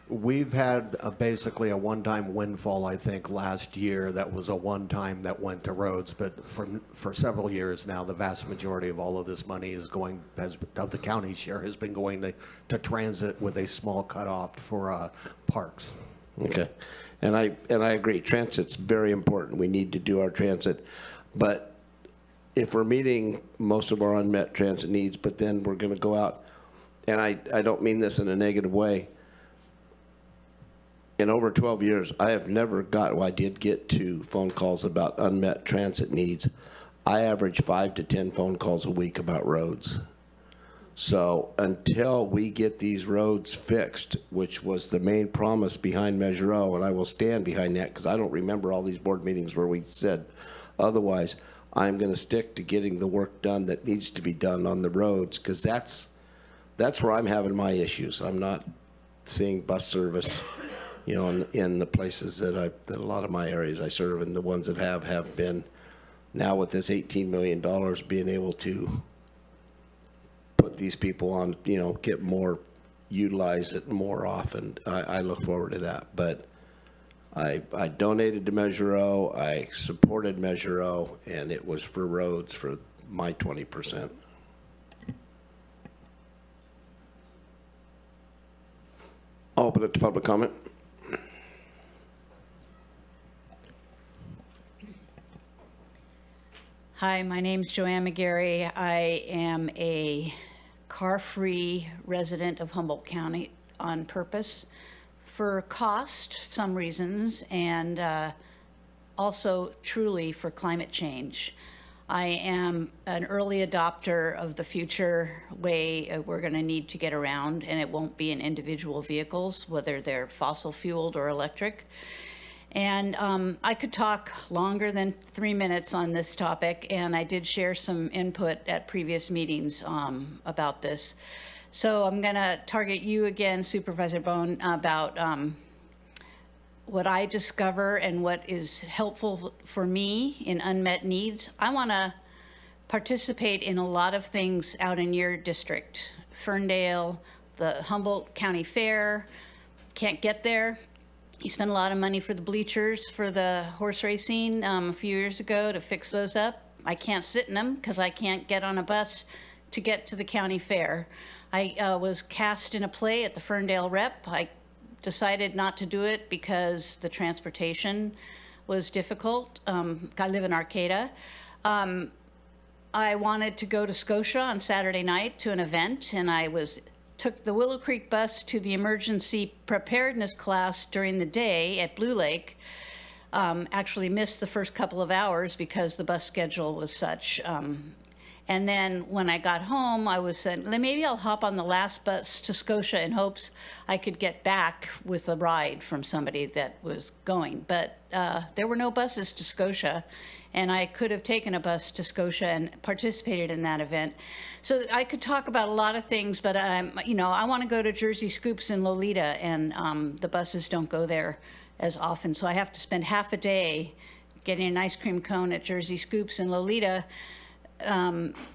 We've had basically a one-time windfall, I think, last year that was a one-time that went to roads. But for several years now, the vast majority of all of this money of the county share has been going to transit with a small cutoff for parks. Okay. And I agree, transit's very important. We need to do our transit. But if we're meeting most of our unmet transit needs, but then we're going to go out, and I don't mean this in a negative way, in over 12 years, I have never got, well, I did get 2 phone calls about unmet transit needs. I average 5 to 10 phone calls a week about roads. So until we get these roads fixed, which was the main promise behind Measure O, and I will stand behind that because I don't remember all these board meetings where we said otherwise, I'm going to stick to getting the work done that needs to be done on the roads, because that's where I'm having my issues. I'm not seeing bus service, you know, in the places that a lot of my areas I serve, and the ones that have been. Now with this $18 million, being able to put these people on, you know, get more, utilize it more often, I look forward to that. But I donated to Measure O, I supported Measure O, and it was for roads for my 20%. I'll open it to public comment. Hi, my name's Joanne McGarry. I am a car-free resident of Humboldt County on purpose for cost, some reasons, and also truly for climate change. I am an early adopter of the future way we're going to need to get around, and it won't be in individual vehicles, whether they're fossil fueled or electric. And I could talk longer than 3 minutes on this topic, and I did share some input at previous meetings about this. So I'm going to target you again, Supervisor Bohn, about what I discover and what is helpful for me in unmet needs. I want to participate in a lot of things out in your district. Ferndale, the Humboldt County Fair, can't get there. You spent a lot of money for the bleachers for the horse racing a few years ago to fix those up. I can't sit in them because I can't get on a bus to get to the county fair. I was cast in a play at the Ferndale Rep. I decided not to do it because the transportation was difficult. I live in Arcata. I wanted to go to Scotia on Saturday night to an event, and I took the Willow Creek bus to the emergency preparedness class during the day at Blue Lake. Actually missed the first couple of hours because the bus schedule was such. And then when I got home, I was saying, maybe I'll hop on the last bus to Scotia in hopes I could get back with a ride from somebody that was going. But there were no buses to Scotia, and I could have taken a bus to Scotia and participated in that event. So I could talk about a lot of things, but you know, I want to go to Jersey Scoops in Lolita, and the buses don't go there as often. So I have to spend half a day getting an ice cream cone at Jersey Scoops in Lolita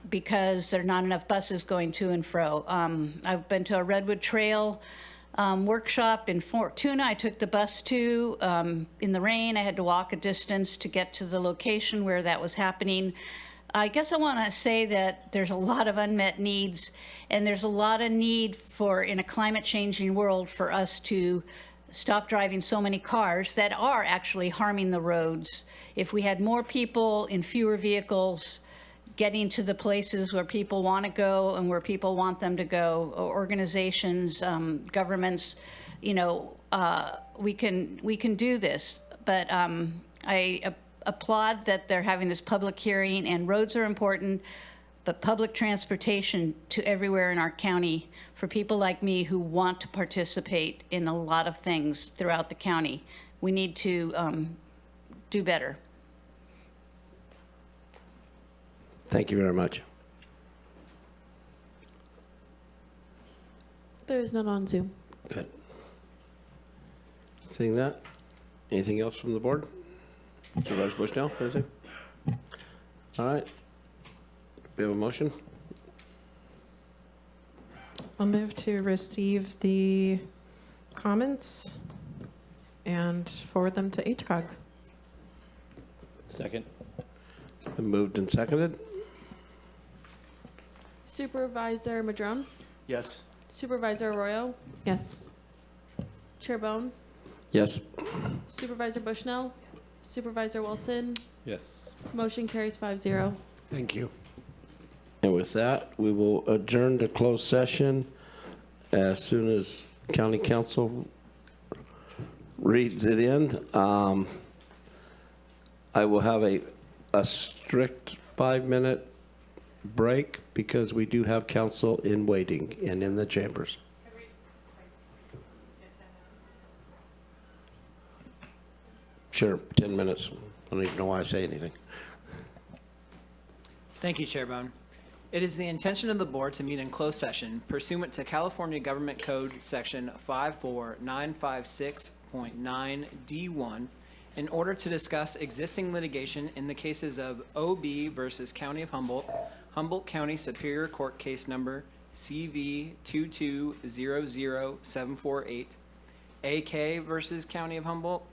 because there are not enough buses going to and fro. I've been to a Redwood Trail workshop in Fortuna. I took the bus to in the rain. I had to walk a distance to get to the location where that was happening. I guess I want to say that there's a lot of unmet needs, and there's a lot of need for, in a climate changing world, for us to stop driving so many cars that are actually harming the roads. If we had more people in fewer vehicles getting to the places where people want to go and where people want them to go, organizations, governments, you know, we can do this. But I applaud that they're having this public hearing, and roads are important, but public transportation to everywhere in our county for people like me who want to participate in a lot of things throughout the county. We need to do better. Thank you very much. There's none on Zoom. Good. Seeing that, anything else from the board? Supervisor Bushnell, anything? All right. We have a motion? I'll move to receive the comments and forward them to HCOG. Second. Been moved and seconded. Supervisor Madrone? Yes. Supervisor Arroyo? Yes. Chair Bohn? Yes. Supervisor Bushnell, Supervisor Wilson, Yes. motion carries 5-0. Thank you. And with that, we will adjourn to closed session as soon as county council reads it in. I will have a strict 5-minute break because we do have council in waiting and in the chambers. Sure, 10 minutes. I don't even know why I say anything. Thank you, Chair Bohn. It is the intention of the board to meet in closed session pursuant to California Government Code Section 54956.9D1 in order to discuss existing litigation in the cases of OB versus County of Humboldt, Humboldt County Superior Court Case Number CV 2200748, AK versus County of Humboldt,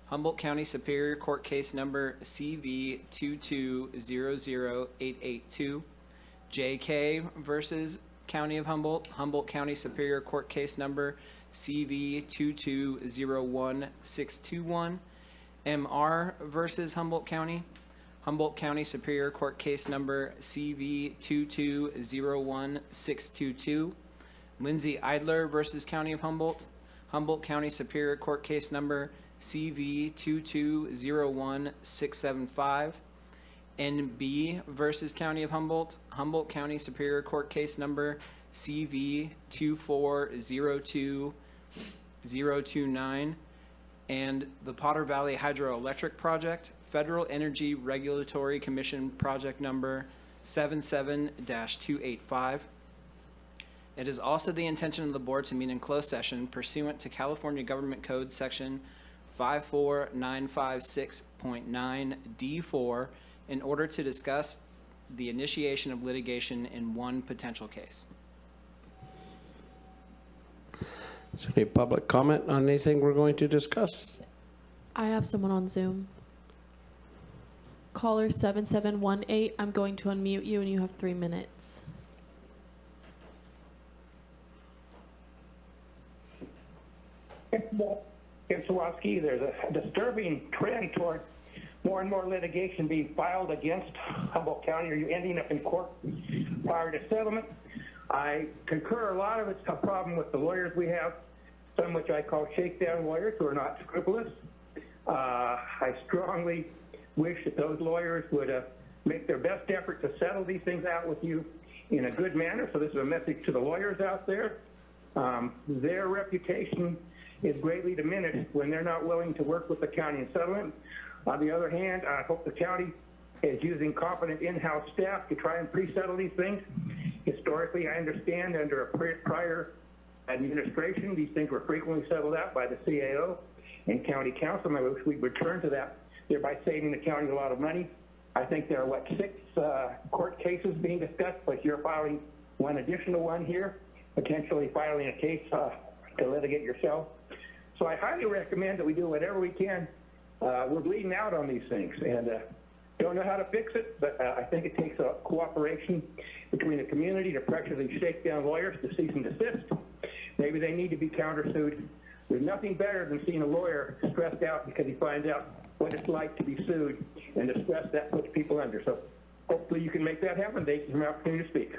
Humboldt County Superior Court Case Number CV 2200882, JK versus County of Humboldt, Humboldt County Superior Court Case Number CV 2201621, MR versus Humboldt County, Humboldt County Superior Court Case Number CV 2201622, Lindsay Idler versus County of Humboldt, Humboldt County Superior Court Case Number CV 2201675, NB versus County of Humboldt, Humboldt County Superior Court Case Number CV 2402029, and the Potter Valley Hydroelectric Project, Federal Energy Regulatory Commission Project Number 77-285. It is also the intention of the board to meet in closed session pursuant to California Government Code Section 54956.9D4 in order to discuss the initiation of litigation in one potential case. Is there any public comment on anything we're going to discuss? I have someone on Zoom. Caller 7718, I'm going to unmute you and you have 3 minutes. Kipsawowski, there's a disturbing trend toward more and more litigation being filed against Humboldt County. Are you ending up in court prior to settlement? I concur a lot of it's a problem with the lawyers we have, some which I call shakedown lawyers who are not scrupulous. I strongly wish that those lawyers would make their best effort to settle these things out with you in a good manner. So this is a message to the lawyers out there. Their reputation is greatly diminished when they're not willing to work with the county in settlement. On the other hand, I hope the county is using competent in-house staff to try and pre-settle these things. Historically, I understand under a prior administration, these things were frequently settled out by the CAO and county council, and I wish we'd return to that, thereby saving the county a lot of money. I think there are, 6 court cases being discussed, but you're filing one additional one here, potentially filing a case to litigate yourself. So I highly recommend that we do whatever we can. We're bleeding out on these things, and don't know how to fix it, but I think it takes a cooperation between the community to pressure these shakedown lawyers to cease and desist. Maybe they need to be countersued. There's nothing better than seeing a lawyer stressed out because he finds out what it's like to be sued and the stress that puts people under. So hopefully you can make that happen. Thank you for the opportunity to speak.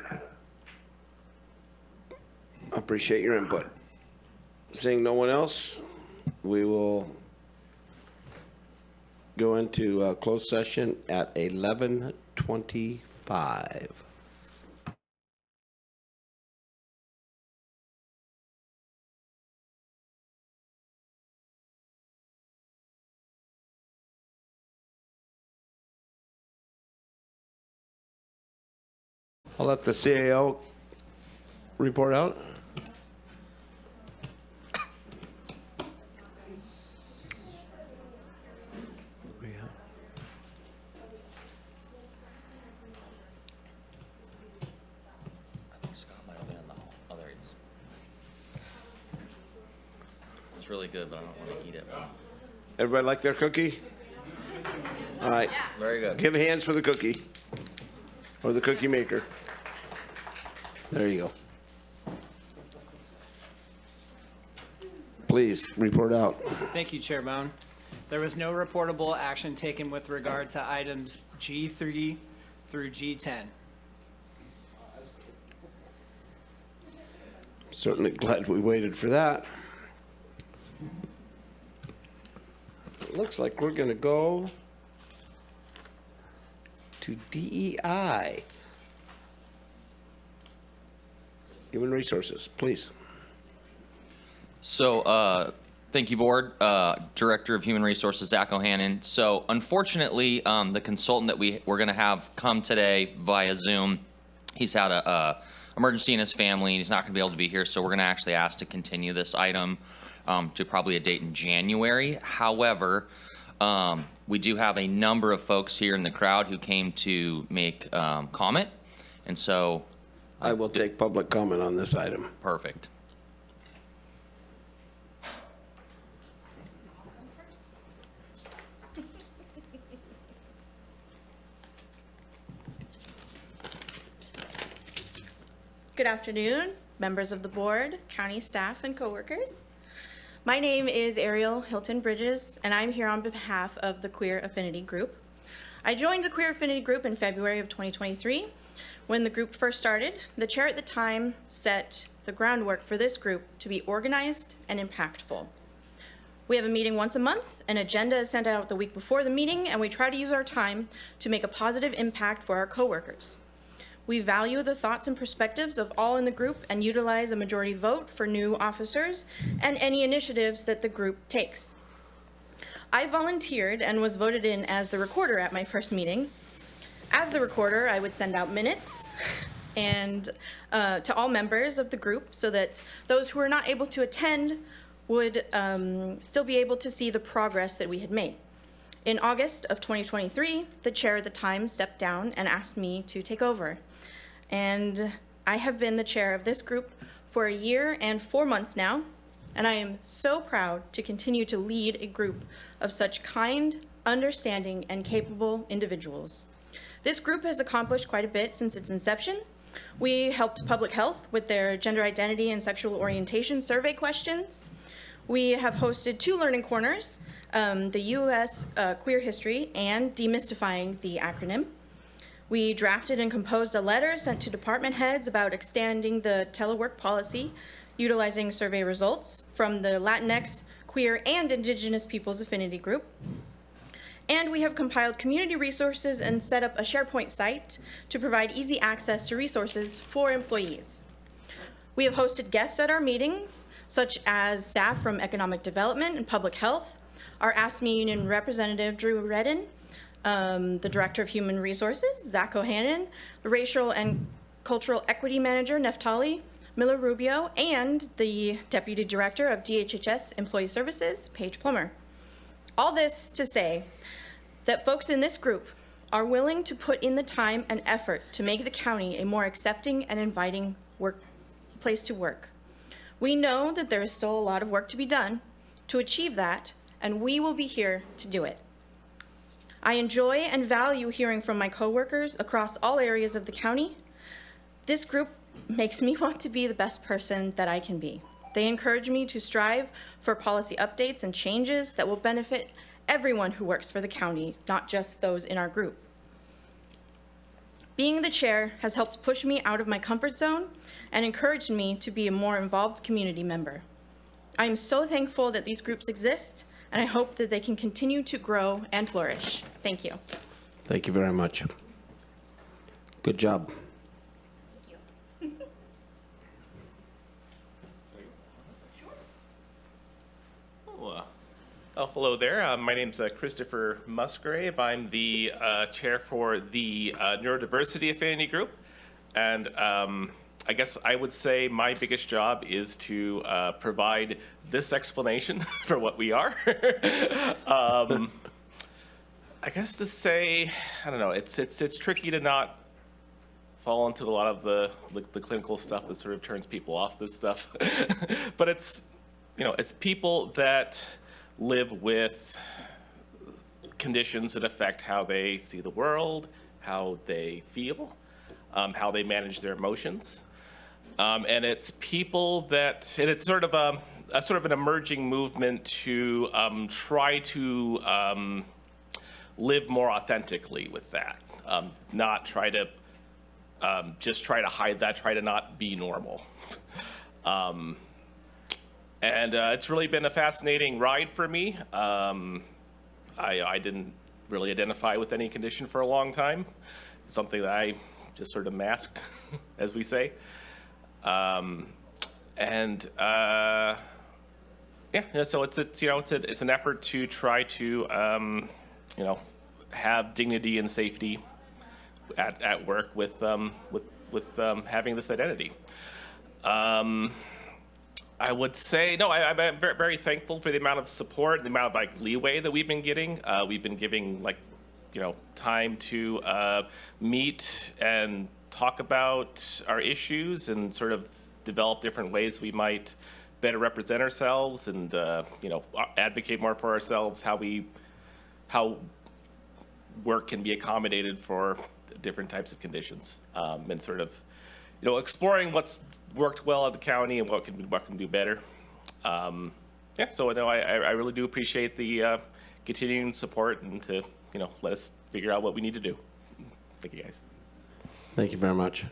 I appreciate your input. Seeing no one else, we will go into closed session at 11:25. I'll let the CAO report out. It's really good, but I don't want to eat it. Everybody like their cookie? All right. Very good. Give hands for the cookie or the cookie maker. There you go. please report out. Thank you, Chair Bohn. There was no reportable action taken with regard to items G3 through G10. Certainly glad we waited for that. It looks like we're going to go to DEI. Human Resources, please. So, thank you, Board. Director of Human Resources, Zach O'Hannon. So, unfortunately, the consultant that we're going to have come today via Zoom, he's had a emergency in his family, and he's not going to be able to be here. So, we're going to actually ask to continue this item to probably a date in January. However, we do have a number of folks here in the crowd who came to make comment, and so I will take public comment on this item. Perfect. Good afternoon, members of the board, county staff, and coworkers. My name is Ariel Hilton Bridges, and I'm here on behalf of the Queer Affinity Group. I joined the Queer Affinity Group in February of 2023. When the group first started, the chair at the time set the groundwork for this group to be organized and impactful. We have a meeting once a month, an agenda is sent out the week before the meeting, and we try to use our time to make a positive impact for our coworkers. We value the thoughts and perspectives of all in the group and utilize a majority vote for new officers and any initiatives that the group takes. I volunteered and was voted in as the recorder at my first meeting. As the recorder, I would send out minutes and to all members of the group so that those who were not able to attend would still be able to see the progress that we had made. In August of 2023, the chair at the time stepped down and asked me to take over. And I have been the chair of this group for 1 year and 4 months now, and I am so proud to continue to lead a group of such kind, understanding, and capable individuals. This group has accomplished quite a bit since its inception. We helped public health with their gender identity and sexual orientation survey questions. We have hosted 2 learning corners, the U.S. Queer History and Demystifying the Acronym. We drafted and composed a letter sent to department heads about extending the telework policy, utilizing survey results from the Latinx, Queer, and Indigenous Peoples Affinity Group. And we have compiled community resources and set up a SharePoint site to provide easy access to resources for employees. We have hosted guests at our meetings, such as staff from Economic Development and Public Health, our AFSCME Union Representative Drew Redden, the Director of Human Resources, Zach O'Hannon, the Racial and Cultural Equity Manager, Natalie Miller Rubio, and the Deputy Director of DHHS Employee Services, Paige Plummer. All this to say that folks in this group are willing to put in the time and effort to make the county a more accepting and inviting place to work. We know that there is still a lot of work to be done to achieve that, and we will be here to do it. I enjoy and value hearing from my coworkers across all areas of the county. This group makes me want to be the best person that I can be. They encourage me to strive for policy updates and changes that will benefit everyone who works for the county, not just those in our group. Being the chair has helped push me out of my comfort zone and encouraged me to be a more involved community member. I am so thankful that these groups exist, and I hope that they can continue to grow and flourish. Thank you. Thank you very much. Good job. Hello there. My name's Christopher Musgrave. I'm the chair for the Neurodiversity Affinity Group. And I guess I would say my biggest job is to provide this explanation for what we are. I guess to say, I don't know, it's tricky to not fall into a lot of the clinical stuff that sort of turns people off this stuff. But it's, it's people that live with conditions that affect how they see the world, how they feel, how they manage their emotions. And it's people that, and it's sort of a sort of an emerging movement to try to live more authentically with that, not try to just try to hide that, try to not be normal. And it's really been a fascinating ride for me. I didn't really identify with any condition for a long time, something that I just sort of masked, as we say. Yeah, so it's an effort to try to have dignity and safety at work with having this identity. I would say, no, I'm very, very thankful for the amount of support, the amount of leeway that we've been getting. We've been giving time to meet and talk about our issues and sort of develop different ways we might better represent ourselves and advocate more for ourselves, how work can be accommodated for different types of conditions, and sort of exploring what's worked well at the county and what can do better. Yeah, so no, I really do appreciate the continuing support and to let us figure out what we need to do. Thank you, guys. Thank you very much.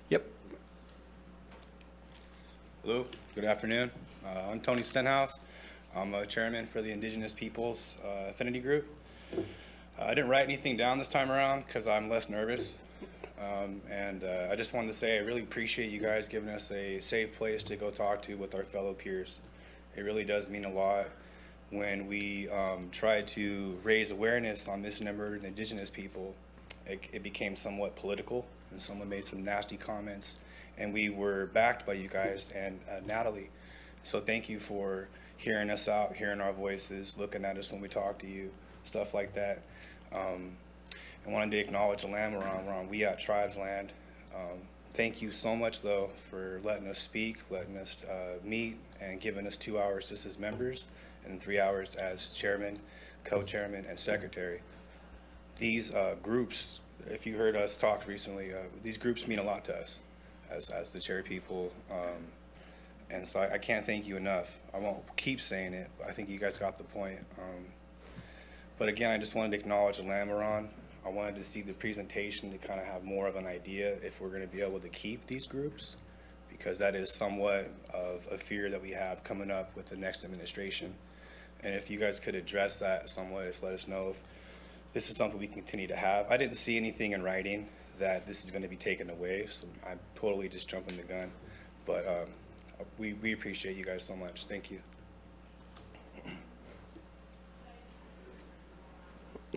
Yep. Hello, good afternoon. I'm Tony Stenhouse. I'm a chairman for the Indigenous Peoples Affinity Group. I didn't write anything down this time around because I'm less nervous. I just wanted to say I really appreciate you guys giving us a safe place to go talk to with our fellow peers. It really does mean a lot when we try to raise awareness on missing and murdered Indigenous people. It became somewhat political, and someone made some nasty comments, and we were backed by you guys and Natalie. So thank you for hearing us out, hearing our voices, looking at us when we talk to you, stuff like that. I wanted to acknowledge the land we're on. We're on Wiyot Tribes land. Thank you so much, though, for letting us speak, letting us meet, and giving us 2 hours just as members and 3 hours as chairman, co-chairman, and secretary. These groups, if you heard us talk recently, these groups mean a lot to us as the chair people. And so I can't thank you enough. I won't keep saying it, but I think you guys got the point. But again, I just wanted to acknowledge the land we're on. I wanted to see the presentation to kind of have more of an idea if we're going to be able to keep these groups, because that is somewhat of a fear that we have coming up with the next administration. And if you guys could address that somewhat, let us know if this is something we continue to have. I didn't see anything in writing that this is going to be taken away, so I'm totally just jumping the gun. But we appreciate you guys so much. Thank you.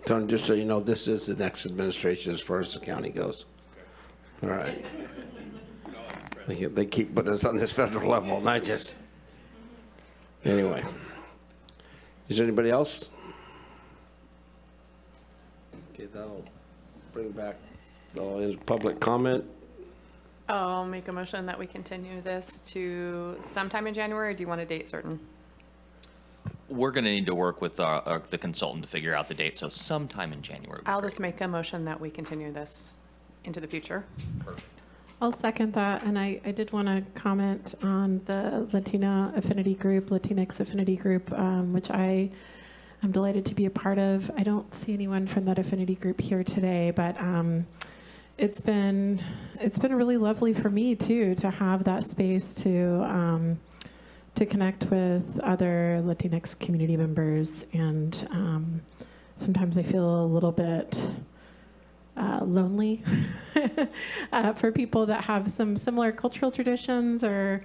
Tony, just so you know, this is the next administration as far as the county goes. All right. They keep putting us on this federal level, and I just... Anyway. Is there anybody else? Okay, that'll bring back public comment. I'll make a motion that we continue this to sometime in January, or do you want a date certain? We're going to need to work with the consultant to figure out the date, so sometime in January. I'll just make a motion that we continue this into the future. Perfect. I'll second that, and I did want to comment on the Latina Affinity Group, Latinx Affinity Group, which I'm delighted to be a part of. I don't see anyone from that affinity group here today, but it's been really lovely for me too to have that space to connect with other Latinx community members, and sometimes I feel a little bit lonely for people that have some similar cultural traditions or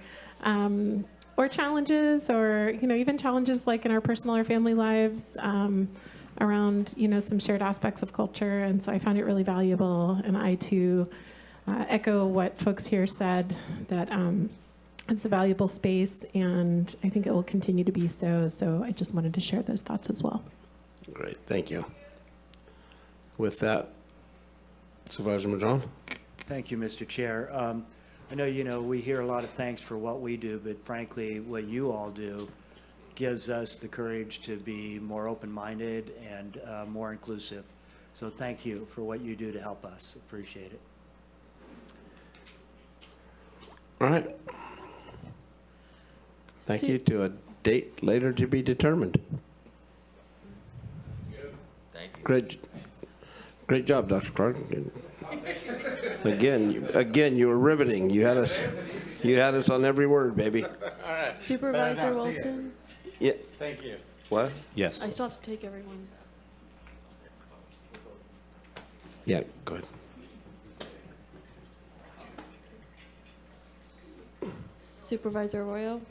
challenges, or even challenges like in our personal or family lives around some shared aspects of culture. And so I found it really valuable, and I too echo what folks here said, that it's a valuable space, and I think it will continue to be so. So I just wanted to share those thoughts as well. Great, thank you. With that, Supervisor Madrone. Thank you, Mr. Chair. I know, we hear a lot of thanks for what we do, but frankly, what you all do gives us the courage to be more open-minded and more inclusive. So thank you for what you do to help us. Appreciate it. All right. Thank you. To a date later to be determined. Thank you. Great job, Dr. Clark. Again, you were riveting. You had us on every word, baby. Supervisor Wilson? Yeah. Thank you. What? Yes. I still have to take everyone's. Yeah, go ahead. Supervisor Arroyo?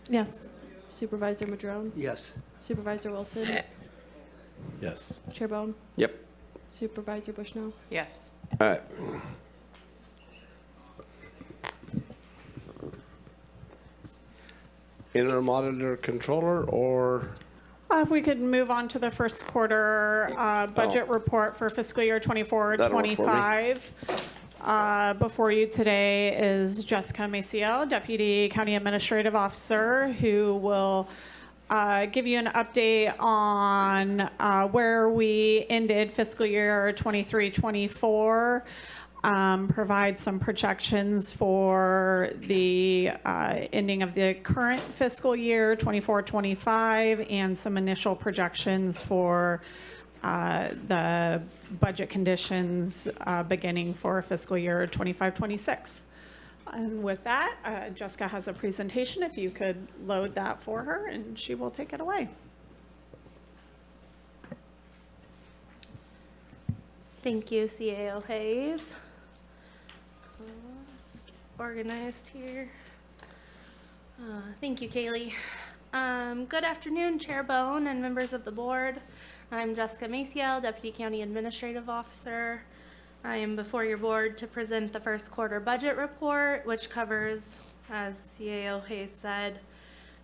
Yes. Supervisor Madrone? Yes. Supervisor Wilson? Yes. Chair Bohn? Yep. Supervisor Bushnell? Yes. All right. Interim auditor controller or? If we could move on to the first quarter budget report for fiscal year 24-25. Before you today is Jessica Maciel, Deputy County Administrative Officer, who will give you an update on where we ended fiscal year 23-24, provide some projections for the ending of the current fiscal year 24-25, and some initial projections for the budget conditions beginning for fiscal year 25-26. And with that, Jessica has a presentation. If you could load that for her, and she will take it away. Thank you, CAO Hayes. Just get organized here. Thank you, Kaylee. Good afternoon, Chair Bohn and members of the board. I'm Jessica Maciel, Deputy County Administrative Officer. I am before your board to present the first quarter budget report, which covers, as CAO Hayes said,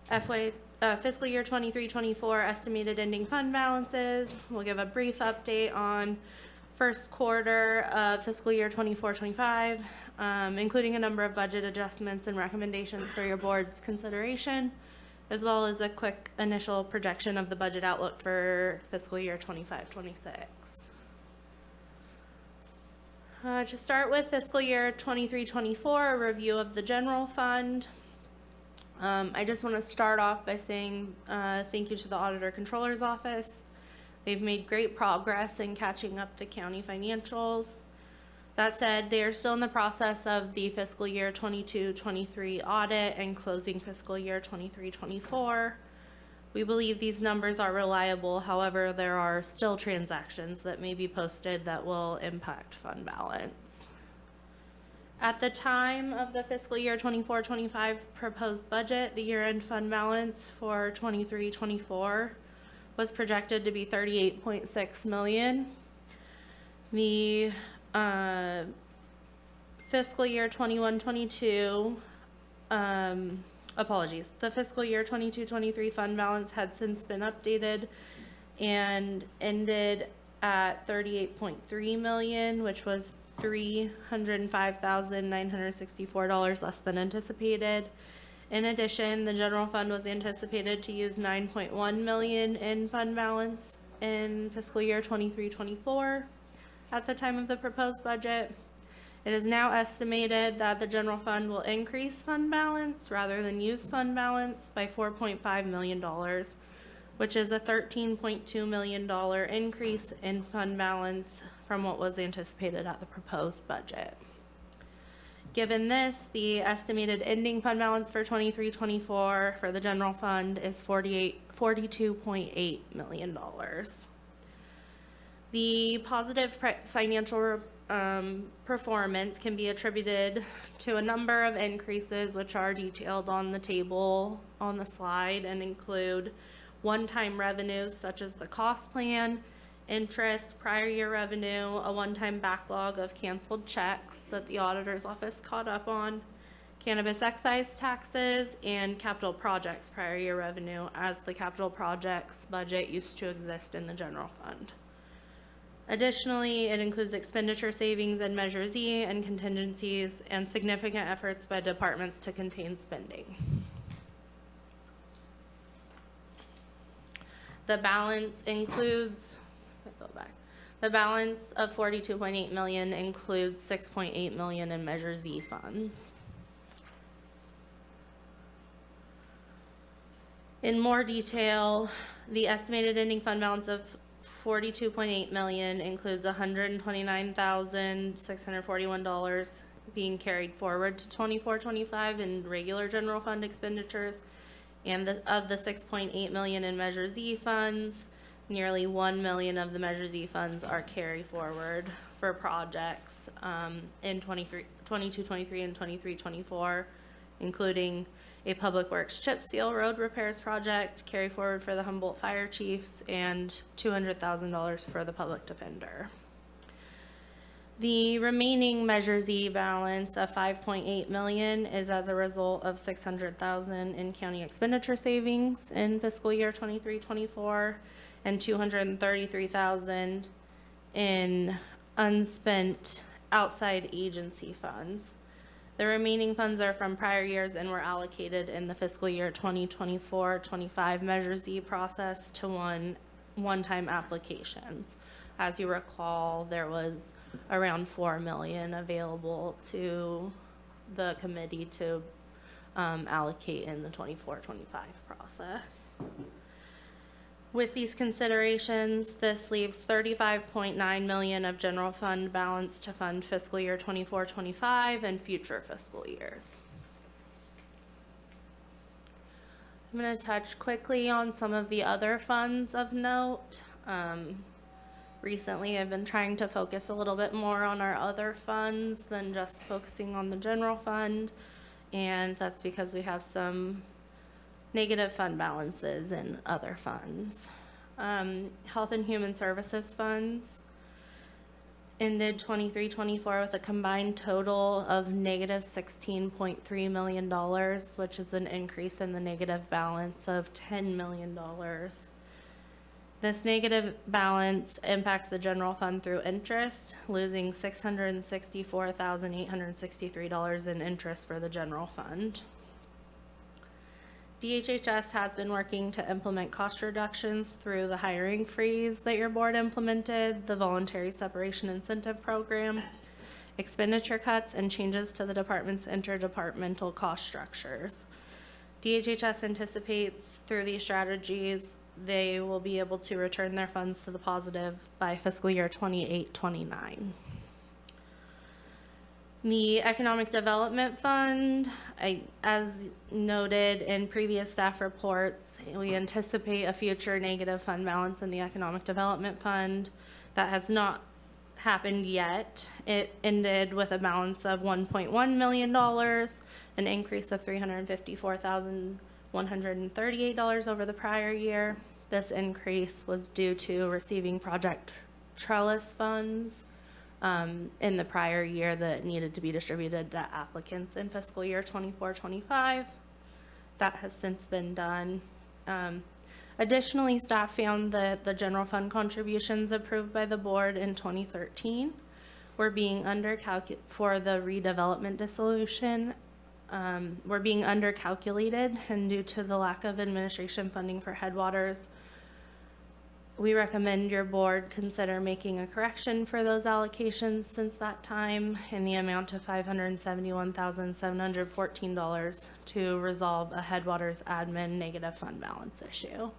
fiscal year 23-24 estimated ending fund balances. We'll give a brief update on first quarter of fiscal year 24-25, including a number of budget adjustments and recommendations for your board's consideration, as well as a quick initial projection of the budget outlook for fiscal year 25-26. To start with fiscal year 23-24, a review of the general fund. I just want to start off by saying thank you to the Auditor Controller's Office. They've made great progress in catching up the county financials. That said, they are still in the process of the fiscal year 22-23 audit and closing fiscal year 23-24. We believe these numbers are reliable. However, there are still transactions that may be posted that will impact fund balance. At the time of the fiscal year 24-25 proposed budget, the year-end fund balance for 23-24 was projected to be $38.6 million. The fiscal year 21-22, the fiscal year 22-23 fund balance had since been updated and ended at $38.3 million, which was $305,964 less than anticipated. In addition, the general fund was anticipated to use $9.1 million in fund balance in fiscal year 23-24 at the time of the proposed budget. It is now estimated that the general fund will increase fund balance rather than use fund balance by $4.5 million, which is a $13.2 million increase in fund balance from what was anticipated at the proposed budget. Given this, the estimated ending fund balance for 23-24 for the general fund is $42.8 million. The positive financial performance can be attributed to a number of increases which are detailed on the table on the slide and include one-time revenues such as the cost plan, interest, prior year revenue, a one-time backlog of canceled checks that the auditor's office caught up on, cannabis excise taxes, and capital projects prior year revenue, as the capital projects budget used to exist in the general fund. Additionally, it includes expenditure savings in Measure Z and contingencies and significant efforts by departments to contain spending. The balance includes, the balance of $42.8 million includes $6.8 million in Measure Z funds. In more detail, the estimated ending fund balance of $42.8 million includes $129,641 being carried forward to 24-25 in regular general fund expenditures, and of the $6.8 million in Measure Z funds, nearly $1 million of the Measure Z funds are carry forward for projects in 22-23 and 23-24, including a Public Works chip seal road repairs project, carry forward for the Humboldt Fire Chiefs, and $200,000 for the Public Defender. The remaining Measure Z balance of $5.8 million is as a result of $600,000 in county expenditure savings in fiscal year 23-24 and $233,000 in unspent outside agency funds. The remaining funds are from prior years and were allocated in the fiscal year 2024-25 Measure Z process to one-time applications. As you recall, there was around $4 million available to the committee to allocate in the 24-25 process. With these considerations, this leaves $35.9 million of general fund balance to fund fiscal year 24-25 and future fiscal years. I'm going to touch quickly on some of the other funds of note. Recently, I've been trying to focus a little bit more on our other funds than just focusing on the general fund, and that's because we have some negative fund balances in other funds. Health and Human Services funds ended 23-24 with a combined total of negative $16.3 million, which is an increase in the negative balance of $10 million. This negative balance impacts the general fund through interest, losing $664,863 in interest for the general fund. DHHS has been working to implement cost reductions through the hiring freeze that your board implemented, the voluntary separation incentive program, expenditure cuts, and changes to the department's interdepartmental cost structures. DHHS anticipates through these strategies they will be able to return their funds to the positive by fiscal year 28-29. The Economic Development Fund, as noted in previous staff reports, we anticipate a future negative fund balance in the Economic Development Fund. That has not happened yet. It ended with a balance of $1.1 million, an increase of $354,138 over the prior year. This increase was due to receiving Project Trellis funds in the prior year that needed to be distributed to applicants in fiscal year 24-25. That has since been done. Additionally, staff found that the general fund contributions approved by the board in 2013 were being for the redevelopment dissolution were being undercalculated, and due to the lack of administration funding for Headwaters, we recommend your board consider making a correction for those allocations since that time in the amount of $571,714 to resolve a Headwaters admin negative fund balance issue.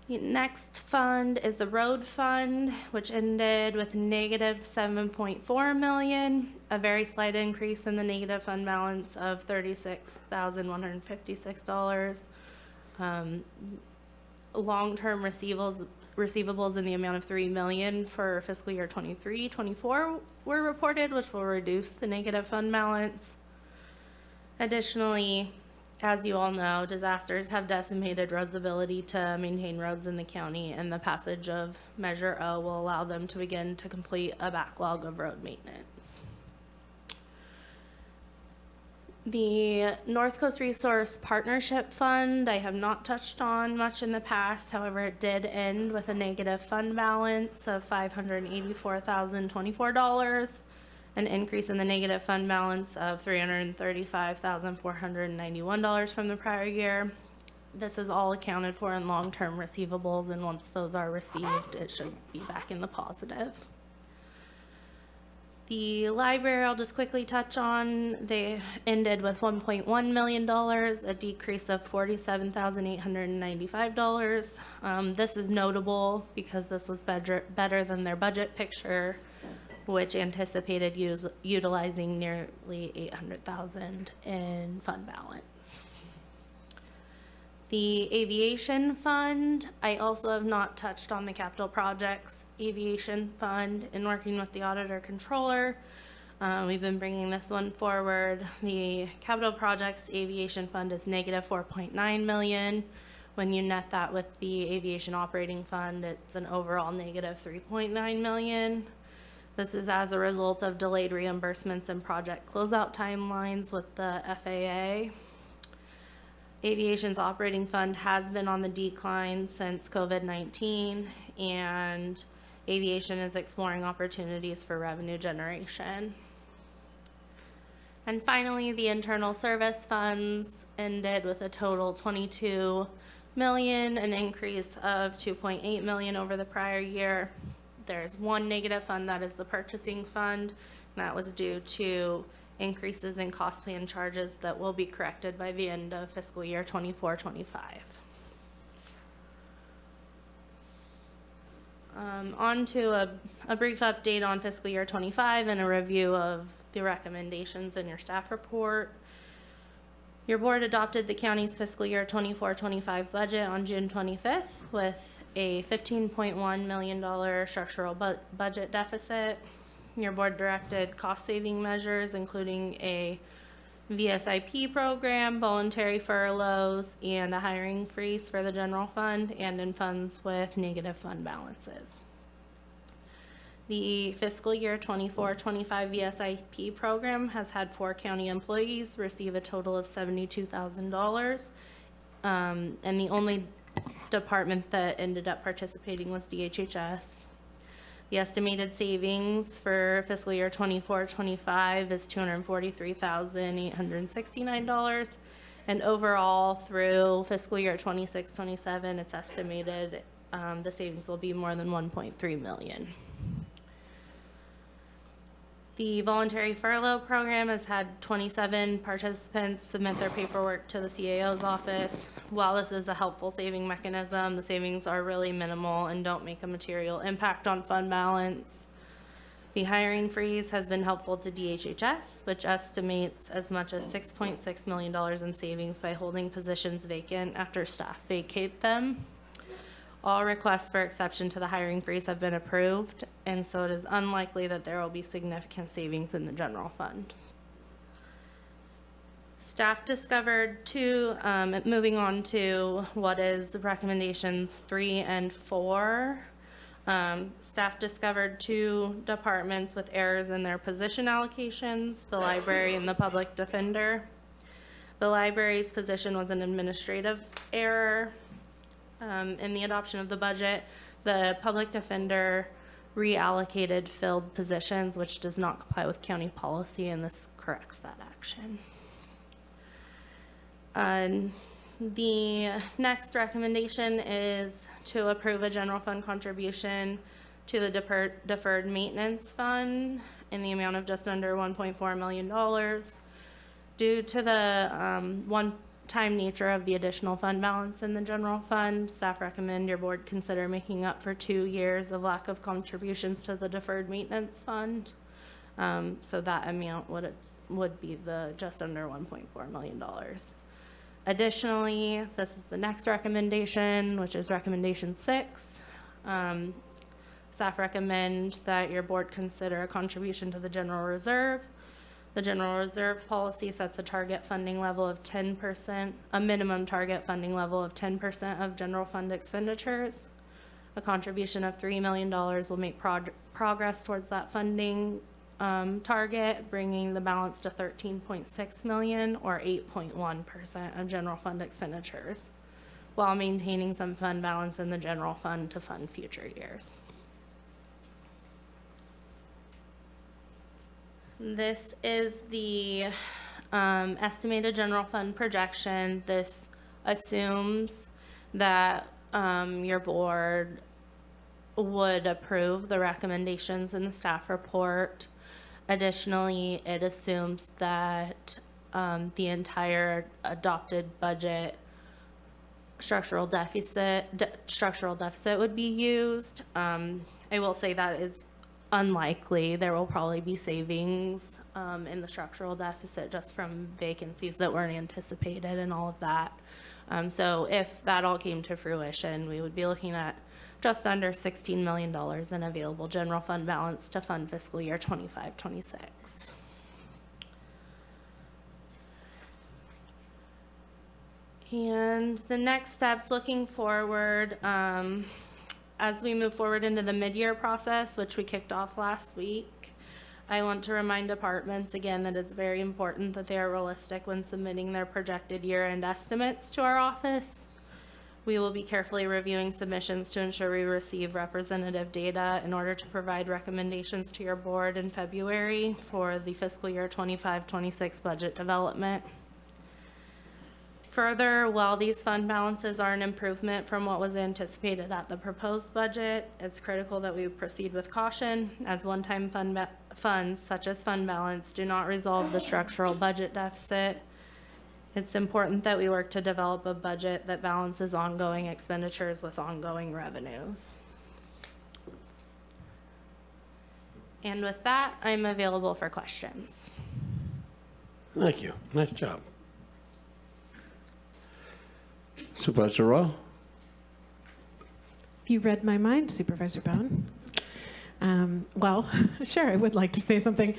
The next fund is the road fund, which ended with negative $7.4 million, a very slight increase in the negative fund balance of $36,156. Long-term receivables in the amount of $3 million for fiscal year 23-24 were reported, which will reduce the negative fund balance. Additionally, as you all know, disasters have decimated roads' ability to maintain roads in the county, and the passage of Measure O will allow them to begin to complete a backlog of road maintenance. The North Coast Resource Partnership Fund, I have not touched on much in the past. However, it did end with a negative fund balance of $584,024, an increase in the negative fund balance of $335,491 from the prior year. This is all accounted for in long-term receivables, and once those are received, it should be back in the positive. The library, I'll just quickly touch on. They ended with $1.1 million, a decrease of $47,895. This is notable because this was better than their budget picture, which anticipated utilizing nearly $800,000 in fund balance. The aviation fund, I also have not touched on the capital projects aviation fund in working with the auditor controller. We've been bringing this one forward. The capital projects aviation fund is negative 4.9 million. When you net that with the aviation operating fund, it's an overall negative 3.9 million. This is as a result of delayed reimbursements and project closeout timelines with the FAA. Aviation's operating fund has been on the decline since COVID-19, and aviation is exploring opportunities for revenue generation. And finally, the internal service funds ended with a total 22 million, an increase of 2.8 million over the prior year. There's one negative fund, that is the purchasing fund, and that was due to increases in cost plan charges that will be corrected by the end of fiscal year 24-25. On to a brief update on fiscal year 25 and a review of the recommendations in your staff report. Your board adopted the county's fiscal year 24-25 budget on June 25th with a $15.1 million structural budget deficit. Your board directed cost-saving measures, including a VSIP program, voluntary furloughs, and a hiring freeze for the general fund and in funds with negative fund balances. The fiscal year 24-25 VSIP program has had 4 county employees receive a total of $72,000, and the only department that ended up participating was DHHS. The estimated savings for fiscal year 24-25 is $243,869, and overall through fiscal year 26-27, it's estimated the savings will be more than 1.3 million. The voluntary furlough program has had 27 participants submit their paperwork to the CAO's office. While this is a helpful saving mechanism, the savings are really minimal and don't make a material impact on fund balance. The hiring freeze has been helpful to DHHS, which estimates as much as $6.6 million in savings by holding positions vacant after staff vacate them. All requests for exception to the hiring freeze have been approved, and so it is unlikely that there will be significant savings in the general fund. Staff discovered moving on to what is recommendations 3 and 4. Staff discovered 2 departments with errors in their position allocations, the library and the public defender. The library's position was an administrative error. In the adoption of the budget, the public defender reallocated filled positions, which does not comply with county policy, and this corrects that action. The next recommendation is to approve a general fund contribution to the deferred maintenance fund in the amount of just under $1.4 million. Due to the one-time nature of the additional fund balance in the general fund, staff recommend your board consider making up for 2 years of lack of contributions to the deferred maintenance fund. So that amount would be the just under $1.4 million. Additionally, this is the next recommendation, which is recommendation 6. Staff recommend that your board consider a contribution to the general reserve. The general reserve policy sets a target funding level of 10%, a minimum target funding level of 10% of general fund expenditures. A contribution of $3 million will make progress towards that funding target, bringing the balance to 13.6 million or 8.1% of general fund expenditures, while maintaining some fund balance in the general fund to fund future years. This is the estimated general fund projection. This assumes that your board would approve the recommendations in the staff report. Additionally, it assumes that the entire adopted budget structural deficit would be used. I will say that is unlikely. There will probably be savings in the structural deficit just from vacancies that weren't anticipated and all of that. So if that all came to fruition, we would be looking at just under $16 million in available general fund balance to fund fiscal year 25-26. And the next steps looking forward, as we move forward into the mid-year process, which we kicked off last week, I want to remind departments again that it's very important that they are realistic when submitting their projected year-end estimates to our office. We will be carefully reviewing submissions to ensure we receive representative data in order to provide recommendations to your board in February for the fiscal year 25-26 budget development. Further, while these fund balances are an improvement from what was anticipated at the proposed budget, it's critical that we proceed with caution, as one-time funds such as fund balance do not resolve the structural budget deficit. It's important that we work to develop a budget that balances ongoing expenditures with ongoing revenues. And with that, I'm available for questions. Thank you. Nice job. Supervisor Royal? You read my mind, Supervisor Bohn. Well, sure, I would like to say something.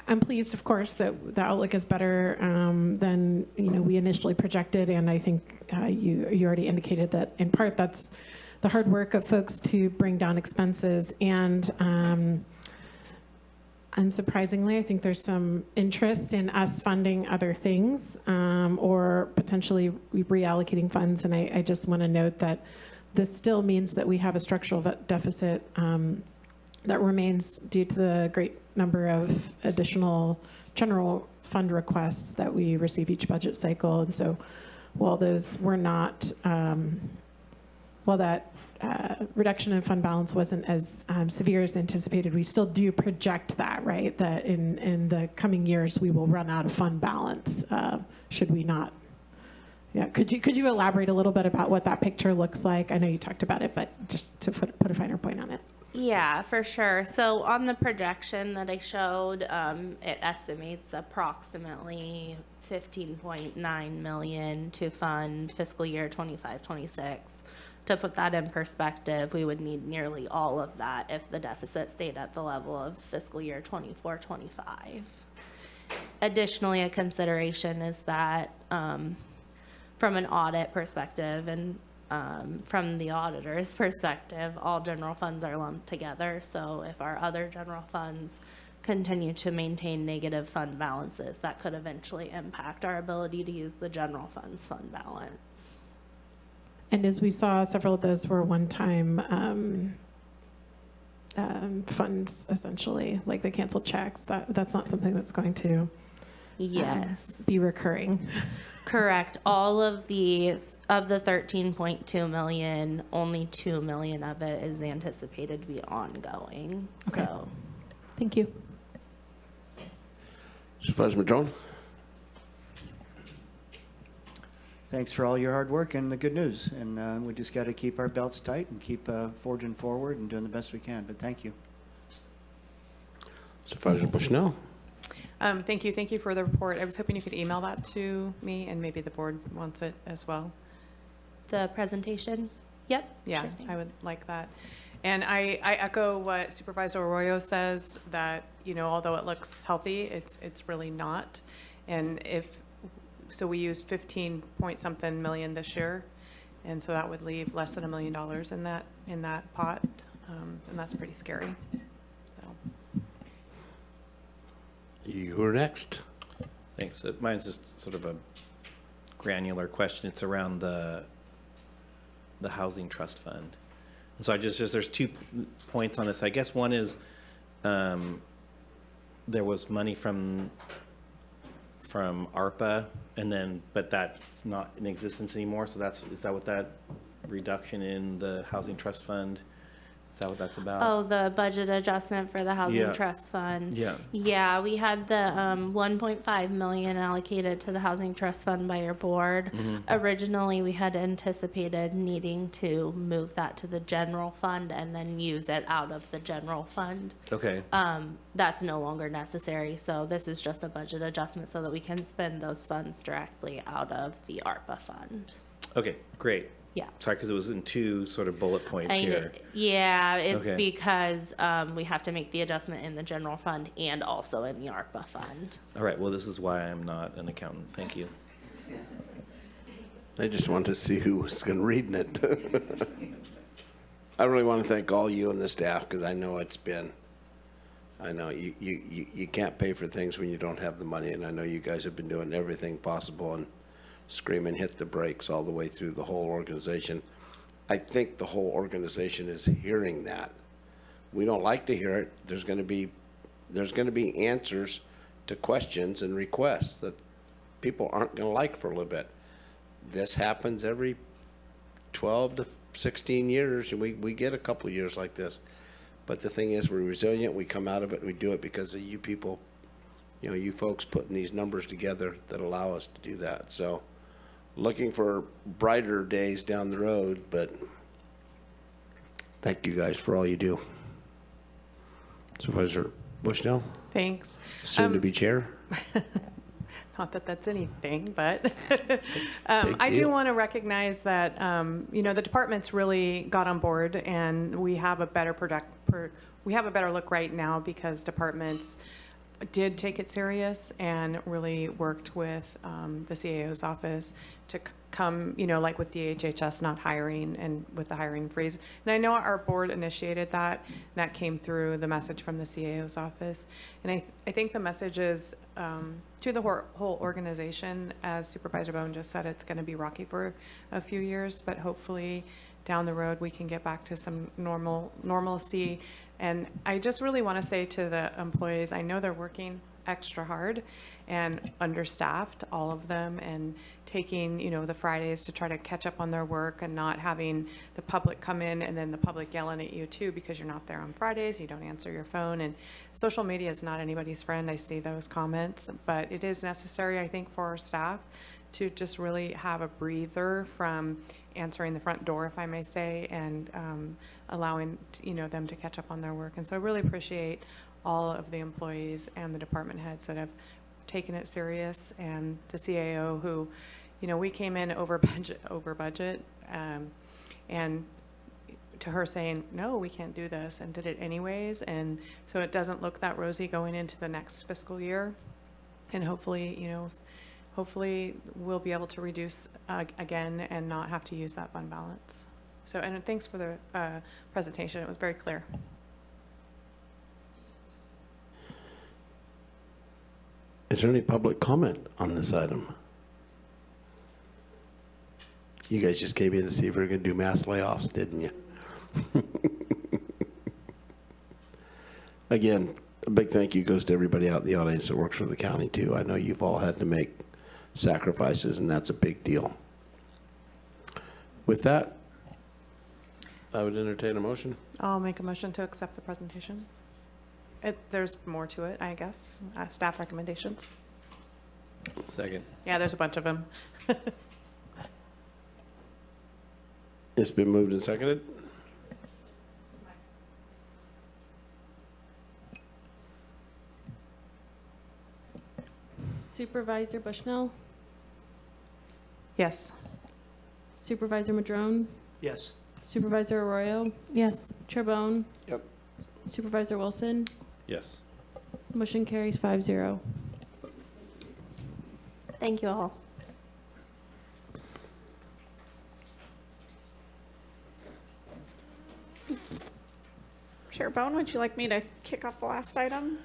I'm pleased, of course, that the outlook is better than we initially projected, and I think you already indicated that in part that's the hard work of folks to bring down expenses, and unsurprisingly, I think there's some interest in us funding other things or potentially reallocating funds, and I just want to note that this still means that we have a structural deficit that remains due to the great number of additional general fund requests that we receive each budget cycle. And so while those were not, while that reduction in fund balance wasn't as severe as anticipated, we still do project that, right? That in the coming years, we will run out of fund balance, should we not. Yeah, could you elaborate a little bit about what that picture looks like? I know you talked about it, but just to put a finer point on it. Yeah, for sure. So on the projection that I showed, it estimates approximately $15.9 million to fund fiscal year 25-26. To put that in perspective, we would need nearly all of that if the deficit stayed at the level of fiscal year 24-25. Additionally, a consideration is that from an audit perspective and from the auditor's perspective, all general funds are lumped together. So if our other general funds continue to maintain negative fund balances, that could eventually impact our ability to use the general funds fund balance. And as we saw, several of those were one-time funds, essentially, like the canceled checks. That's not something that's going to be recurring. Correct. All of the $13.2 million, only $2 million of it is anticipated to be ongoing. Okay. So. Thank you. Supervisor Madrone? Thanks for all your hard work and the good news. And we just got to keep our belts tight and keep forging forward and doing the best we can. But thank you. Supervisor Bushnell? Thank you. Thank you for the report. I was hoping you could email that to me, and maybe the board wants it as well. The presentation? Yep. Yeah, sure thing. I would like that. And I echo what Supervisor Arroyo says, that, although it looks healthy, it's really not. And so we used 15 point something million this year, and so that would leave less than $1 million in that pot, and that's pretty scary. So. You're next. Thanks. Mine's just sort of a granular question. It's around the housing trust fund. And so there's 2 points on this. I guess one is there was money from ARPA, but that's not in existence anymore. So is that what that reduction in the housing trust fund Is that what that's about? Oh, the budget adjustment for the Housing Yeah. Trust Fund. Yeah. Yeah, we had the 1.5 million allocated to the Housing Trust Fund by your board. Mhm. Originally, we had anticipated needing to move that to the general fund and then use it out of the general fund. Okay. That's no longer necessary, so this is just a budget adjustment so that we can spend those funds directly out of the ARPA fund. Okay, great. Yeah. Sorry, because it was in two sort of bullet points here. Yeah, it's Okay. because we have to make the adjustment in the general fund and also in the ARPA fund. All right, well, this is why I'm not an accountant. Thank you. I just wanted to see who was going to read it. I really want to thank all you and the staff, because I know you can't pay for things when you don't have the money, and I know you guys have been doing everything possible and screaming hit the brakes all the way through the whole organization. I think the whole organization is hearing that. We don't like to hear it. There's going to be answers to questions and requests that people aren't going to like for a little bit. This happens every 12 to 16 years, and we get a couple of years like this. But the thing is, we're resilient. We come out of it, and we do it because of you people, you folks putting these numbers together that allow us to do that. So looking for brighter days down the road, but thank you guys for all you do. Supervisor Bushnell, Thanks. soon to be chair. Not that that's anything, but I do want to recognize that, the departments really got on board, and we have a better look right now because departments did take it serious and really worked with the CAO's office to come, like with DHHS not hiring and with the hiring freeze. And I know our board initiated that. That came through the message from the CAO's office. And I think the message is to the whole organization, as Supervisor Bohn just said, it's going to be rocky for a few years, but hopefully down the road we can get back to some normalcy. And I just really want to say to the employees, I know they're working extra hard and understaffed, all of them, and taking, the Fridays to try to catch up on their work and not having the public come in and then the public yelling at you too because you're not there on Fridays, you don't answer your phone. And social media is not anybody's friend. I see those comments, but it is necessary, I think, for our staff to just really have a breather from answering the front door, if I may say, and allowing them to catch up on their work. And so I really appreciate all of the employees and the department heads that have taken it serious, and the CAO who, we came in over budget, and to her saying, no, we can't do this, and did it anyways. And so it doesn't look that rosy going into the next fiscal year. And hopefully, hopefully we'll be able to reduce again and not have to use that fund balance. So, and thanks for the presentation. It was very clear. Is there any public comment on this item? You guys just came in to see if we were going to do mass layoffs, didn't you? Again, a big thank you goes to everybody out in the audience that works for the county too. I know you've all had to make sacrifices, and that's a big deal. With that, I would entertain a motion. I'll make a motion to accept the presentation. There's more to it, I guess. Staff recommendations. Second. Yeah, there's a bunch of them. It's been moved and seconded. Supervisor Bushnell? Yes. Supervisor Madrone? Yes. Supervisor Arroyo? Yes. Chair Bohn? Yep. Supervisor Wilson? Yes. Motion carries 5-0. Thank you all. Chair Bohn, would you like me to kick off the last item?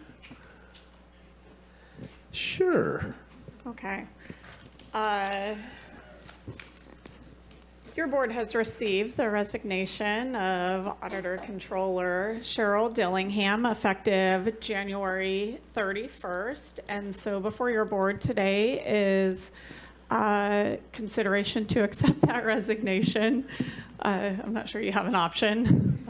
Sure. Okay. Your board has received the resignation of Auditor Controller Cheryl Dillingham effective January 31st. And so before your board today is consideration to accept that resignation. I'm not sure you have an option.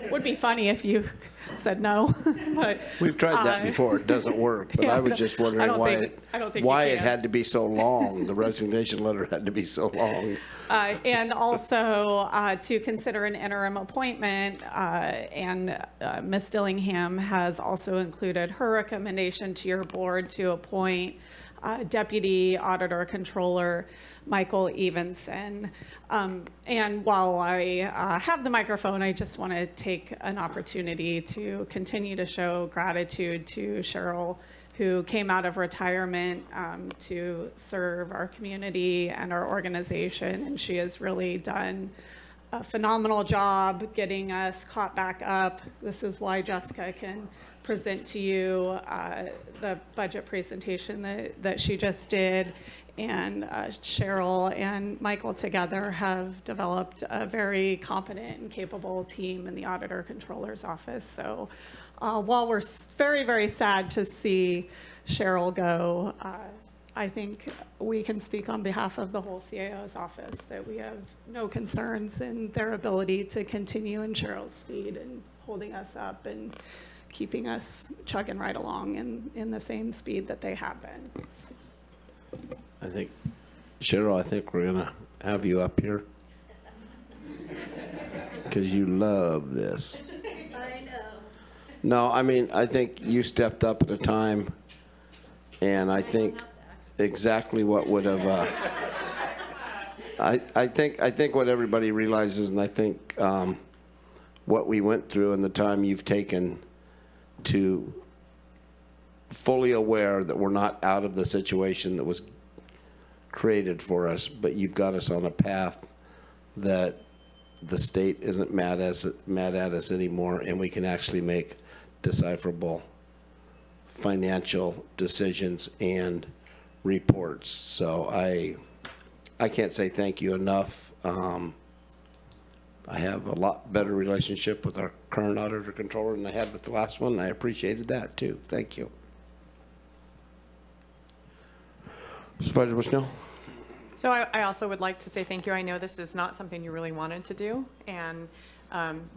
Would be funny if you said no, but. We've tried that before. It doesn't work. But Yeah, I was just wondering I don't think why you it can. had to be so long. The resignation letter had to be so long. And also to consider an interim appointment, and Ms. Dillingham has also included her recommendation to your board to appoint Deputy Auditor Controller Michael Evenson. And while I have the microphone, I just want to take an opportunity to continue to show gratitude to Cheryl, who came out of retirement to serve our community and our organization. And she has really done a phenomenal job getting us caught back up. This is why Jessica can present to you the budget presentation that she just did. And Cheryl and Michael together have developed a very competent and capable team in the Auditor Controller's office. So while we're very, very sad to see Cheryl go, I think we can speak on behalf of the whole CAO's office that we have no concerns in their ability to continue in Cheryl's stead and holding us up and keeping us chugging right along in the same speed that they have been. I think, Cheryl, I think we're going to have you up here because you love this. I know. No, I mean, I think you stepped up at a time, and I think exactly what would have. I think what everybody realizes, and I think what we went through and the time you've taken to fully aware that we're not out of the situation that was created for us, but you've got us on a path that the state isn't mad at us anymore, and we can actually make decipherable financial decisions and reports. So I can't say thank you enough. I have a lot better relationship with our current auditor controller than I had with the last one, and I appreciated that too. Thank you. Supervisor Bushnell? So I also would like to say thank you. I know this is not something you really wanted to do, and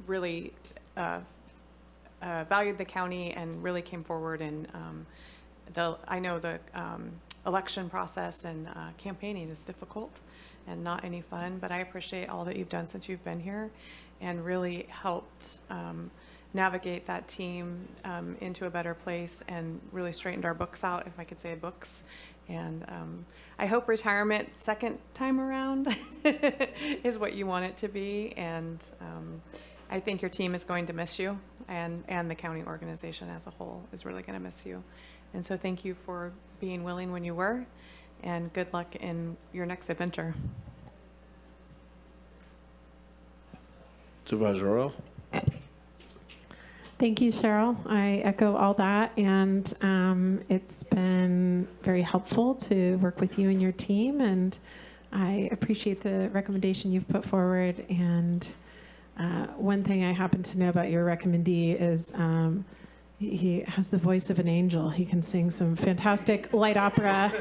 really valued the county and really came forward. And I know the election process and campaigning is difficult and not any fun, but I appreciate all that you've done since you've been here and really helped navigate that team into a better place and really straightened our books out, if I could say books. And I hope retirement second time around is what you want it to be. And I think your team is going to miss you, and the county organization as a whole is really going to miss you. And so thank you for being willing when you were, and good luck in your next adventure. Supervisor Arroyo? Thank you, Cheryl. I echo all that, and it's been very helpful to work with you and your team, and I appreciate the recommendation you've put forward. And one thing I happen to know about your recommendee is he has the voice of an angel. He can sing some fantastic light opera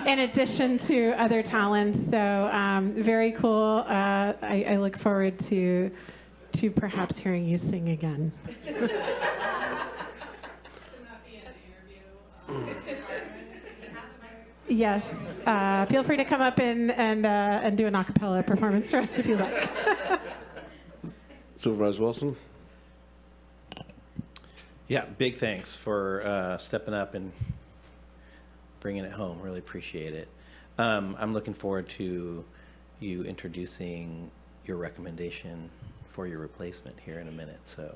in addition to other talents. So very cool. I look forward to perhaps hearing you sing again. Yes, feel free to come up and do an a cappella performance for us if you like. Supervisor Wilson? Yeah, big thanks for stepping up and bringing it home. Really appreciate it. I'm looking forward to you introducing your recommendation for your replacement here in a minute. So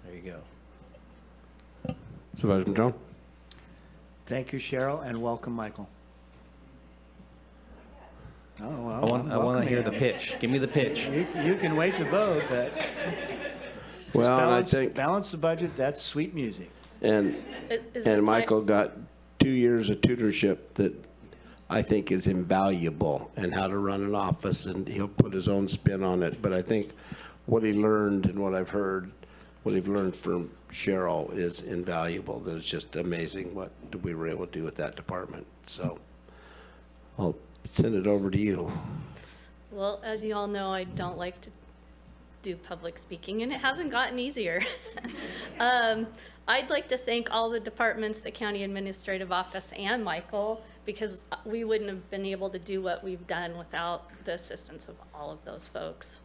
there you go. Supervisor Madrone? Thank you, Cheryl, and welcome, Michael. Oh, well, I want to hear the pitch. Give me the pitch. You can wait to vote, but Well, I I think, balance the budget. That's sweet music. and Michael got 2 years of tutorship that I think is invaluable, and how to run an office, and he'll put his own spin on it. But I think what he learned and what I've heard, what he've learned from Cheryl is invaluable. That it's just amazing what we were able to do with that department. So I'll send it over to you. Well, as you all know, I don't like to do public speaking, and it hasn't gotten easier. I'd like to thank all the departments, the County Administrative Office and Michael, because we wouldn't have been able to do what we've done without the assistance of all of those folks.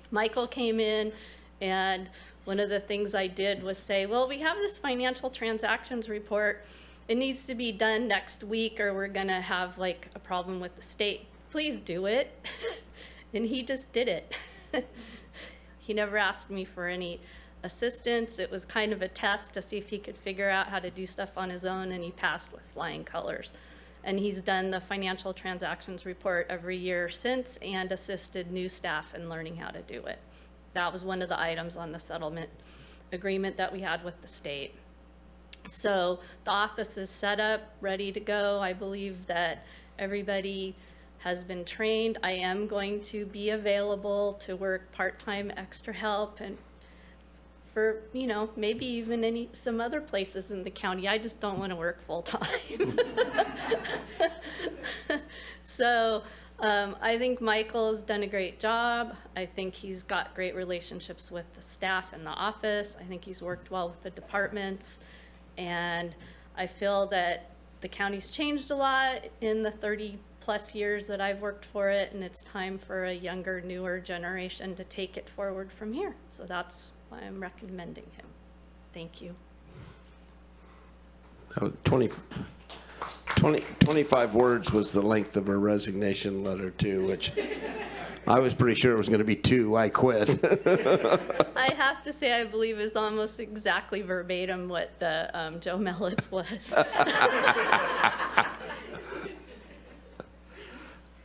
Michael came in, and one of the things I did was say, well, we have this financial transactions report. It needs to be done next week or we're gonna have like a problem with the state. Please do it. And he just did it. He never asked me for any assistance. It was kind of a test to see if he could figure out how to do stuff on his own, and he passed with flying colors. And he's done the financial transactions report every year since and assisted new staff in learning how to do it. That was one of the items on the settlement agreement that we had with the state. So the office is set up, ready to go. I believe that everybody has been trained. I am going to be available to work part-time extra help and for, you know, maybe even some other places in the county. I just don't want to work full-time. So I think Michael has done a great job. I think he's got great relationships with the staff in the office. I think he's worked well with the departments. And I feel that the county's changed a lot in the 30+ years that I've worked for it, and it's time for a younger, newer generation to take it forward from here. So that's why I'm recommending him. Thank you. 25 words was the length of her resignation letter too, which I was pretty sure it was going to be 2. I quit. I have to say, I believe is almost exactly verbatim what the Joe Mellitz was.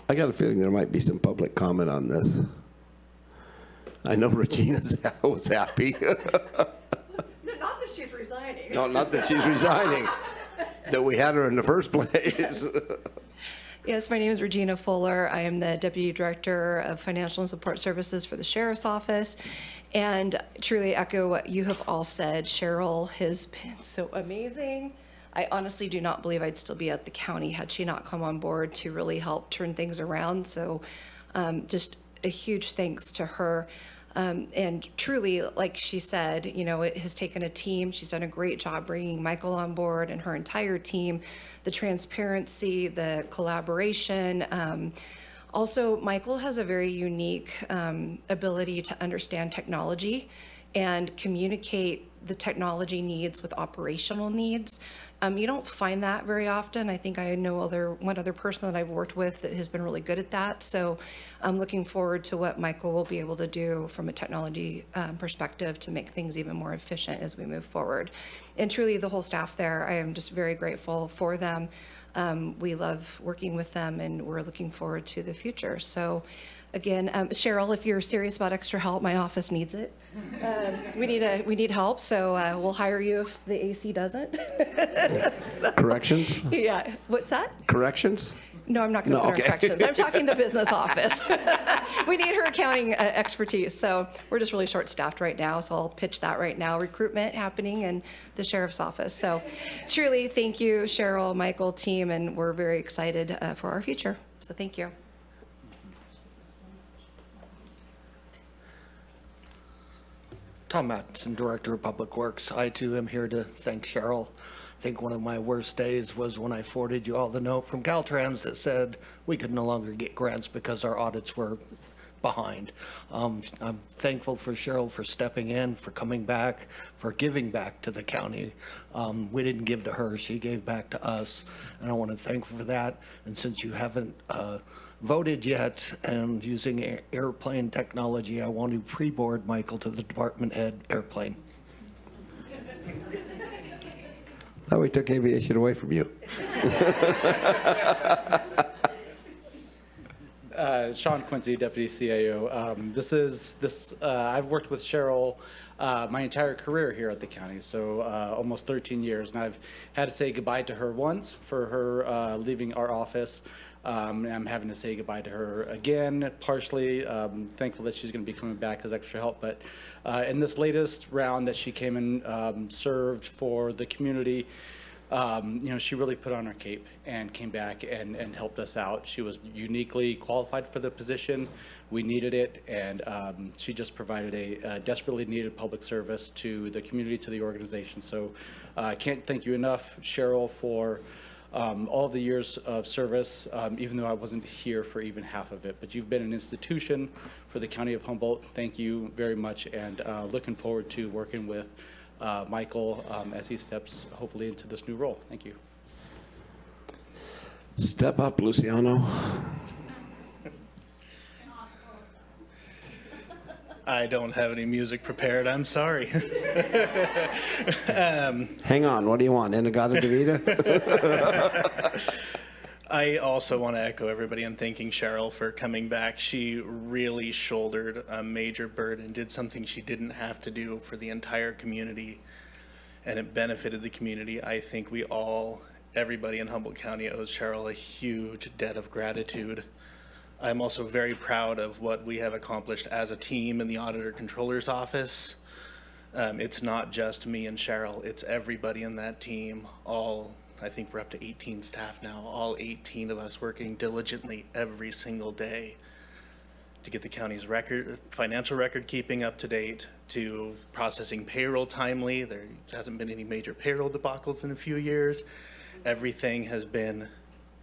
I got a feeling there might be some public comment on this. I know Regina was happy. Not that she's resigning. No, not that she's resigning. That we had her in the first place. Yes, my name is Regina Fuller. I am the Deputy Director of Financial and Support Services for the Sheriff's Office. And truly echo what you have all said. Cheryl has been so amazing. I honestly do not believe I'd still be at the county had she not come on board to really help turn things around. So just a huge thanks to her. And truly, like she said, you know, it has taken a team. She's done a great job bringing Michael on board and her entire team, the transparency, the collaboration. Also, Michael has a very unique ability to understand technology and communicate the technology needs with operational needs. You don't find that very often. I think I know one other person that I've worked with that has been really good at that. So I'm looking forward to what Michael will be able to do from a technology perspective to make things even more efficient as we move forward. And truly the whole staff there, I am just very grateful for them. We love working with them and we're looking forward to the future. So again, Cheryl, if you're serious about extra help, my office needs it. We need help, so we'll hire you if the AC doesn't. So, Corrections? yeah, what's that? Corrections? No, I'm not going to put okay. her in corrections. I'm talking the business office. We need her accounting expertise, so we're just really short-staffed right now, so I'll pitch that right now. Recruitment happening in the sheriff's office. So truly, thank you, Cheryl, Michael, team, and we're very excited for our future. So thank you. Tom Mattson, Director of Public Works. I too am here to thank Cheryl. I think one of my worst days was when I forwarded you all the note from Caltrans that said we could no longer get grants because our audits were behind. I'm thankful for Cheryl for stepping in, for coming back, for giving back to the county. We didn't give to her, she gave back to us, and I want to thank her for that. And since you haven't voted yet and using airplane technology, I want to pre-board Michael to the department head airplane. Thought we took aviation away from you. Sean Quincy, Deputy CAO. I've worked with Cheryl my entire career here at the county, so almost 13 years, and I've had to say goodbye to her once for her leaving our office. I'm having to say goodbye to her again, partially. Thankful that she's going to be coming back as extra help, but in this latest round that she came and served for the community, She really put on her cape and came back and helped us out. She was uniquely qualified for the position. We needed it, and she just provided a desperately needed public service to the community, to the organization. So I can't thank you enough, Cheryl, for all the years of service, even though I wasn't here for even half of it. But you've been an institution for the County of Humboldt. Thank you very much, and looking forward to working with Michael as he steps hopefully into this new role. Thank you. Step up, Luciano. I don't have any music prepared. I'm sorry. Hang on. What do you want? Inagata Davida? I also want to echo everybody in thanking Cheryl for coming back. She really shouldered a major burden, did something she didn't have to do for the entire community, and it benefited the community. I think everybody in Humboldt County owes Cheryl a huge debt of gratitude. I'm also very proud of what we have accomplished as a team in the Auditor Controller's Office. It's not just me and Cheryl, it's everybody in that team. I think we're up to 18 staff now, all 18 of us working diligently every single day to get the county's financial record keeping up to date, to processing payroll timely. There hasn't been any major payroll debacles in a few years. Everything has been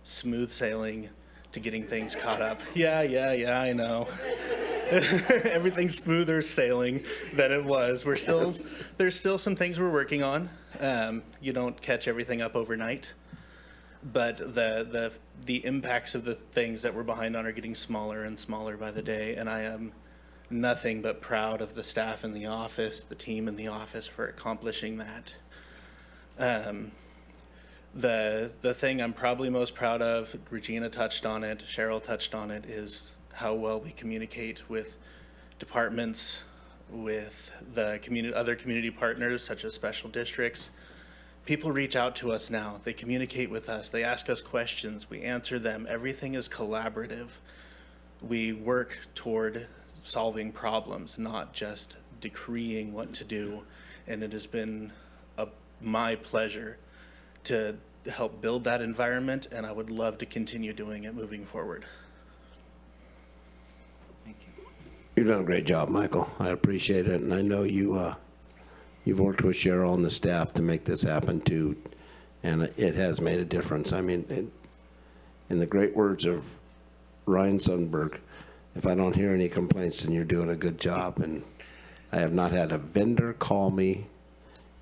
smooth sailing to getting things caught up. Yeah, I know. Everything's smoother sailing than it was. There's still some things we're working on. You don't catch everything up overnight, but the impacts of the things that we're behind on are getting smaller and smaller by the day, and I am nothing but proud of the staff in the office, the team in the office for accomplishing that. The thing I'm probably most proud of, Regina touched on it, Cheryl touched on it, is how well we communicate with departments, with the other community partners such as special districts. People reach out to us now. They communicate with us. They ask us questions. We answer them. Everything is collaborative. We work toward solving problems, not just decreeing what to do. And it has been my pleasure to help build that environment, and I would love to continue doing it moving forward. You've done a great job, Michael. I appreciate it, and I know you've worked with Cheryl and the staff to make this happen too, and it has made a difference. I mean, in the great words of Ryan Sundberg, if I don't hear any complaints, then you're doing a good job. And I have not had a vendor call me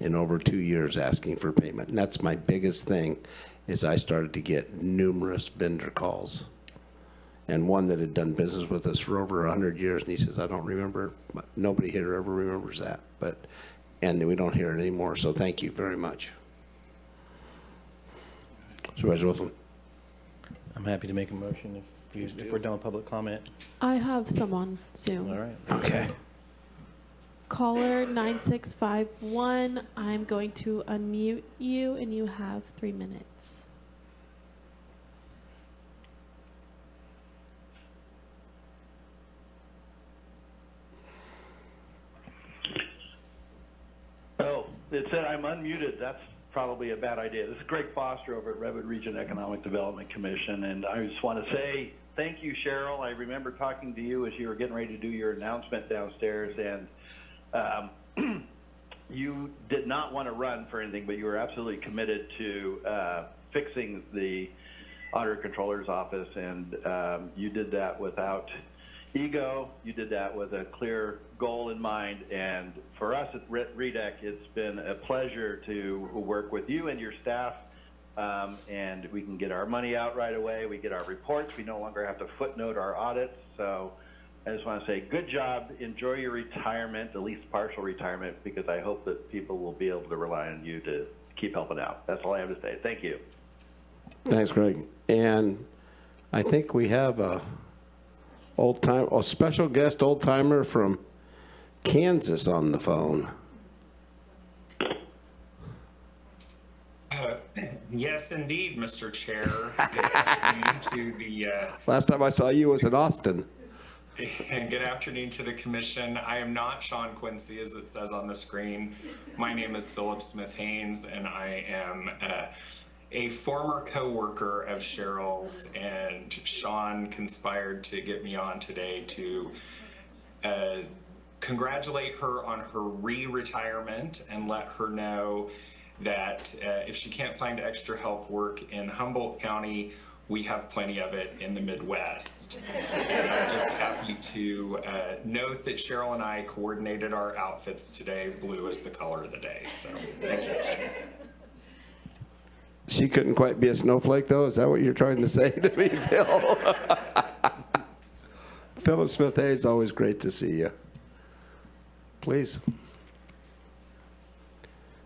in over 2 years asking for payment. And that's my biggest thing, is I started to get numerous vendor calls. And one that had done business with us for over 100 years, and he says, I don't remember, nobody here ever remembers that. And we don't hear it anymore, so thank you very much. Supervisor Wilson. I'm happy to make a motion if we're done with public comment. I have someone soon. All right. Okay. Caller 9651, I'm going to unmute you, and you have 3 minutes. Oh, it said I'm unmuted. That's probably a bad idea. This is Greg Foster over at Redwood Region Economic Development Commission, and I just want to say thank you, Cheryl. I remember talking to you as you were getting ready to do your announcement downstairs, and you did not want to run for anything, but you were absolutely committed to fixing the Auditor Controller's Office, and you did that without ego. You did that with a clear goal in mind, and for us at REDEC, it's been a pleasure to work with you and your staff, and we can get our money out right away. We get our reports. We no longer have to footnote our audits, so I just want to say good job. Enjoy your retirement, at least partial retirement, because I hope that people will be able to rely on you to keep helping out. That's all I have to say. Thank you. Thanks, Greg. And I think we have a special guest old timer from Kansas on the phone. Yes, indeed, Mr. Chair. Good afternoon to the. Last time I saw you was in Austin. And good afternoon to the commission. I am not Sean Quincy, as it says on the screen. My name is Philip Smith-Haynes, and I am a former co-worker of Cheryl's, and Sean conspired to get me on today to congratulate her on her re-retirement and let her know that if she can't find extra help work in Humboldt County, we have plenty of it in the Midwest. And I'm just happy to note that Cheryl and I coordinated our outfits today. Blue is the color of the day. So thank you, Mr. Chairman. She couldn't quite be a snowflake, though? Is that what you're trying to say to me, Phil? Philip Smith-Hayes, always great to see you. Please.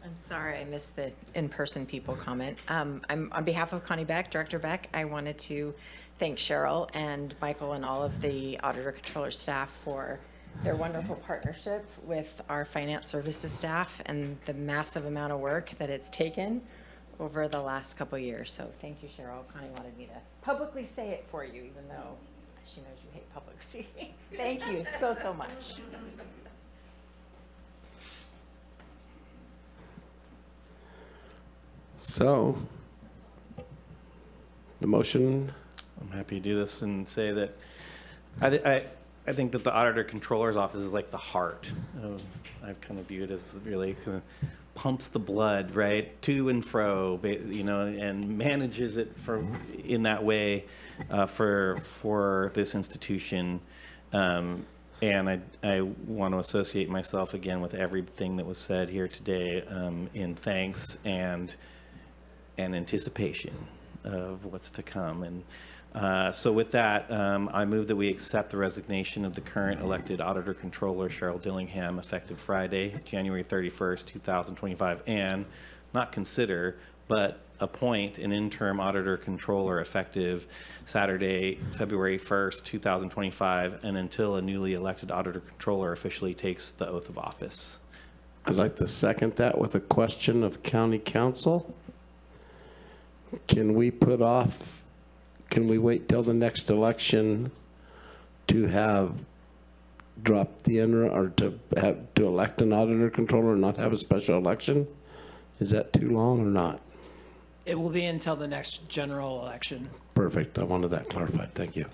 I'm sorry I missed the in-person people comment. I'm on behalf of Connie Beck, Director Beck, I wanted to thank Cheryl and Michael and all of the Auditor Controller staff for their wonderful partnership with our finance services staff and the massive amount of work that it's taken over the last couple of years. So thank you, Cheryl. Connie wanted me to publicly say it for you, even though she knows you hate public speaking. Thank you so, so much. So, the motion. I'm happy to do this and say that I think that the Auditor Controller's Office is like the heart. I've kind of viewed it as really kind of pumps the blood, right, to and fro, you know, and manages it in that way for this institution. And I want to associate myself again with everything that was said here today in thanks and anticipation of what's to come. And so with that, I move that we accept the resignation of the current elected Auditor Controller, Cheryl Dillingham, effective Friday, January 31st, 2025, and not consider, but appoint an interim Auditor Controller effective Saturday, February 1st, 2025, and until a newly elected Auditor Controller officially takes the oath of office. I'd like to second that with a question of County Council. Can we wait till the next election to have dropped the interim, or to elect an Auditor Controller and not have a special election? Is that too long or not? It will be until the next general election. Perfect. I wanted that clarified. Thank you.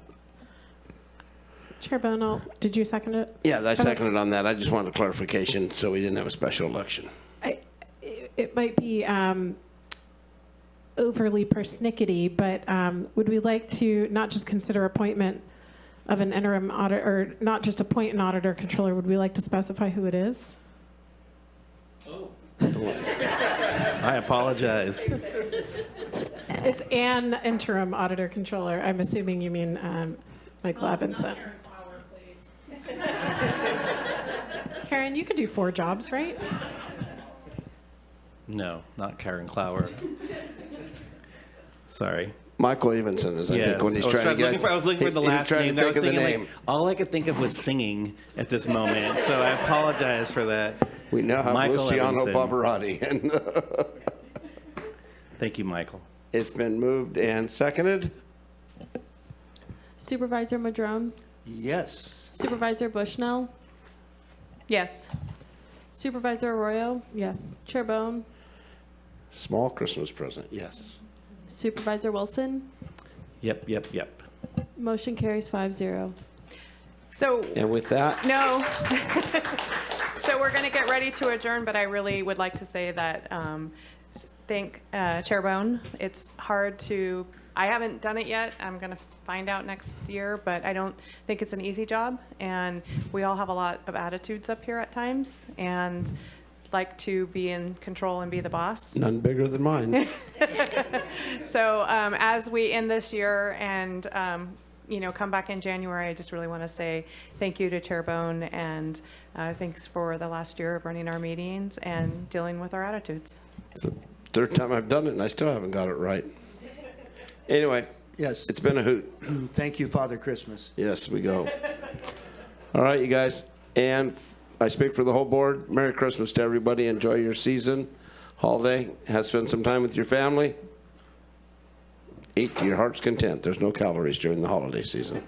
Chair Bohn, did you second it? Yeah, I seconded on that. I just wanted clarification so we didn't have a special election. It might be overly persnickety, but would we like to not just consider appointment of an interim audit, or not just appoint an Auditor Controller? Would we like to specify who it is? Oh. I apologize. It's an interim Auditor Controller. I'm assuming you mean Michael Levinson. Karen, you could do 4 jobs, right? No, not Karen Clower. Sorry. Michael Evenson is, I think, when he's trying to get. I was looking for the last name. I was thinking, like, all I could think of was singing at this moment, so I apologize for that. We now have Michael Luciano Evenson. Pavarotti. Thank you, Michael. It's been moved and seconded. Supervisor Madrone? Yes. Supervisor Bushnell? Yes. Supervisor Arroyo? Yes. Chair Bohn? Small Christmas present, yes. Supervisor Wilson? Yep. Motion carries 5-0. So. And with that. No. So we're going to get ready to adjourn, but I really would like to say that thank Chair Bohn. It's hard to, I haven't done it yet. I'm going to find out next year, but I don't think it's an easy job. And we all have a lot of attitudes up here at times, and like to be in control and be the boss. None bigger than mine. So as we end this year and come back in January, I just really want to say thank you to Chair Bohn, and thanks for the last year of running our meetings and dealing with our attitudes. It's the 3rd time I've done it, and I still haven't got it right. Anyway, yes, it's been a hoot. Thank you, Father Christmas. Yes, we go. All right, you guys. And I speak for the whole board. Merry Christmas to everybody. Enjoy your season, holiday. Have spent some time with your family. Eat to your heart's content. There's no calories during the holiday season.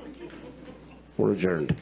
We're adjourned.